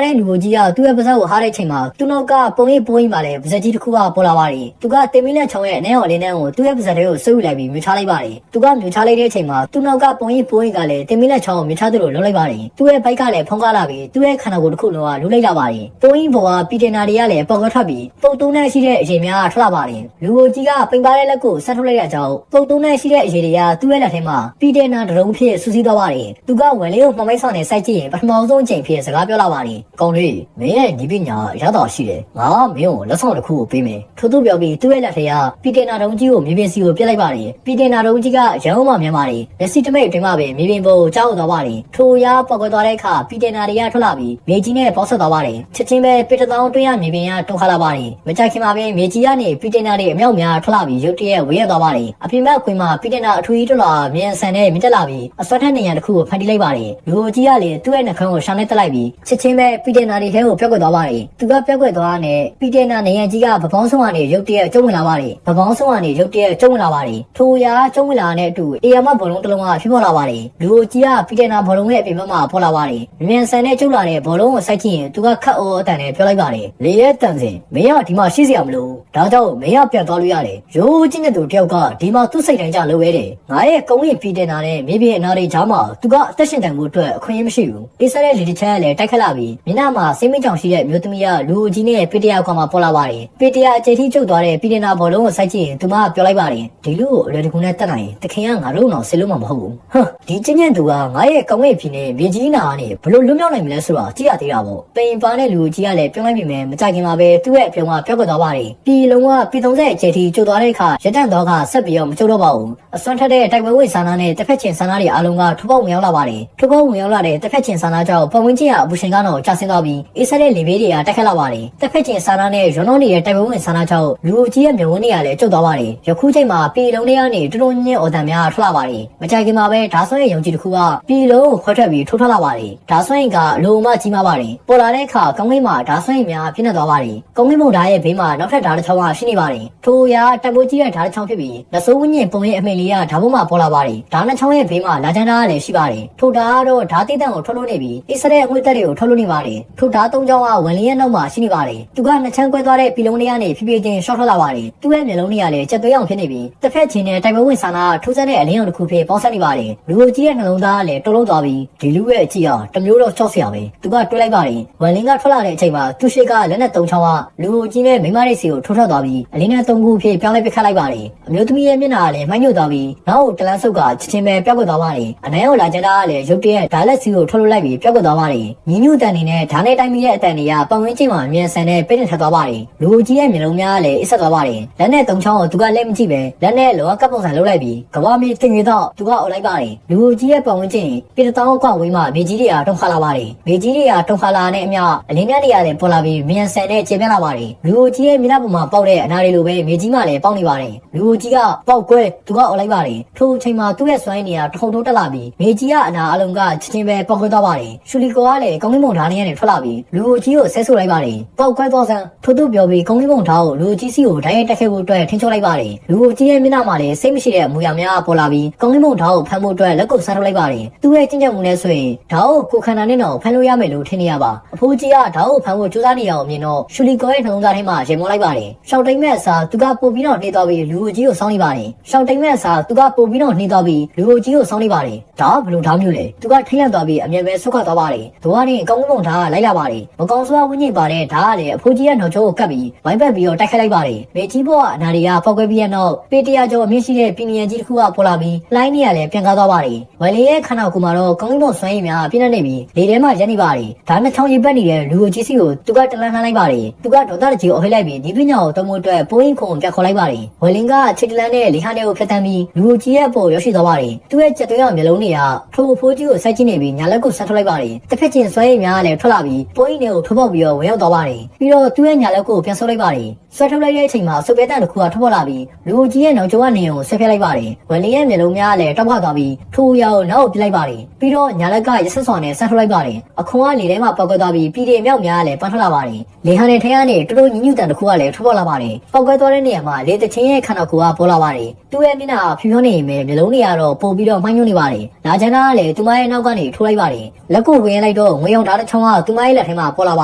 တဲ့လူကိုကြီးကသူ့ရဲ့ပါဇက်ကိုဟားတဲ့ချိန်မှာသူ့နောက်ကပုံရိပ်မှာလည်းပါဇက်ကြီးတစ်ခုကပေါ်လာပါတယ်။သူကတင်မင်းလက်ချောင်းရဲ့အနေအောင်လေးနဲ့ကိုသူ့ရဲ့ပါဇက်တွေကိုဆွဲယူလိုက်ပြီးမြှချလိုက်ပါတယ်။သူကမြှချလိုက်တဲ့အချိန်မှာသူ့နောက်ကပုံရိပ်ကလည်းတင်မင်းလက်ချောင်းကိုမြှချသလိုလှုပ်လိုက်ပါတယ်။သူ့ရဲ့ဘိုက်ကလည်းဖုံးကားလာပြီးသူ့ရဲ့ခန္ဓာကိုယ်တစ်ခုလုံးကလှုပ်လိုက်လာပါတယ်။ပုံရိပ်ပေါ်ကပီတီနာတွေကလည်းပေါက်ကထွက်ပြီးပုတ်တုံးနဲ့ရှိတဲ့အရေများထွက်လာပါတယ်။လူကိုကြီးကပိန်ပါတဲ့လက်ကိုဆက်ထုတ်လိုက်တဲ့အကြောင်းပုတ်တုံးနဲ့ရှိတဲ့အရေတွေကသူ့ရဲ့လက်ထဲမှာပီတီနာတရုံဖြစ်ဆူဆီးသွားပါတယ်။သူကဝင်လေးကိုမှမိုက်ဆောင်နဲ့စိုက်ကြည့်ရင်ပထမဆုံးအချိန်ဖြစ်စကားပြောလာပါတယ်။ကောင်းလေးမင်းရဲ့ဒီပညာရတော့ရှိတယ်။ငါမင်းကိုလက်ဆောင်တစ်ခုကိုပေးမယ်။ထို့သူပြောပြီးသူ့ရဲ့လက်ထဲကပီတီနာတုံးကြီးကိုမြေပြင်စီကိုပြစ်လိုက်ပါတယ်။ပီတီနာတုံးကြီးကရန်ကုန်မှာမြန်ပါတယ်။လက်စီတမိတ်အတွင်းမှာပဲမြေပြင်ပေါ်ကိုကြောက်သွားပါတယ်။ထိုရပေါက်ကွဲသွားတဲ့အခါပီတီနာတွေကထွက်လာပြီးမြေကြီးနဲ့ပေါက်ဆက်သွားပါတယ်။ချက်ချင်းပဲပီတသောင်းတွင်းရမြေပြင်ကတုံခါလာပါတယ်။မကြခင်မှာပဲမြေကြီးကနေပီတီနာတွေအမြောက်များထွက်လာပြီးရုတ်တရက်ဝေးရသွားပါတယ်။အပြင်ဘက်ခွင်မှာပီတီနာအထူးကြီးထွက်လာမြန်ဆန်နဲ့မြင့်တက်လာပြီးအစွမ်းထက်နေရတစ်ခုကိုဖန်တီးလိုက်ပါတယ်။လူကြီးကလည်းသူ့ရဲ့နှာခမ်းကိုရှာနေတက်လိုက်ပြီးချက်ချင်းပဲပီတီနာတွေထဲကိုပြောက်ကွက်သွားပါတယ်။သူကပြောက်ကွက်သွားတဲ့ပီတီနာနေရကြီးကဗပေါင်းဆုံးကနေရုတ်တရက်ကျုံဝင်လာပါတယ်။ဗပေါင်းဆုံးကနေရုတ်တရက်ကျုံဝင်လာပါတယ်။ထိုရာကျုံဝင်လာတဲ့အတူအေယာမဘောလုံးတစ်လုံးကဖြစ်ပေါ်လာပါတယ်။လူကြီးကပီတီနာဘောလုံးရဲ့အပြင်ဘက်မှာပေါ်လာပါတယ်။မြန်ဆန်နဲ့ကျုပ်လာတဲ့ဘောလုံးကိုစိုက်ကြည့်ရင်သူကခတ်အော်အတန်နဲ့ပြောလိုက်ပါတယ်။လေရဲ့တန်စင်မင်းကဒီမှာရှိစရာမလို။ဒါကြောင့်မင်းကပြန်သွားလို့ရတယ်။ရိုးချင်းတဲ့သူတယောက်ကဒီမှာသူ့စိတ်တိုင်းကြလိုပဲတဲ့။ငါရဲ့ကုန်းရင်ပီတီနာနဲ့မြေပြင်အနာတွေကြားမှာသူကအသက်ရှင်တန်မှုအတွက်အခွင့်အရေးမရှိဘူး။အေးဆက်တဲ့လေတချမ်းကလည်းတိုက်ခတ်လာပြီးမျက်နှာမှာစိမ့်မိကြောင်ရှိတဲ့မျိုးသမီးကလူကြီးနဲ့ပီတီယာခွာမှာပေါ်လာပါတယ်။ပီတီယာအခြေထိကျုပ်သွားတဲ့ပီတီနာဘောလုံးကိုစိုက်ကြည့်ရင်သူမပြောလိုက်ပါတယ်။ဒီလူကိုအလွယ်တကူနဲ့တတ်နိုင်ရင်တခင်ကငါတို့တော့ဆေးလို့မှမဟုတ်ဘူး။ဟမ်ဒီချင်းညံ့သူကငါရဲ့ကောင်းကင်ပြည်နဲ့မြေကြီးနာကနေဘလို့လွတ်မြောက်နိုင်မလဲဆိုတာကြည့်ရသေးတာပေါ့။ပိန်ပါတဲ့လူကြီးကလည်းပြောလိုက်ပြီမယ်မကြခင်မှာပဲသူ့ရဲ့အပြုံးကပြောက်ကွက်သွားပါတယ်။ပြည်လုံးကပြည်30အခြေထိကျုပ်သွားတဲ့အခါရတန့်တော့ကဆက်ပြီးတော့မကျုပ်တော့ပါဘူး။အစွမ်းထက်တဲ့တိုက်ပွဲဝင်ဆန္ဒနဲ့တစ်ဖက်ချင်းဆန္ဒတွေအလုံးကထိုးပေါက်ဝင်ရောက်လာပါတယ်။ထိုးပေါက်ဝင်ရောက်လာတဲ့တစ်ဖက်ချင်းဆန္ဒကြောင့်ပုံဝင်ချင်းကအပူရှင်ကတော့ကျဆင်းသွားပြီးအေးဆက်တဲ့လေဘေးတွေကတက်ခတ်လာပါတယ်။တစ်ဖက်ချင်းဆန္ဒနဲ့ရွံ့နှောနေတဲ့တိုက်ပွဲဝင်ဆန္ဒကြောင့်လူကြီးရဲ့မျက်ဝန်းတွေကလည်းကျုပ်သွားပါတယ်။ယခုချိန်မှာပြည်လုံးတွေကနေတူတူညင်းအော်တန်များထွက်လာပါတယ်။မကြခင်မှာပဲဓာဆွမ်းရဲ့ယုံကြည်တစ်ခုကပြည်လုံးကိုခွဲထွက်ပြီးထိုးထွက်လာပါတယ်။ဓာဆွမ်းကအလိုမကြီးမားပါတယ်။ပေါ်လာတဲ့အခါကောင်းကင်မှာဓာဆွမ်းများပြည့်နေသွားပါတယ်။ကောင်းကင်ဘုံဓာရဲ့ဘေးမှာနောက်ထပ်ဓာတစ်ချောင်းကရှိနေပါတယ်။ထိုရာတပိုးကြီးရဲ့ဓာတစ်ချောင်းဖြစ်ပြီးလက်စိုးဝင်းညင်ပုံရဲ့အမိန်လေးကဓာဘုံမှာပေါ်လာပါတယ်။ဓာနှစ်ချောင်းရဲ့ဘေးမှာလာချမ်းဓာကလည်းရှိပါတယ်။ထိုဓာကတော့ဓာတိတန်ကိုထုတ်လို့နေပြီးအေးဆက်တဲ့အငွေတက်တွေကိုထုတ်လို့နေပါတယ်။ထိုဓာသုံးချောင်းကဝင်လင်းရဲ့နောက်မှာရှိနေပါတယ်။သူကနှစ်ချမ်းကွဲသွားတဲ့ပြည်လုံးတွေကနေဖြည်းဖြည်းချင်းရှော့ထွက်လာပါတယ်။သူ့ရဲ့မျက်လုံးတွေကလည်းကြက်သွေးအောင်ဖြစ်နေပြီးတစ်ဖက်ချင်းနဲ့တိုက်ပွဲဝင်ဆန္ဒထိုးစက်တဲ့အလင်းအောင်တစ်ခုဖြစ်ပေါင်းဆက်နေပါတယ်။လူကြီးရဲ့နှလုံးသားကလည်းတုံးလုံးသွားပြီးဒီလူရဲ့အကြည့်ဟာတမျိုးတော့ချော့စရာပဲ။သူကတွေးလိုက်ပါတယ်။ဝင်လင်းကထွက်လာတဲ့အချိန်မှာသူရှိကလက်နဲ့သုံးချောင်းကလူကြီးနဲ့မိမလေးစီကိုထိုးထွက်သွားပြီးအလင်းနဲ့သုံးခုဖြစ်ပြောင်းလဲပစ်ခတ်လိုက်ပါတယ်။အမျိုးသမီးရဲ့မျက်နှာကလည်းမှိုင်းညွတ်သွားပြီးနောက်ကိုတလန်းဆုပ်ကချက်ချင်းပဲပြောက်ကွက်သွားပါတယ်။အနည်းကိုလာကျန်တာကလည်းရုတ်တရက်ဓာလက်စီကိုထုတ်လို့လိုက်ပြီးပြောက်ကွက်သွားပါတယ်။ညီညွတ်တန်နေနဲ့ဓာနဲ့တိုင်းပြီးတဲ့အတန်တွေကပတ်ဝန်းကျင်မှာအမြန်ဆန်နဲ့ပိတ်နေထပ်သွားပါတယ်။လူကြီးရဲ့မျက်လုံးများကလည်းအစ်ဆက်သွားပါတယ်။လက်နဲ့သုံးချောင်းကိုသူကလက်မကြည့်ပဲလက်နဲ့လောကပ်ပုံစံလုပ်လိုက်ပြီးကဘာမီတင်ရတော့သူကအော်လိုက်ပါတယ်။လူကြီးရဲ့ပတ်ဝန်းကျင်ပြည်တောင်းကွာဝေးမှာမြေကြီးတွေကတုံခါလာပါတယ်။မြေကြီးတွေကတုံခါလာတဲ့အမျှအလင်းမြတ်တွေကလည်းပေါ်လာပြီးမြန်ဆန်နဲ့ကျေပြန့်လာပါတယ်။လူကြီးရဲ့မျက်နှာပေါ်မှာပေါက်တဲ့အနာတွေလိုပဲမြေကြီးမှလည်းပေါက်နေပါတယ်။လူကြီးကပေါက်ကွဲသူကအော်လိုက်ပါတယ်။ထိုအချိန်မှာသူ့ရဲ့စွမ်းရည်တွေကတခုံတိုးတက်လာပြီးမြေကြီးကအနာအလုံးကချက်ချင်းပဲပေါက်ကွဲသွားပါတယ်။ရှူလီကိုကလည်းကောင်းကင်ဘုံဓာတ်နဲ့ ကနေထွက်လာပြီးလူကိုကြီးကိုဆဲဆိုလိုက်ပါတယ်ပေါက်ခွဲသွားစမ်းထို့သူပြောပြီးကောင်းကင်ဘုံထားကိုလူကြီးစီကိုဓာတ်ရိုက်တက်ခဲ့ဖို့အတွက်ထင်းချုပ်လိုက်ပါတယ်လူကိုကြီးရဲ့မျက်နှာမှာလည်းစိတ်မရှိတဲ့အမူအရာများပေါ်လာပြီးကောင်းကင်ဘုံထားကိုဖမ်းဖို့အတွက်လက်ကိုဆန်းထုတ်လိုက်ပါတယ်သူ့ရဲ့ကျင့်ကြံမှုနဲ့ဆိုရင်ဓာတ်ကိုခန္ဓာနဲ့တော့ဖမ်းလို့ရမယ်လို့ထင်နေရပါအဖိုးကြီးကဓာတ်ကိုဖမ်းဖို့ကြိုးစားနေရအောင်မြင်တော့ရှူလီကောရဲ့နှလုံးသားထဲမှာရေမောလိုက်ပါတယ်ရှောင်းတိမ်မဲ့အစားသူကပို့ပြီးတော့နှေးသွားပြီးလူကိုကြီးကိုစောင်းနေပါတယ်ရှောင်းတိမ်မဲ့အစားသူကပို့ပြီးတော့နှေးသွားပြီးလူကိုကြီးကိုစောင်းနေပါတယ်ဒါကဘလို့ဓာတ်မျိုးလဲသူကထိတ်လန့်သွားပြီးအမြဲပဲဆုတ်ခသွားပါတယ်သူကလည်းကောင်းကင်ဘုံဓာတ်ကလိုက်လာပါတယ်မကောင်းစွာဝိညာဉ်ပါတဲ့ဓာတ်ကလည်းအဖိုးကြီးရဲ့နှောက်ချိုးကိုကပ်ပြီးဝိုင်းပတ်ပြီးတော့တိုက်ခိုက်လိုက်ပါတယ်မေကြီးဘောကအနာတွေကပောက်ကွဲပြီးတဲ့နောက်ပေတရာကျော်အမြင့်ရှိတဲ့ပြည်နံကြီးတစ်ခုကပေါ်လာပြီးလိုင်းနေရလည်းပြန်ကားသွားပါတယ်ဝယ်လေးရဲ့ခန္ဓာကိုယ်မှာတော့ကောင်းကင်ဘုံစွမ်းရည်များပြည့်နေပြီးလေထဲမှာရက်နေပါတယ်ဓာတ်နှချောင်းရိပ်ပတ်နေတဲ့လူကိုကြီးစီကိုသူကတလန်းလှမ်းလိုက်ပါတယ်သူကဒေါသတကြီးကိုအဟိလိုက်ပြီးဒီပညာကိုတုံးဖို့အတွက်ပိုးရင်ခုံပြတ်ခေါ်လိုက်ပါတယ်ဝယ်လင်းကချစ်တလန်းနဲ့လေခါနဲ့ကိုဖျက်တမ်းပြီးလူကိုကြီးရဲ့အပေါ်ရောက်ရှိသွားပါတယ်သူ့ရဲ့ကြက်သွေးအောင်မျိုးလုံးတွေကထိုးဖိုးကြီးကိုစိုက်ကြည့်နေပြီးညာလက်ကိုဆက်ထုတ်လိုက်ပါတယ်တစ်ဖက်ချင်းစွမ်းရည်များလည်းထွက်လာပြီးပိုးရင်တွေကိုထိုးပေါက်ပြီးတော့ဝင်ရောက်သွားပါတယ်ပြီးတော့သူ့ရဲ့ညာလက်ကိုပြန်ဆုပ်လိုက်ပါတယ်ဆွဲထုတ်လိုက်တဲ့အချိန်မှာစုပ်ပဲတန်တစ်ခုကထွက်ပေါ်လာပြီးလူကိုကြီးရဲ့နောက်ကျောကနေကိုဆက်ဖျက်လိုက်ပါတယ်ဝယ်လင်းရဲ့မျိုးလုံးများလည်းတောက်ခါသွားပြီးထိုးရောက်နောက်ကိုပြလိုက်ပါတယ်ပြီးတော့ညာလက်ကရဆက်စွာနဲ့ဆက်ထုတ်လိုက်ပါတယ်အခွန်ကလေထဲမှာပောက်ကွဲသွားပြီးပြည်တွေမြောက်များလည်းပန်းထွက်လာပါတယ်လေဟန်နဲ့ထဲကနေတူတူညညူတန်တစ်ခုကလည်းထွက်ပေါ်လာပါတယ်ပောက်ကွဲသွားတဲ့နေရာမှာလေတချင်းရဲ့ခန္ဓာကိုယ်ကပေါ်လာပါတယ်သူ့ရဲ့မျက်နှာဖြူဖြူနေပေမဲ့မျိုးလုံးတွေကတော့ပို့ပြီးတော့မှိုင်းညွှန်းနေပါတယ်လာချန်တာကလည်းသူမရဲ့နောက်ကနေထိုးလိုက်ပါတယ်လက်ကိုဝင်လိုက်တော့ငွေရောင်ဓာတ်တစ်ချောင်းကသူမရဲ့လက်ထဲမှာပေါ်လာပါ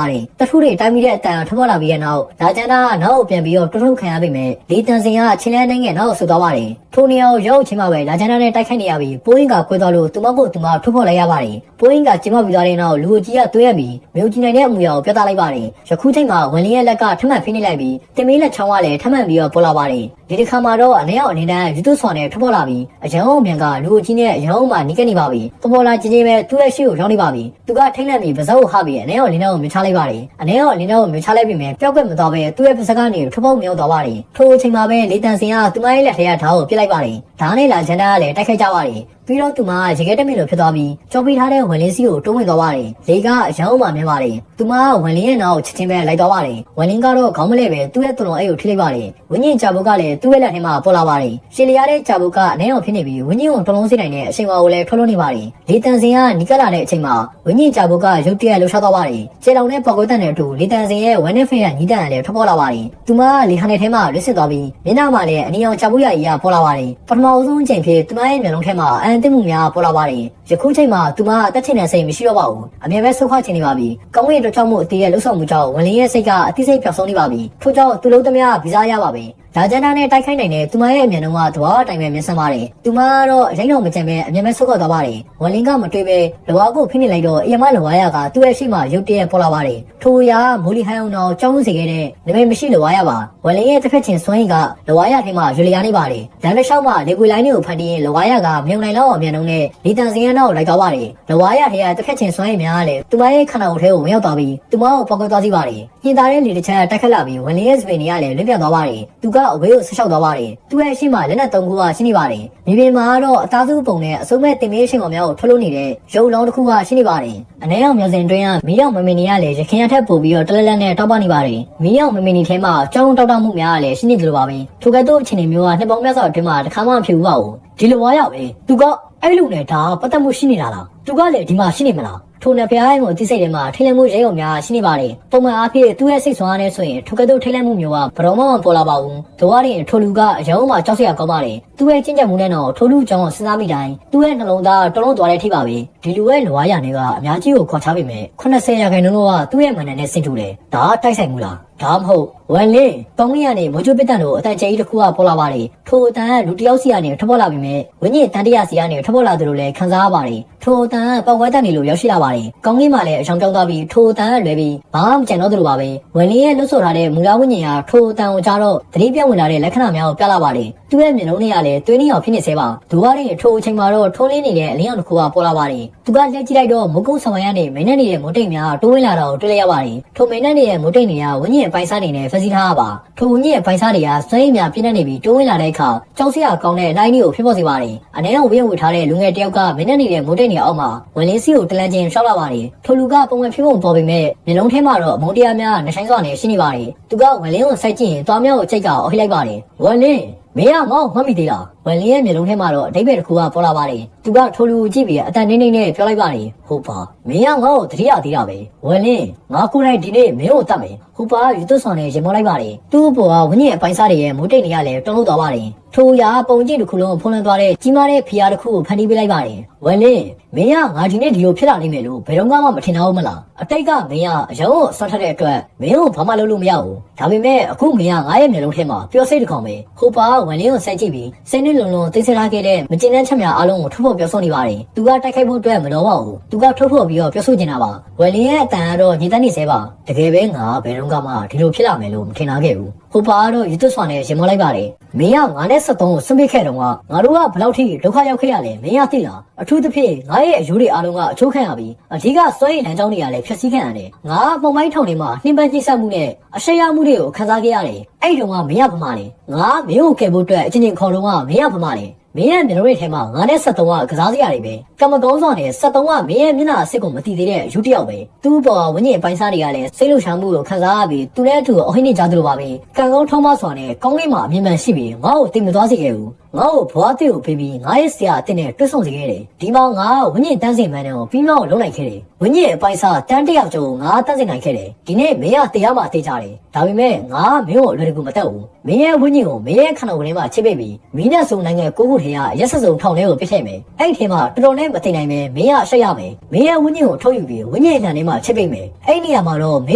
တယ်တထုတွေတိုင်းပြီးတဲ့အတန်ထွက်ပေါ်လာပြီးတဲ့နောက်လာချန်တာကနောက်ကိုပြန်ပြီးတော့တွထုတ်ခံရပေမဲ့လေတန်စင်ကချင်းလဲနိုင်ငံနောက်ကိုဆုတ်သွားပါတယ်ထိုနေရာကိုရောက်ချင်းမှပဲလာချန်တာနဲ့တိုက်ခိုက်နေရပြီးပိုးရင်ကကွဲသွားလို့သူမကိုသူမထုတ်ပေါ်လိုက်ရပါတယ်ပိုးရင်ကကျင်းမပြီးသွားတဲ့နောက်လူကိုကြီးကသွေးရပြီးမြို့ကြီးနိုင်တဲ့အမူအရာကိုပြသလိုက်ပါတယ်ယခုချိန်မှာဝင်လင်းရဲ့လက်ကထမှန်ဖိနေလိုက်ပြီးတင်မင်းလက်ချောင်းကလည်းထမှန်ပြီးတော့ပေါ်လာပါတယ်ဒီတစ်ခါမှာတော့အနေအောင်အနေနဲ့ယူသွဆွာနဲ့ထွက်ပေါ်လာပြီးအရန်အောင်မြန်ကလူကိုကြီးနဲ့အရန်အောင်မှနီးကပ်နေပါပြီပေါ်လာချင်းချင်းပဲသူ့ရဲ့ရှေ့ကိုရောက်နေပါပြီသူကထိတ်လန့်ပြီးပါးစပ်ကိုဟပြီးအနေအောင်လင်းအောင်မြချလိုက်ပါတယ်အနေအောင်လင်းအောင်မြချလိုက်ပြီးမြပျောက်ကွက်မသွားပဲသူ့ရဲ့ပါးစပ်ကနေထွက်ပေါက်မြောက်သွားပါတယ်ထိုအချိန်မှာပဲလေတန်စင်ကသူမရဲ့လက်ထဲကဓာတ်ကိုပြစ်လိုက်ပါတယ်ဓာတ်နဲ့လာချန်တာကလည်းတိုက်ခိုက်ကြပါတယ်ပြီးတော့သူမရေခဲတက်မီလိုဖြစ်သွားပြီးကြော်ပေးထားတဲ့ဝင်လင်းစီကိုတိုးဝင်သွားပါတယ်လေကအရန်အောင်မှမြင်ပါတယ်သူမကဝင်လင်းရဲ့နောက်ချက်ချင်းပဲလိုက်သွားပါတယ်ဝင်လင်းကတော့ခေါင်းမလဲပဲသူ့ရဲ့တုံလုံးအိတ်ကိုထိလိုက်ပါတယ်ဝင်းညင်ကြဘုတ်ကလည်းသူ့ရဲ့လက်ထဲမှာပေါ်လာပါတယ်ရှည်လျားတဲ့ကြဘုတ်ကအနှဲအောင်ဖြစ်နေပြီးဝင်းညင်ကိုတုံလုံးစိနိုင်တဲ့အချိန်ကိုလည်းထွက်လို့နေပါတယ်လေတန်စင်ကနီးကပ်လာတဲ့အချိန်မှာဝင်းညင်ကြဘုတ်ကရုတ်တရက်လှုပ်ရှားသွားပါတယ်ခြေလောင်နဲ့ပေါက်ကွဲတန်တဲ့အတူလေတန်စင်ရဲ့ဝမ်းနဲ့ဖိရညီးတန်လည်းထွက်ပေါ်လာပါတယ်သူမကလေခါနဲ့ထဲမှာလွတ်စစ်သွားပြီးမျက်နှာမှာလည်းအနီအောင်ကြဘုတ်ရကြီးကပေါ်လာပါတယ်ပထမဆုံးအချိန်ဖြစ်သူမရဲ့မျက်လုံးထဲမှာအန်တစ်မှုများပေါ်လာပါတယ်ယခုချိန်မှာသူမတက်ချင်တဲ့စိတ်မရှိတော့ပါဘူးအမြဲပဲဆုတ်ခွာချင်နေပါပြီကောင်းကင်အတွက်ကြောင့်မို့အတေးရဲ့လှုပ်ဆောင်မှုကြောင့်ဝင်လင်းရဲ့စိတ်ကအသိစိတ်ပျောက်ဆုံးနေပါပြီထို့ကြောင့်သူလုံးသမျှဗီဇာရပါပဲလာဂျန်နာနဲ့တိုက်ခိုက်နိုင်တဲ့သူမရဲ့အမြန်နှုန်းကသဘာဝအတိုင်းပဲမျက်စမ်းပါတယ်သူမကတော့အရင်တော့မကြံပဲအမြဲပဲဆုတ်ခွာသွားပါတယ်ဝင်လင်းကမတွေးပဲလဝါကိုဖိနေလိုက်တော့အယမလဝါရကသူ့ရဲ့ရှိမှရုတ်တရက်ပေါ်လာပါတယ်ထိုရာမိုးလီဟန်အောင်တော့ကြောင်းစေခဲ့တဲ့နမိတ်မရှိလဝါရပါဝင်လင်းရဲ့တစ်ဖက်ချင်းစွမ်းရည်ကလဝါရထဲမှာရွေလျားနေပါတယ်လမ်းတစ်လျှောက်မှာလေကွေလိုင်းတွေကိုဖန်တီးရင်လဝါရကမြုံနိုင်လောက်အမြန်နှုန်းနဲ့လေတန်စင်ရနောက်လိုက်သွားပါတယ်လဝါရထဲကတစ်ဖက်ချင်းစွမ်းရည်များကလည်းသူမရဲ့ခန္ဓာကိုယ်ထဲကိုဝင်ရောက်သွားပြီးသူမကိုပေါက်ကွဲသွားစေပါတယ်ညင်သားတဲ့လေတစ်ချက်တက်ခတ်လာပြီးဝင်လင်းရဲ့စပင်တွေကလည်းလွတ်ပြတ်သွားပါတယ်သူကအဝေးကိုဆက်လျှောက်သွားပါတယ်သူ့ရဲ့အရှိမလက်နက်၃ခုကရှိနေပါတယ်မြေပြင်မှာတော့အသားစုပုံနဲ့အစုံမဲ့တင်မေးရှင်ကောင်များကိုထွက်လို့နေတဲ့ရုပ်လောင်းတစ်ခုကရှိနေပါတယ်အနေအောင်မျိုးစင်တွင်းကမီးရောင်မမီနီကလည်းရခင်ရထက်ပို့ပြီးတော့တလက်လက်နဲ့တောက်ပနေပါတယ်မီးရောင်မမီနီထဲမှာကြောင်းတောက်တောက်မှုများကလည်းရှိနေသလိုပါပဲထိုကဲ့သို့အခြေအနေမျိုးကနှစ်ပေါင်းများစွာအတွင်းမှာတစ်ခါမှမဖြစ်ဘူးပါဘူးဒီလိုဝါရပဲသူကအဲ့လိုနဲ့ဒါပတ်သက်မှုရှိနေတာလားသူကလည်းဒီမှာရှိနေမလားထိုနယ်ဖျားရင်ကိုအသိစိတ်ထဲမှာထိတ်လန့်မှုရဲုံများရှိနေပါတယ်ပုံမှန်အားဖြင့်သူ့ရဲ့စိတ်ဆွမ်းအားနဲ့ဆိုရင်ထိုကဲ့သို့ထိတ်လန့်မှုမျိုးကဘယ်တော့မှမပေါ်လာပါဘူးတို့ရရင်ထိုလူကအရုံးမှကြောက်စရာကောင်းပါတယ်သူ့ရဲ့ကျင့်ကြံမှုနဲ့တော့ထိုလူကြောင့်စဉ်းစားမိတိုင်းသူ့ရဲ့နှလုံးသားတုံးလုံးသွားတဲ့ထိပါပဲဒီလူရဲ့လွားရနေကအများကြီးကိုခေါ်ချပေမဲ့80ရာခိုင်နှုန်းကသူ့ရဲ့မန်နယ်နဲ့ဆင်တူတယ်ဒါတိုက်ဆိုင်မှုလားဒါမဟုတ်ဝန်လင်းတောင်းရနေမိုးချိုးပစ်တန်တို့အတန်ကျဲကြီးတစ်ခုကပေါ်လာပါတယ်ထိုအတန်ကလူတယောက်စီကနေထွက်ပေါ်လာပြီမဲ့ဝင်းကြီးတန်တရာစီကနေထွက်ပေါ်လာတယ်လို့လည်းခံစားရပါတယ်ထိုအတန်ကပေါက်ကွဲတန်နေလို့ရောက်ရှိလာပါတယ်ကောင်းကင်မှာလည်းအချောင်းပြောင်းသွားပြီးထိုအတန်ကလွယ်ပြီးဘာမှမကြံတော့တယ်လို့ပါပဲဝန်လင်းရဲ့လှုပ်ဆော်ထားတဲ့မူလဝိညာဉ်ကထိုအတန်ကိုကြားတော့သတိပြောင်းဝင်လာတဲ့လက္ခဏာများကိုပြလာပါတယ်သူ့ရဲ့မျက်လုံးတွေကလည်းသွေးနှီးအောင်ဖြစ်နေသေးပါဒူဝါရင်ထိုအချိန်မှာတော့ထုံးလင်းနေတဲ့အလင်းရောင်တစ်ခုကပေါ်လာပါတယ်သူကလက်ကြည့်လိုက်တော့မုတ်ကုတ်ဆောင်ရကနေမင်းနဲ့နေတဲ့မိုးတိတ်များတိုးဝင်လာတော့တွေ့လိုက်ရပါတယ်ထိုမင်းနဲ့နေတဲ့မိုးတိတ်တွေကဝင်းကြီးအပိုင်းစားနေနဲ့ဖက်စီထားရပါထိုဝင်းကြီးအပိုင်းစားတွေကစွမ်းရည်များပြင်းနေပြီးတိုးဝင်လာတဲ့အခါကြောက်စရာကောင်းတဲ့အတိုင်းလေးကိုဖြစ်ပေါ်စေပါတယ်အနေနဲ့ဝင်းဝေထားတဲ့လူငယ်တယောက်ကမင်းနဲ့နေတဲ့မိုးတိတ်တွေအောက်မှာဝင်လင်းစီကိုတလန်းချင်းရှောက်လာပါတယ်ထိုလူကပုံမှန်ဖြစ်ပုံပေါ်ပေမဲ့မျက်လုံးထဲမှာတော့အမုန်းတရားများနှဆိုင်စွာနဲ့ရှိနေပါတယ်သူကဝင်လင်းကိုစိုက်ကြည့်ရင်သွားမြောက်ကိုကြိတ်ကအော်ဟိလိုက်ပါတယ်ဝင်လင်းမင်းကငေါ့မှတ်မိသေးလား ဝန်လင်းရဲ့မျက်လုံးထဲမှာတော့အဓိပ္ပာယ်တစ်ခုကပေါ်လာပါတယ်သူကထိုလူကိုကြည့်ပြီးအတန်နေနေနဲ့ပြောလိုက်ပါတယ်ဟုတ်ပါမင်းကငါ့ကိုတတိယသေးတာပဲဝန်လင်းငါကိုယ်တိုင်ဒီနေ့မင်းကိုတတ်မယ်ဟုတ်ပါယူသွဆောင်နဲ့ရင်မောလိုက်ပါတယ်သူ့ဘောကဝင်းကြီးအပိုင်းစားတွေရဲ့မိုးတိတ်နေရလဲတုံးလို့သွားပါတယ်ထိုရာပုံကျင့်တစ်ခုလုံးဖုံးလွှမ်းသွားတဲ့ကြီးမားတဲ့ဖီယာတစ်ခုကိုဖန်တီးပေးလိုက်ပါတယ်ဝန်လင်းမင်းကငါဒီနေ့ဒီလိုဖြစ်လာနိုင်မယ်လို့ဘယ်တော့မှမထင်တော့ဘူးမလားအတိတ်ကမင်းကအရုံးကိုဆွတ်ထတဲ့အတွက်မင်းကိုဘာမှလုပ်လို့မရဘူးဒါပေမဲ့အခုမင်းကငါရဲ့မျက်လုံးထဲမှာပျော်စိတ်တစ်ကောင်ပဲဟုတ်ပါဝန်လင်းကိုစိုက်ကြည့်ပြီးစိတ်နဲ့လုံလုံသိစထားခဲ့တဲ့မကျင်တဲ့ချက်များအားလုံးကိုထုတ်ဖော်ပြောဆိုနေပါတယ်သူကတိုက်ခိုက်ဖို့အတွက်မလိုပါဘူးသူကထုတ်ဖော်ပြီးတော့ပြောဆိုနေတာပါဝန်လင်းရဲ့အတန်ကတော့ညီတန်းနေသေးပါတကယ်ပဲငါဘယ်တော့မှဒီလိုဖြစ်လာမယ်လို့မထင်ထားခဲ့ဘူးဟုတ်ပါတော့ယူသွဆွာနဲ့ရင်မောလိုက်ပါတယ်မင်းကငါနဲ့73ကိုဆွန့်ပစ်ခဲ့တော့ကငါတို့ကဘယ်လောက်ထိဒုက္ခရောက်ခဲ့ရလဲမင်းကသိလားအထူးသဖြင့်ငါရဲ့အယူတွေအားလုံးကအချိုးခံရပြီးအဓိကစွဲရည်လမ်းကြောင်းတွေကလည်းဖျက်ဆီးခံရတယ်ငါပုံမိုင်းထောင်တွေမှာနှင်းပန်းကြီးဆက်မှုနဲ့အရှက်ရမှုတွေကိုခံစားခဲ့ရတယ်အဲ့တုန်းကမင်းကဗမာလေငါမင်းကိုကယ်ဖို့အတွက်အချင်းချင်းခေါ်တော့ကမင်းကဗမာလေမင်းရဲ့မျက်လုံးရဲ့ထဲမှာငါနဲ့73ကကစားစရာတွေပဲကမကောင်းစွာနဲ့73ကမင်းရဲ့မျက်နှာအစ်စ်ကိုမတည်သေးတဲ့ယူတယောက်ပဲသူ့ပေါ်ဝင်းကြီးပိုင်းစားတွေကလည်းစိတ်လှုပ်ရှားမှုကိုခံစားရပြီးသူနဲ့အတူအဟိနေကြသလိုပါပဲကံကောင်းထောင်းမစွာနဲ့ကောင်းလေးမှာအမြင်မှန်ရှိပြီးငါ့ကိုတင်မသွားစေခဲ့ဘူးငါ့ကိုဘွားတစ်ကိုပေးပြီးငါရဲ့ဆရာအစ်နဲ့တွတ်ဆုံစေခဲ့တယ်ဒီမှာငါဝင်းကြီးတန်းစင်မှန်တယ်ကိုပြီးတော့လုံးလိုက်ခဲ့တယ်ဝင်းကြီးအပိုင်းစားတန်းတယောက်ကျော်ငါတန်းစင်နိုင်ခဲ့တယ်ဒီနေ့မင်းကတရားမှတေးကြတယ်ဒါပေမဲ့ငါမင်းကိုအလွယ်တကူမတတ်ဘူးမင်းရဲ့ဝင်းကြီးကိုမင်းရဲ့ခန္ဓာကိုယ်ထဲမှာချစ်ပိတ်ပြီးမင်းနဲ့ဆုံနိုင်ငံကိုခုထဲကရက်ဆက်စုံထောင်ထဲကိုပြစ်ခဲ့မယ်အဲ့ဒီထဲမှာတော်တော်နဲ့မသိနိုင်ပဲမင်းကရှက်ရမယ်မင်းရဲ့ဝင်းကြီးကိုထုတ်ယူပြီးဝင်းကြီးအနှံထဲမှာချစ်ပိတ်မယ်အဲ့ဒီနေရာမှာတော့မင်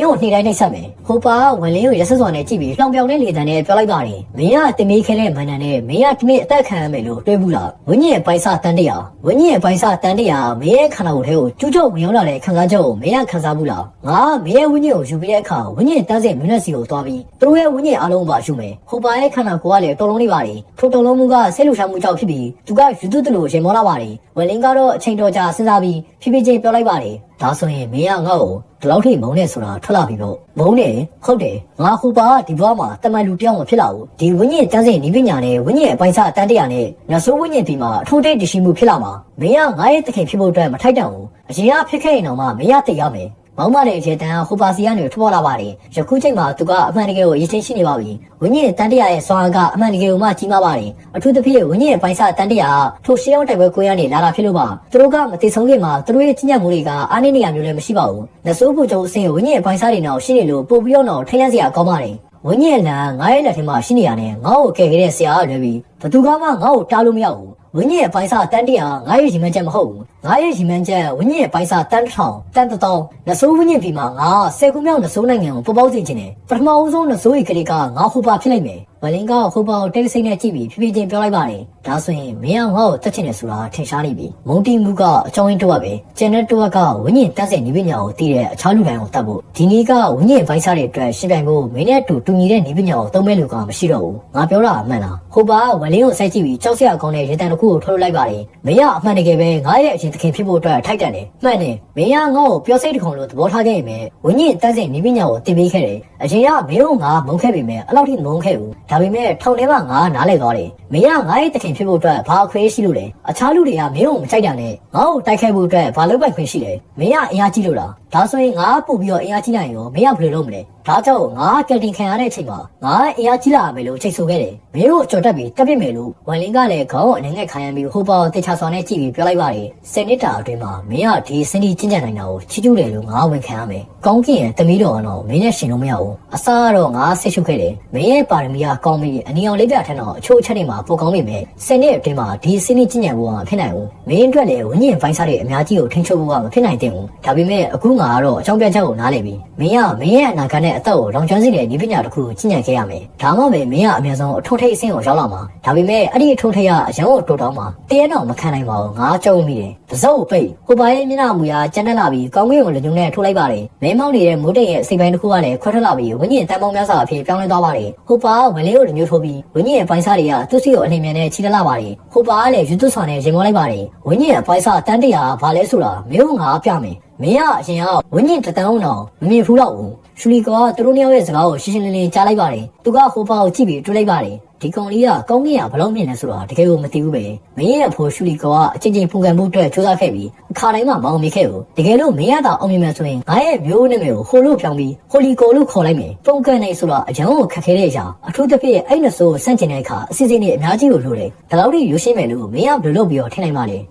းကိုနှိမ့်တိုင်းနှိမ့်ဆက်မယ်ဟိုပါဝန်လင်းကိုရက်ဆက်စွာနဲ့ကြည့်ပြီးလှောင်ပြောင်တဲ့လေတံနဲ့ပြောလိုက်ပါတယ်မင်းကတင်မေးခဲတဲ့မန်နန်နဲ့မင်းကဒီနေ့အသက်ခံရမယ်လို့တွေးဘူးလားဝင်းကြီးရဲ့ပိုင်းစားတန်တရာဝင်းကြီးရဲ့ပိုင်းစားတန်တရာမင်းရဲ့ခန္ဓာကိုယ်ထဲကိုကျူးကျော်ဝင်ရောက်လာတဲ့ခံစားချက်ကိုမင်းကခံစားဘူးလားငါမင်းရဲ့ဝင်းကြီးကိုယူပြီးတဲ့အခါဝင်းကြီးတန်းစင်မင်းနဲ့စီကိုသွားပြီးသူတို့ရဲ့ဝင်းကြီးအားလုံးပါယူမယ်ဟိုပါရဲ့ခန္ဓာကိုယ်ကလည်းတော်လုံးနေပါလေထိုတော်လုံးမှုကဆိတ်လှုပ်ရှားမှုကြောင့်ဖြစ်ပြီးသူကယူသွတလို့ရင်မောလာပါတယ်ဝန်လင်းကတော့အချိန်တော်ကြာစဉ်းစားပြီးဖြည်းဖြည်းချင်းပြောလိုက်ပါတယ်ဒါဆိုရင်မင်းကငါ့ကိုဒီလောက်ထိမုန်းနေဆိုတာထွက်လာပြီပေါ့မုန်းနေဟုတ်တယ်ငါဟိုပါဒီဘွားမှာတမန်လူတယောက်မဖြစ်လာဘူးဒီဝင်းကြီးတန်းစင်နီးပညာနဲ့ဝင်းကြီးအပိုင်းစားတန်းတရာနဲ့နဆိုးဝင်းကြီးဒီမှာအထိုးတိတ်တရှိမှုဖြစ်လာမှာမင်းကငါရဲ့တခင်ဖြစ်ဖို့အတွက်မထိုက်တန်ဘူးအရင်ကဖြစ်ခဲ့ရင်တော့မှမင်းကတိတ်ရမယ်မောင်မနဲ့ရေတန်းဟိုပါစီကနေထွက်ပေါ်လာပါတယ်ယခုချိန်မှာသူကအမှန်တကယ်ကိုရည်ချင်းရှိနေပါပြီဝင်းကြီးတန်းတရာရဲ့စွမ်းအားကအမှန်တကယ်ကိုမှကြီးမားပါတယ်အထူးသဖြင့်ဝင်းကြီးရဲ့ပိုင်းစားတန်းတရာထိုရှေးအောင်တိုက်ပွဲကိုရနေလာတာဖြစ်လို့ပါသူတို့ကမသိဆုံးခင်မှာသူတို့ရဲ့ကြီးညက်မှုတွေကအားနည်းနေရမျိုးလည်းမရှိပါဘူးနဆိုးဖို့ကြုံအစင်းဝင်းကြီးရဲ့ပိုင်းစားတွေနောက်ရှိနေလို့ပို့ပြီးတော့ထိရန်စရာကောင်းပါတယ်ဝင်းကြီးရဲ့လမ်းငါရဲ့လက်ထဲမှာရှိနေရတယ်ငါ့ကိုကယ်ခဲ့တဲ့ဆရာကလည်းပြီးဘသူကမှငါ့ကိုတားလို့မရဘူးဝင်းကြီးရဲ့ပိုင်းစားတန်းတရာငါရဲ့ရီမန်းချက်မဟုတ်ဘူးငါရဲ့ရီမန်းချက်ဝင်းကြီးရဲ့ပိုင်းစားတန်းထောင်တန်းတောင်းနဆိုးဝင်းကြီးဒီမှာငါ10ခုမြောက်နဆိုးနိုင်ငံကိုပေါ်ပေါက်စေခြင်းနဲ့ပထမအဆုံးနဆိုးရီကလေးကငါဟိုပါဖြစ်လိုက်မယ်ဝလင်းကဟိုပါကိုတိတ်ဆိတ်နဲ့ကြည့်ပြီးဖြည်းဖြည်းချင်းပြောလိုက်ပါတယ်ဒါဆိုရင်မင်းကငါ့ကိုတတ်ချင်တယ်ဆိုတာထင်ရှားနေပြီမုံတီမူကအကြောင်းရင်းတော့ပဲကျန်တဲ့တော့ကဝင်းကြီးတန်းစင်နေပညာကိုတည်တဲ့အခြားလူတိုင်းကိုတတ်ဖို့ဒီနေ့ကဝင်းကြီးပိုင်းစားတွေအတွက်ရှင်းပြဖို့မင်းနဲ့တူညီတဲ့နေပညာကိုသုံးမဲ့လူကမရှိတော့ဘူးငါပြောတာအမှန်လားဟိုပါဝလင်းကိုစိုက်ကြည့်ပြီးကြောက်စရာကောင်းတဲ့ရေတံတစ်ခုကိုထုတ်လိုက်ပါတယ်မင်းကအမှန်တကယ်ပဲငါရဲ့အရင်သခင်ဖြစ်ဖို့အတွက်ထိုက်တန်တယ်မှန်တယ်မင်းကငါ့ကိုပြောစိတ်တခုံလို့သဘောထားခဲ့ရင်ပဲဝင်းကြီးတန်းစင်နေပညာကိုတင်ပေးခဲ့တယ်အရင်ကမင်းတို့ငါမုန်းခဲ့ပေမဲ့အဲ့လောက်ထိမုန်းခဲ့ဘူးဒါပေမဲ့ထောင်ထဲမှာငါနားလဲသွားတယ်မင်းကငါရဲ့သခင်ဖြစ်ဖို့အတွက်ဘာအခွင့်ရှိလို့လဲအခြားလူတွေကမင်းကိုမကြိုက်တာနဲ့ငါ့ကိုတိုက်ခိုက်ဖို့အတွက်ဘာလုပ်ပိုင်ခွင့်ရှိလဲမင်းကအင်အားကြီးလို့လားဒါဆိုရင်ငါပို့ပြီးတော့အင်အားကြီးနိုင်ရောမင်းကဘယ်လိုလုပ်မလဲဒါကြောင့်ငါကယ်တင်ခံရတဲ့အချိန်မှာငါအင်အားကြီးလာမယ်လို့ချိန်ဆိုခဲ့တယ်မင်းတို့ကြော်တက်ပြီးတက်ပြစ်မယ်လို့ဝန်လင်းကလည်းခေါင်းအနေနဲ့ခံရပြီးဟိုပေါတေချာဆောင်နဲ့ကြည့်ပြီးပြောလိုက်ပါတယ်စနစ်တာအတွင်းမှာမင်းကဒီစင်ဒီကျင့်ကြံနိုင်တာကိုချီးကျူးတယ်လို့ငါဝန်ခံရမယ်ကောင်းကင်ရဲ့တမီးတော်ကတော့မင်းနဲ့ရှင်လို့မရဘူးအစားကတော့ငါဆိတ်ရှုပ်ခဲ့တယ်မင်းရဲ့ပါရမီကကောင်းပြီးအနီအောင်လေးပြထက်တော့အချို့အချက်တွေမှာပိုကောင်းနေမယ်စနစ်အတွင်းမှာဒီစင်ဒီကျင့်ကြံဖို့ကမဖြစ်နိုင်ဘူးမင်းအတွက်လည်းဝင်းကျင်ပိုင်းစားတဲ့အများကြီးကိုထိန်းချုပ်ဖို့ကမဖြစ်နိုင်တဲ့ဘူးဒါပေမဲ့အခုငါကတော့အကြောင်းပြချက်ကိုနားလည်ပြီမင်းကမင်းရဲ့အနာဂတ်နဲ့အသက်ကိုလောင်ကျွမ်းစေတဲ့ဒီပညာတစ်ခုကိုကျင့်ကြံခဲ့ရမယ်ဒါမှပဲမင်းကအများဆုံးအထုံးထိပ်အဆင့်ကိုရောက်လာမှာဒါပေမဲ့အဲ့ဒီအထုံးထိပ်ကအရန်ကိုတိုးတောင်းမှာတရားတော်မခံနိုင်ပါဘူးငါကြောက်မိတယ်တစုပ်ပိတ်ဟိုပါရဲ့မျက်နှာမူရာကျန်းတက်လာပြီးကောင်းကင်ကိုလက်ညှိုးနဲ့ထိုးလိုက်ပါတယ်မင်းမောင်းနေတဲ့မိုးတိတ်ရဲ့စိတ်ပိုင်းတစ်ခုကလည်းခွဲထွက်လာပြီးဝင်းကျင်တန်ပေါင်းများစွာအဖြစ်ပြောင်းလဲသွားပါတယ်ဟိုပါဝလေးကိုလက်ညှိုးထိုးပြီးဝင်းကျင်ရဲ့ပိုင်းစားတွေကသူ့စီကိုအနှိမ်မြန်နဲ့ချီတက်လာပါတယ်ဟိုပါကလည်းယူသွဆွာနဲ့ရင်မောလိုက်ပါတယ်ဝင်းကျင်ရဲ့ပိုင်းစားတန်းတရာဘာလဲဆိုတာမင်းကငါပြမယ် မင်းကအရင်ကဝင်းကျင်တတန်းအောင်တော့မမြင်ဘူးတော့ဘူးရှူလီကသူတို့နှစ်ယောက်ရဲ့စကားကိုရှင်းရှင်းလင်းလင်းကြားလိုက်ပါတယ်သူကဟိုဘောက်ကြည့်ပြီးတွေးလိုက်ပါတယ်ဒီကောင်လေးကကောင်းကင်ကဘလို့မြင်လဲဆိုတော့တကယ်ကိုမသိဘူးပဲမင်းရဲ့အဖိုးရှူလီကအချင်းချင်းဖုန်ကန်မှုအတွက်စူးစမ်းခဲ့ပြီးအခါတိုင်းမှာမောင်းမိခဲ့ဘူးတကယ်လို့မင်းရတာအောင်မြင်မှဆိုရင်ငါရဲ့မျိုးနဲ့မျိုးဟိုလို့ဖြောင်းပြီးဟိုလီကိုလို့ခေါ်လိုက်မယ်ဖုန်ကန်နေဆိုတော့အရန်ကိုခက်ခဲတဲ့အရာအထူးသဖြင့်အဲ့နဆိုးကိုစန့်ကျင်တဲ့အခါအစီအစဉ်တွေအများကြီးကိုလိုတယ်ဒါလောက်ထိရွှေရှင်းမယ်လို့မင်းကဘယ်လိုလုပ်ပြီးတော့ထင်နိုင်ပါလဲ